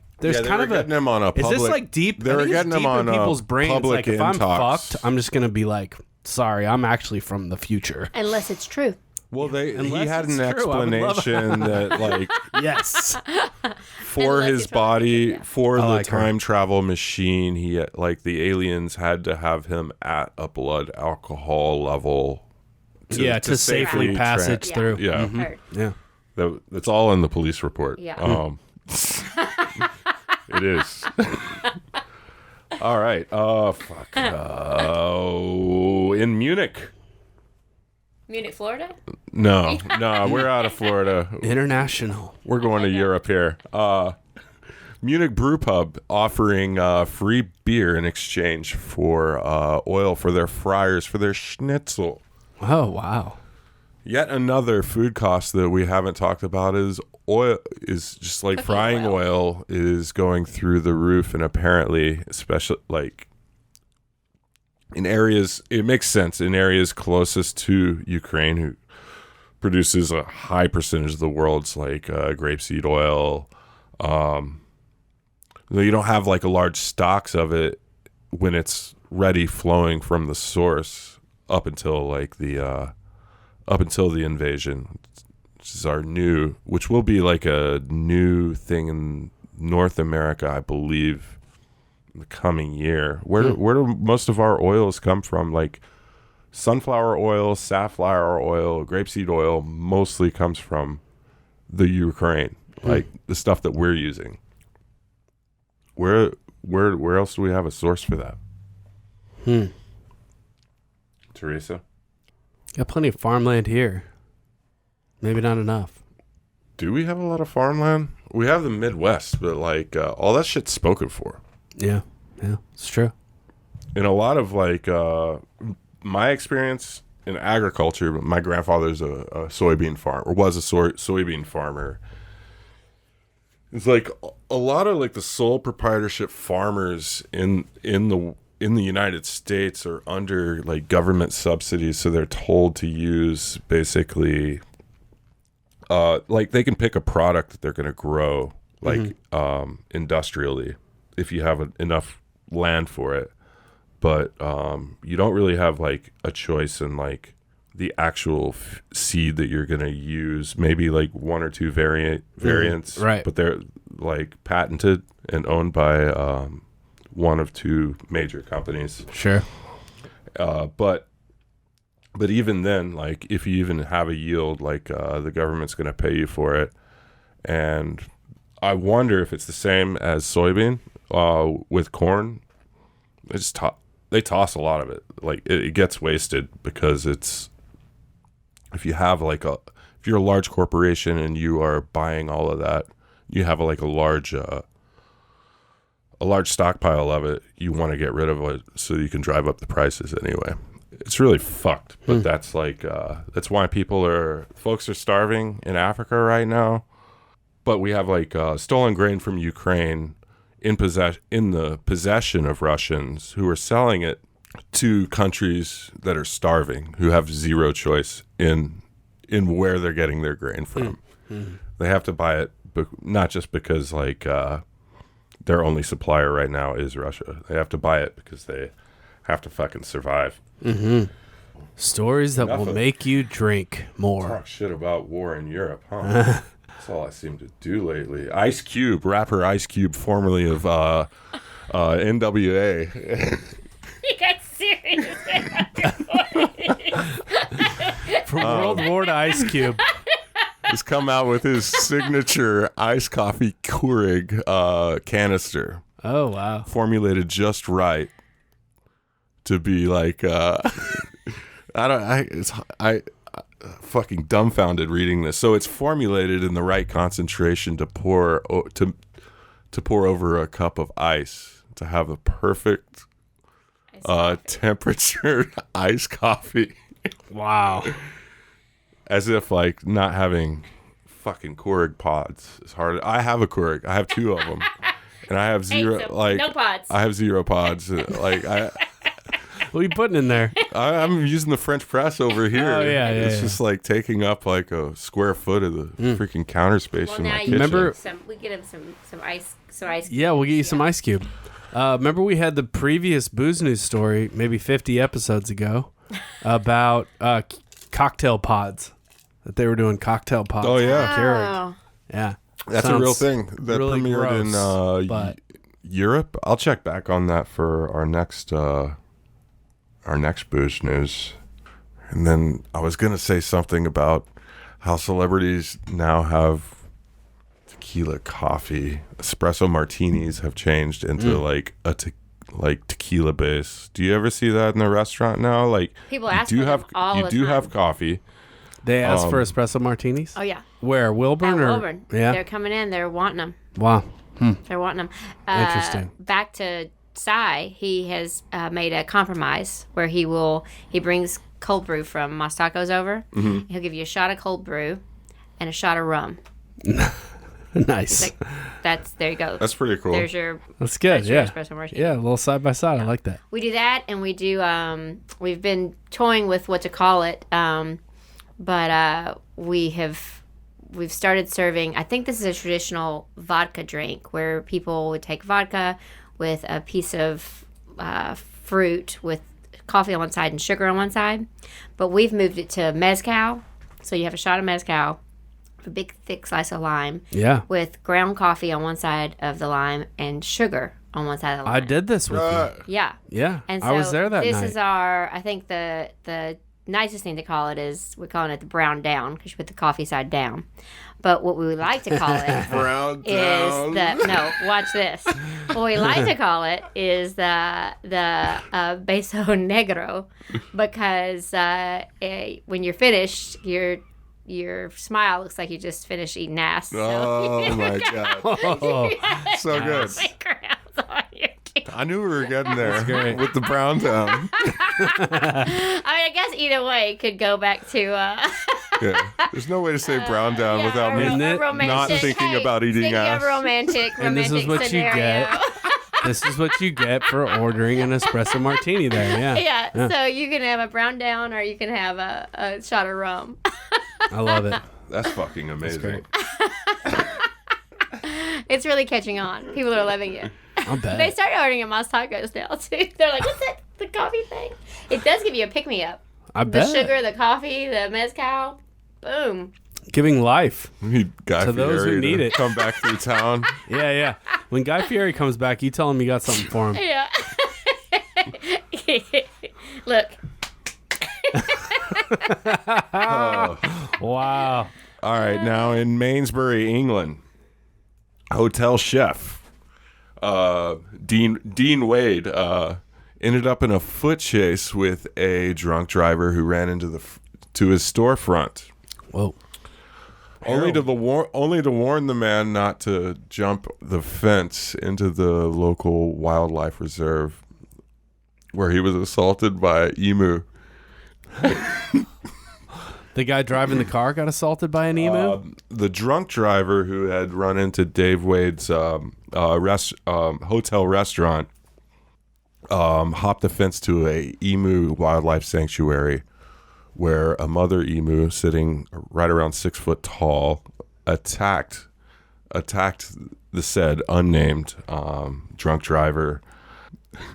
of a... Him on a public, is this like deep? They were getting him on people's brains. Public like, if I'm intox. fucked, I'm just going to be like, sorry, I'm actually from the future. Unless it's true. Well, he had an explanation that, like, yes, for his body, for the time travel machine, the aliens had to have him at a blood alcohol level. To safely passage through. Yeah, yeah. That's all in the police report. Yeah. It is. All right. Fuck. In Munich. Munich, Florida? No, we're out of Florida. International. We're going to Europe here. Munich Brew Pub offering free beer in exchange for oil for their fryers, for their schnitzel. Oh, wow. Yet another food cost that we haven't talked about is oil. Is just like cooking frying oil is going through the roof, and apparently, especially like in areas, it makes sense in areas closest to Ukraine, who produces a high percentage of the world's like grapeseed oil. You don't have like a large stocks of it when it's ready flowing from the source up until the invasion, which will be like a new thing in North America, I believe, in the coming year. Where do most of our oils come from? Like sunflower oil, safflower oil, grapeseed oil mostly comes from the Ukraine, like the stuff that we're using. Where else do we have a source for that? Teresa? Got plenty of farmland here. Maybe not enough. Do we have a lot of farmland? We have the Midwest, but like all that shit's spoken for. Yeah, it's true. In a lot of like my experience in agriculture, my grandfather's a soybean farmer, or was a soybean farmer. It's like a lot of like the sole proprietorship farmers in the United States are under like government subsidies, so they're told to use basically like they can pick a product that they're going to grow like industrially if you have enough land for it, but you don't really have like a choice in like the actual seed that you're gonna use. Maybe like one or two variants, right? But they're like patented and owned by one of two major companies. Sure. But even then, like if you even have a yield, like the government's gonna pay you for it, and I wonder if it's the same as soybean with corn. They toss a lot of it. Like it gets wasted because it's. If you have like if you're a large corporation and you are buying all of that, you have like a large stockpile of it. You want to get rid of it so you can drive up the prices anyway. It's really fucked, but that's like that's why folks are starving in Africa right now. But we have like stolen grain from Ukraine in the possession of Russians who are selling it to countries that are starving, who have zero choice in where they're getting their grain from. They have to buy it, not just because like their only supplier right now is Russia. They have to buy it because they have to fucking survive. Stories that will make you drink more. Talk shit about war in Europe, huh? That's all I seem to do lately. Rapper Ice Cube, formerly of NWA. You got serious. From World War to Ice Cube. Has come out with his signature iced coffee Keurig canister. Oh, wow. Formulated just right to be like, I fucking dumbfounded reading this. So it's formulated in the right concentration to pour over a cup of ice to have a perfect temperature iced coffee. Wow. As if like not having fucking Keurig pods is hard. I have a Keurig. I have two of them, and I have zero no pods. I have 0 pods. Like What are you putting in there? I'm using the French press over here. Oh, yeah, it's just like taking up like a square foot of the freaking counter space in my kitchen. Remember, we get him some ice. Yeah, we'll get you some Ice Cube. Remember we had the previous Booze News story, maybe 50 episodes ago, about cocktail pods. That they were doing cocktail pods. Oh, yeah. Oh. Yeah. That's a real thing. That really premiered gross, in Europe. I'll check back on that for our next Booze News. And then I was going to say something about how celebrities now have tequila coffee. Espresso martinis have changed into like a tequila base. Do you ever see that in the restaurant now? Like people ask for them all the time. You do have coffee. They ask for espresso martinis? Oh, yeah. Where? Wilburn? Wilburn. Yeah. They're coming in. They're wanting them. Wow. They're wanting them. Interesting. Back to Cy, he has made a compromise where he brings cold brew from Mas Tacos over. Mm-hmm. He'll give you a shot of cold brew and a shot of rum. Nice. There you go. That's pretty cool. That's good. Your Yeah. espresso martini. Yeah, a little side by side. I like that. We do that, and we do. We've been toying with what to call it, but we've started serving. I think this is a traditional vodka drink where people would take vodka with a piece of fruit with coffee on one side and sugar on one side, but we've moved it to mezcal. So you have a shot of mezcal, a big thick slice of lime, with ground coffee on one side of the lime and sugar on one side of the lime. I did this with you. Yeah. And so I was there that night. This is I think the nicest thing to call it is we're calling it the brown down because you put the coffee side down. But what we would like to call it brown is watch this. What we like to call it is the beso negro, because when you're finished, your smile looks like you just finished eating ass. So oh my god, so good. I knew we were getting there with the brown down. I guess either way could go back to. Yeah, there's no way to say brown down without me not thinking about eating ass. Romantic and this is what scenario. You get. This is what you get for ordering an espresso martini there. Yeah. So you can have a brown down or you can have a shot of rum. I love it. That's fucking amazing. It's really catching on. People are loving it. I'll bet. They started ordering at Mas Tacos now too. They're like, "What's that? the coffee thing. It does give you a pick-me-up. I bet. The sugar, the coffee, the mezcal. Boom. Giving life Guy to those who need it. Come back through town. Yeah. When Guy Fieri comes back, you tell him you got something for him. Yeah. Look. Wow. All right, now in Mainsbury, England, hotel chef Dean Wade ended up in a foot chase with a drunk driver who ran into to his storefront. Whoa. Only to warn the man not to jump the fence into the local wildlife reserve, where he was assaulted by an emu. The guy driving the car got assaulted by an emu? The drunk driver who had run into Dave Wade's hotel restaurant hopped the fence to a emu wildlife sanctuary, where a mother emu sitting right around 6 foot tall attacked the said unnamed drunk driver,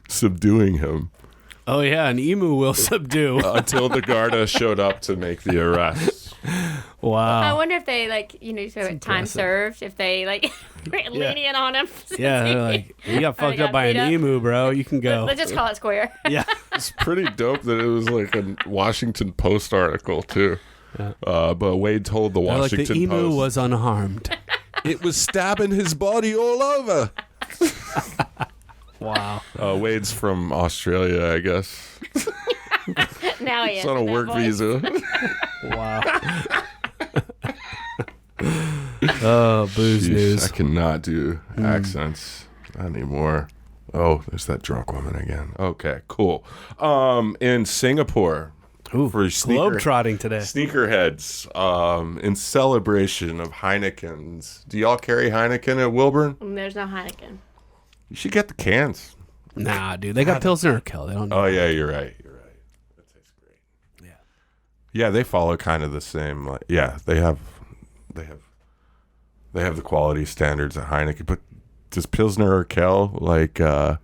subduing him. Oh, yeah, an emu will subdue. Until the Garda showed up to make the arrest. Wow. I wonder if they, time served, if they, lenient on him. Yeah, they're like, you got fucked up by an emu, bro. You can go. Let's just call it square. Yeah. It's pretty dope that it was like a Washington Post article, too. Yeah. But Wade told the Washington Post. The emu was unharmed. It was stabbing his body all over. Wow. Wade's from Australia, I guess. Now he is. It's on a work visa. Wow. Oh, booze news. I cannot do accents anymore. Oh, there's that drunk woman again. Okay, cool. In Singapore, for globe-trotting today. Sneakerheads, in celebration of Heineken's. Do y'all carry Heineken at Wilburn? There's no Heineken. You should get the cans. Nah, dude. They got Pilsner Urquell. They don't know. Oh, yeah, you're right. That tastes great. Yeah. Yeah, they follow kind of the same. They have the quality standards at Heineken. But does Pilsner Urquell,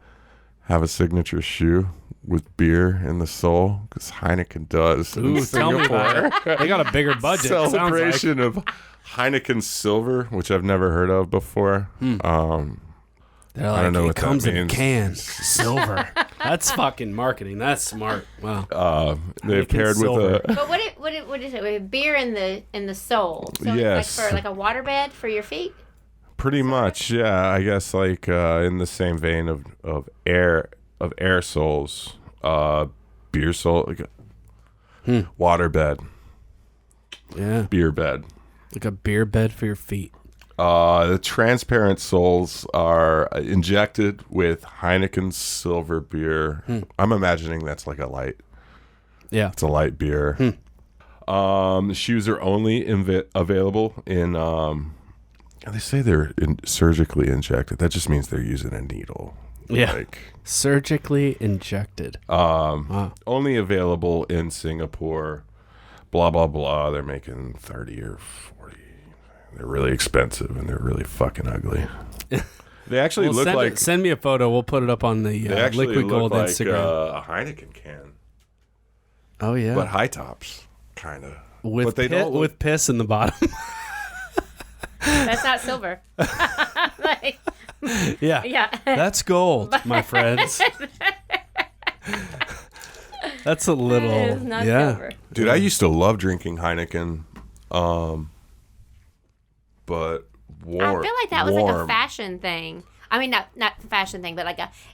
have a signature shoe with beer in the sole? Because Heineken does. Ooh, tell me about it. They got a bigger budget. Celebration of Heineken Silver, which I've never heard of before. They're like, I don't know it what comes that in means. cans. Silver. That's fucking marketing. That's smart. Wow. They've paired silver. with a. But what is it? With beer in the sole. So Yes. It's like for a waterbed for your feet. Pretty much, yeah. I guess in the same vein of air soles, beer sole, waterbed, beer bed, like a beer bed for your feet. The transparent soles are injected with Heineken Silver beer. I'm imagining that's like a light. Yeah, it's a light beer. The shoes are only available in. They say they're surgically injected. That just means they're using a needle. Yeah, surgically injected. Only available in Singapore. Blah blah blah. They're making 30 or 40. They're really expensive and they're really fucking ugly. They actually look like. Send me a photo. We'll put it up on the Liquid Gold like Instagram. A Heineken can. Oh yeah, but high tops, kind of. With with piss in the bottom. That's not silver. Yeah. That's gold, my friends. That's a little. That is not silver. Dude, I used to love drinking Heineken. But warm. I feel like that was like a fashion thing. I mean, not fashion thing, but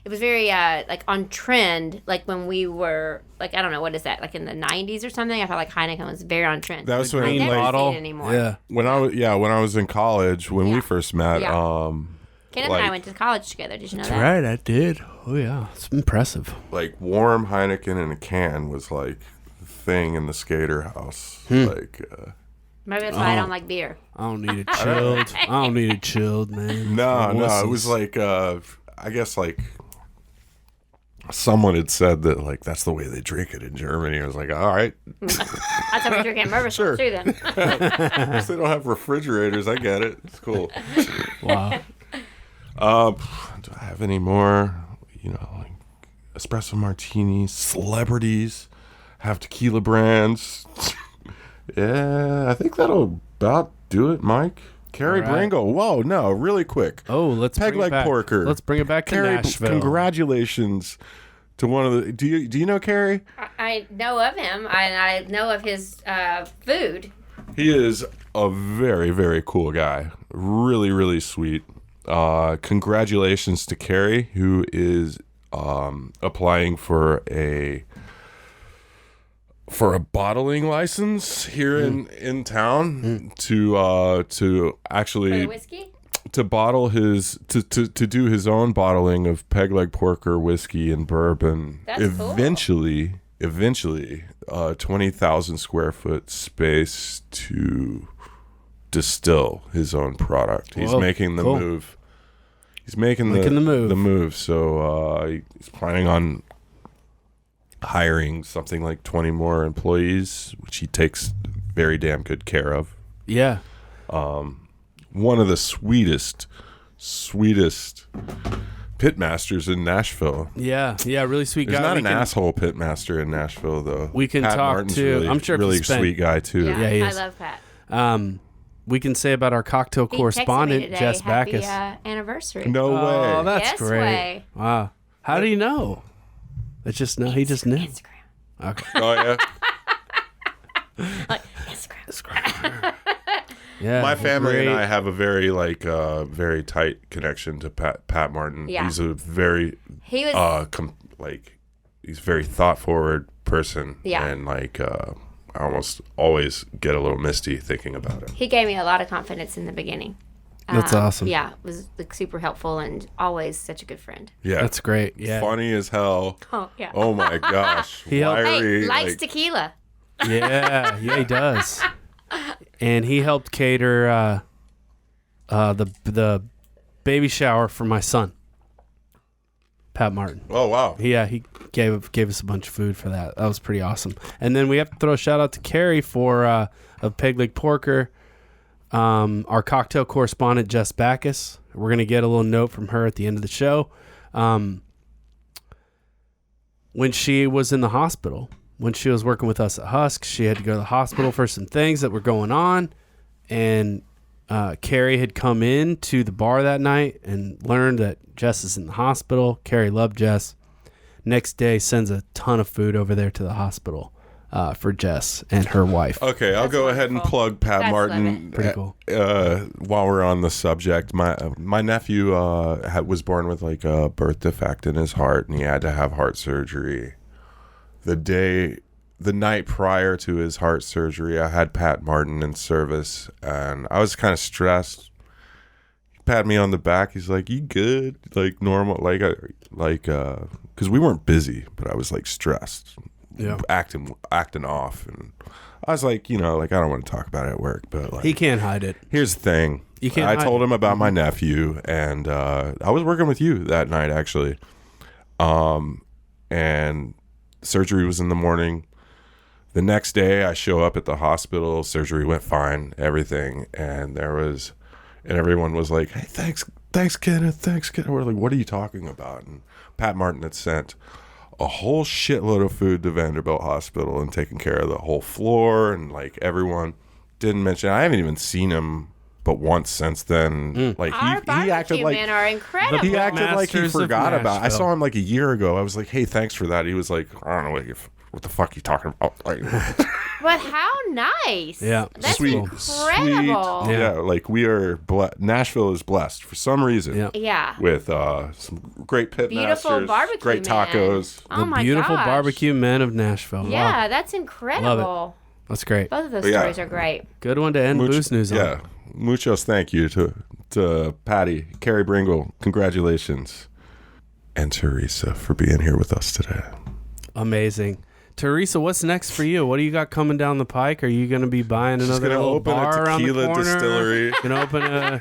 it was very on trend. Like when we were I don't know, what is that? Like in the 90s or something. I felt like Heineken was very on trend. That was when I never see it anymore. Yeah. When I was in college when we first met. Kenneth and I went to college together. Did you know that? That's right, I did. Oh yeah, it's impressive. Like warm Heineken in a can was like the thing in the skater house. Maybe that's why I don't like beer. I don't need it chilled. I don't need it chilled, man. No, it was like I guess someone had said that that's the way they drink it in Germany. I was like, all right. That's how we drink it in Mervis too then. If they don't have refrigerators, I get it. It's cool. Wow. Do I have any more? espresso martinis, celebrities, have tequila brands. Yeah, I think that'll about do it, Mike. Carrie Bringle. Whoa, no, really quick. Oh, let's Peg leg porker. Let's bring it back to Carrie, Nashville. Congratulations to one of the. Do you know Carrie? I know of him. I know of his food. He is a very, very cool guy. Really, really sweet. Congratulations to Carrie, who is applying for a bottling license here in town to actually Whiskey? to bottle his to do his own bottling of peg leg porker, whiskey, and bourbon. That's eventually 20,000 square foot space to distill his own product. He's making the move. He's making the move. So he's planning on hiring something like 20 more employees, which he takes very damn good care of. Yeah. One of the sweetest pitmasters in Nashville. Yeah, really sweet guy. There's not an asshole pitmaster in Nashville, though. We can Pat talk Martin's to. really, I'm sure really he's spent, sweet guy too. Yeah, he is. I love Pat. We can say about our cocktail correspondent, today, Jess happy, Backus. Anniversary. No way. Oh, that's Yes great. way. Wow. How did he know? It's just no. He just knew. Instagram. Okay. Oh yeah. Like, Instagram. Yeah. My family and I have a very very tight connection to Pat Martin. Yeah. He's a very He was he's a very thought forward person. Yeah. And I almost always get a little misty thinking about it. He gave me a lot of confidence in the beginning. That's awesome. Yeah, was super helpful and always such a good friend. Yeah. That's great. Yeah. Funny as hell. Oh yeah. Oh my gosh. He helped- Wiry, Hey, likes tequila. Yeah, he does. And he helped cater the baby shower for my son, Pat Martin. Oh wow. Yeah, he gave us a bunch of food for that. That was pretty awesome. And then we have to throw a shout out to Carrie for of Peg Leg Porker, our cocktail correspondent Jess Backus. We're gonna get a little note from her at the end of the show. When she was in the hospital, when she was working with us at Husk, she had to go to the hospital for some things that were going on, and Carrie had come in to the bar that night and learned that Jess is in the hospital. Carrie loved Jess. Next day, sends a ton of food over there to the hospital for Jess and her wife. Okay, I'll go ahead and plug Pat Martin. Pretty cool. While we're on the subject, my nephew was born with like a birth defect in his heart, and he had to have heart surgery. The night prior to his heart surgery, I had Pat Martin in service, and I was kind of stressed. He patted me on the back. He's like, "You good?" Like normal, because we weren't busy, but I was like stressed, acting off, and I was like, I don't want to talk about it at work, but like, He can't hide it. here's the thing. I told him about my nephew, and I was working with you that night actually, and surgery was in the morning. The next day, I show up at the hospital. Surgery went fine, everything, and everyone was like, "Hey, thanks, Kenneth, We're like, "What are you talking about?" And Pat Martin had sent a whole shitload of food to Vanderbilt Hospital and taken care of the whole floor, and like everyone. Didn't mention. I haven't even seen him but once since then. Like he acted like men are incredible. he acted like he Masters of forgot about. I Nashville. saw him like a year ago. I was like, "Hey, thanks for that." He was like, "I don't know what the fuck you talking about." Like, But how nice. Yeah. That's sweet, incredible. sweet. Yeah, like we are. Nashville is blessed for some reason. Yeah. Yeah. With some great pit Beautiful masters, barbecue great man. tacos. Oh my Beautiful gosh. barbecue men of Nashville. Yeah, Wow. that's incredible. That's great. Both of those Yeah. stories are great. Good one to end Booze News on. Yeah, muchos thank you to Patty, Carrie Bringle. Congratulations, and Teresa for being here with us today. Amazing. Teresa, what's next for you? What do you got coming down the pike? Are you going to be buying another gonna little open a bar around the tequila corner? distillery. Gonna open a...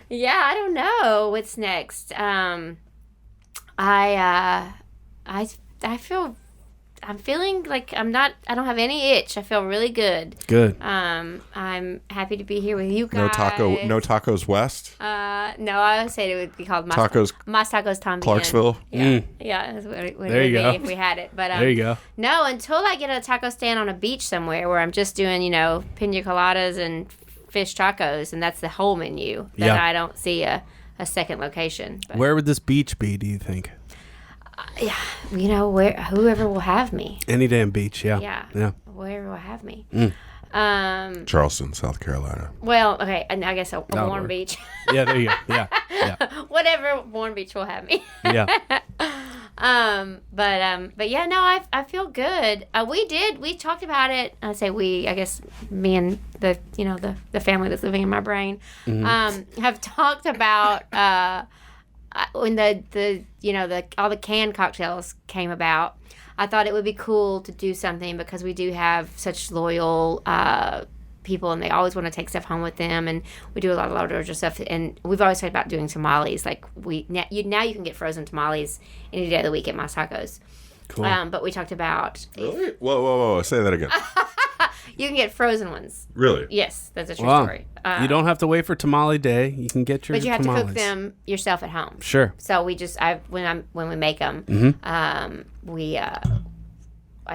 Yeah, I don't know what's next. I feel I'm feeling like I don't have any itch. I feel really good. Good. I'm happy to be here with you guys. No tacos west? No, I would say it would be called Mas Tacos También. Clarksville? Yeah, yeah, that's what it would There you be go. if we had it. But there you go. No, until I get a taco stand on a beach somewhere where I'm just doing, pina coladas and fish tacos, and that's the whole menu. Then I don't see a second location. But, where would this beach be, do you think? whoever will have me. Any damn beach, yeah. Yeah. Whoever will have me. Charleston, South Carolina. Well, okay, and I guess a warm beach. Yeah, there you go. Yeah. Whatever warm beach will have me. Yeah. But yeah, no, I feel good. We talked about it. I say we, I guess me and the family that's living in my brain, have talked about, when all the canned cocktails came about. I thought it would be cool to do something because we do have such loyal people, and they always want to take stuff home with them, and we do a lot of larger stuff. And we've always talked about doing tamales. Like now you can get frozen tamales any day of the week at Mas Tacos. Cool. But we talked about Really? Whoa! Say that again. you can get frozen ones. Really? Yes, that's a true Wow. story. You don't have to wait for tamale day. You can get your but you have tamales. to cook them yourself at home. Sure. So we just when we make them, we.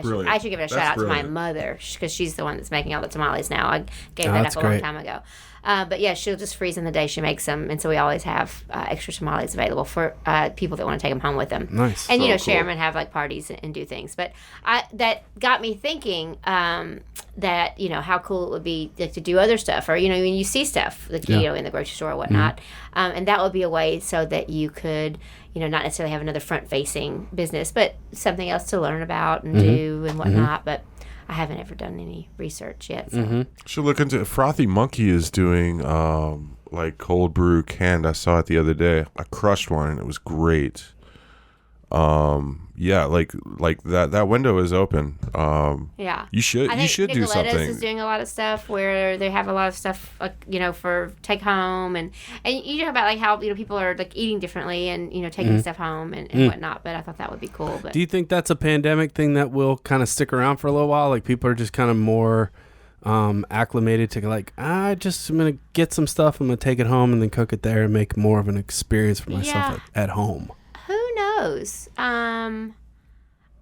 Brilliant. I should give it a shout out to my mother because she's the one that's making all the tamales now. I gave that up a long time ago. But yeah, she'll just freeze in the day she makes them, and so we always have extra tamales available for people that want to take them home with them. Nice. And So share cool. them and have like parties and do things. But that got me thinking that how cool it would be to do other stuff, or when you see stuff like in the grocery store or whatnot, and that would be a way so that you could not necessarily have another front-facing business, but something else to learn about and do and whatnot. But I haven't ever done any research yet. So. Should look into Frothy Monkey is doing like cold brew canned. I saw it the other day. I crushed one and it was great. Yeah, like that window is open. Yeah, you should do Nicoletta's something. is doing a lot of stuff where they have a lot of stuff for take home, and you talk about like how people are like eating differently and taking stuff home and whatnot. But I thought that would be cool. But Do you think that's a pandemic thing that will kind of stick around for a little while? Like people are just kind of more acclimated to like, I'm gonna get some stuff, I'm gonna take it home and then cook it there and make more of an experience for myself at home. Who knows?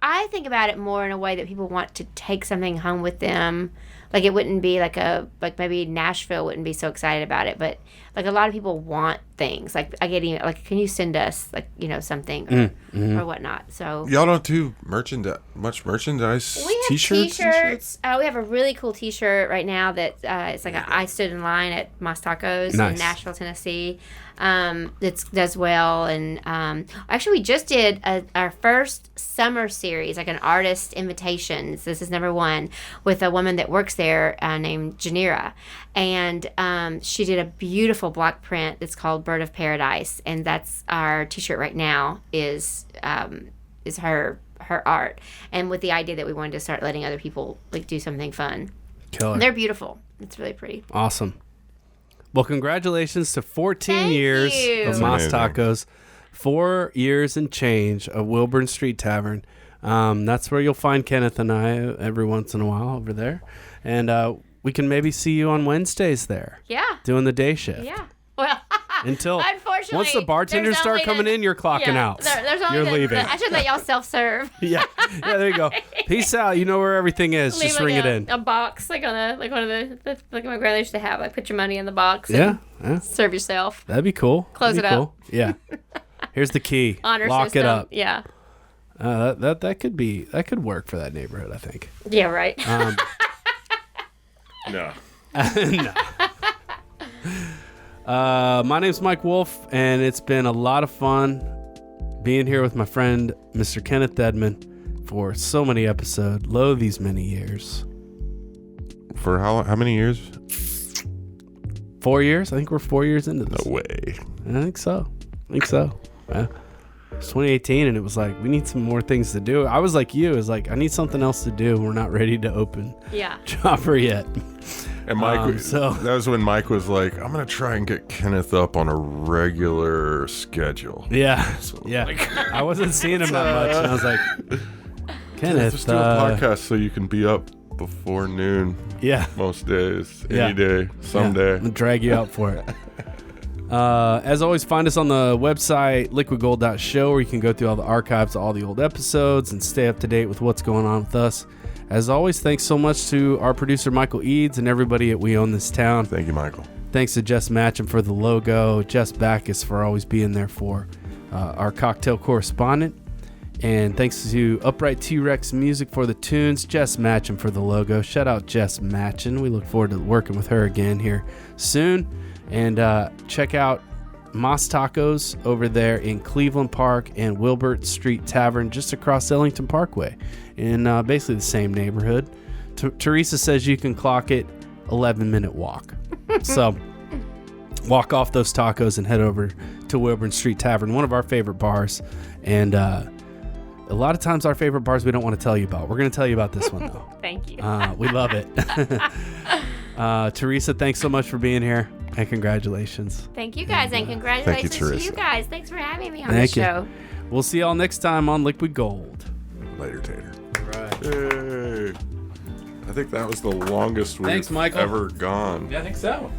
I think about it more in a way that people want to take something home with them. Like it wouldn't be like maybe Nashville wouldn't be so excited about it, but like a lot of people want things. Like I get email, like, can you send us something or whatnot? So Y'all don't do much merchandise. we have T-shirts. T-shirts. We have a really cool T-shirt right now that it's like I stood in line at Mas Tacos in Nashville, Tennessee. That does well, and actually we just did our first summer series, like an artist invitations. This is number 1 with a woman that works there named Janira, and she did a beautiful block print that's called Bird of Paradise, and that's our T-shirt right now is her art, and with the idea that we wanted to start letting other people like do something fun. Killer. They're beautiful. It's really pretty. Awesome. Well, congratulations to 14 Thank years you. of Mas Tacos, 4 years and change of Wilburn Street Tavern. That's where you'll find Kenneth and I every once in a while over there. And we can maybe see you on Wednesdays there. Yeah. Doing the day shift. Yeah. Well, Until unfortunately, once the bartenders start coming in, you're clocking out. There's only You're leaving. I should let y'all self-serve. Yeah, there you go. Peace out. You know where everything is. Leave Just ring it in. A box, like one of the like my grandmother used to have. Like put your money in the box. Yeah. Serve yourself. That'd be cool. Close That'd be it cool. Yeah. Here's the key. Honor Lock system. it up. Yeah. That could work for that neighborhood, I think. Yeah. Right. No. No. My name's Mike Wolf, and it's been a lot of fun being here with my friend, Mr. Kenneth Edmond, for so many episodes. Lo, these many years. For how many years? 4 years? I think we're 4 years into this. No way. I think so. Yeah. It's 2018, and it was like, we need some more things to do. I was like you. It was like, I need something else to do. We're not ready to open Chopper yet. And Mike, that was when Mike was like, I'm going to try and get Kenneth up on a regular schedule. Yeah. Yeah. I wasn't seeing him that much. And I was like, Kenneth. Let's do a podcast so you can be up before noon. Yeah. Most days. Any day. Someday. I'm going to drag you out for it. As always, find us on the website, liquidgold.show, where you can go through all the archives of all the old episodes and stay up to date with what's going on with us. As always, thanks so much to our producer, Michael Eads, and everybody at We Own This Town. Thank you, Michael. Thanks to Jess Matcham for the logo, Jess Backus for always being there for our cocktail correspondent. And thanks to Upright T-Rex Music for the tunes, Jess Matcham for the logo. Shout out Jess Matcham. We look forward to working with her again here soon. And check out Moss Tacos over there in Cleveland Park and Wilburn Street Tavern just across Ellington Parkway in basically the same neighborhood. Teresa says you can clock it 11-minute walk. So walk off those tacos and head over to Wilburn Street Tavern, one of our favorite bars. And a lot of times our favorite bars we don't want to tell you about. We're going to tell you about this one, though. Thank you. We love it. Teresa, thanks so much for being here, and congratulations. Thank you, guys, and congratulations to you guys. Thanks for having me on the show. We'll see y'all next time on Liquid Gold. Later, Tater. Right. Yay. I think that was the longest we've ever gone. Yeah, I think so.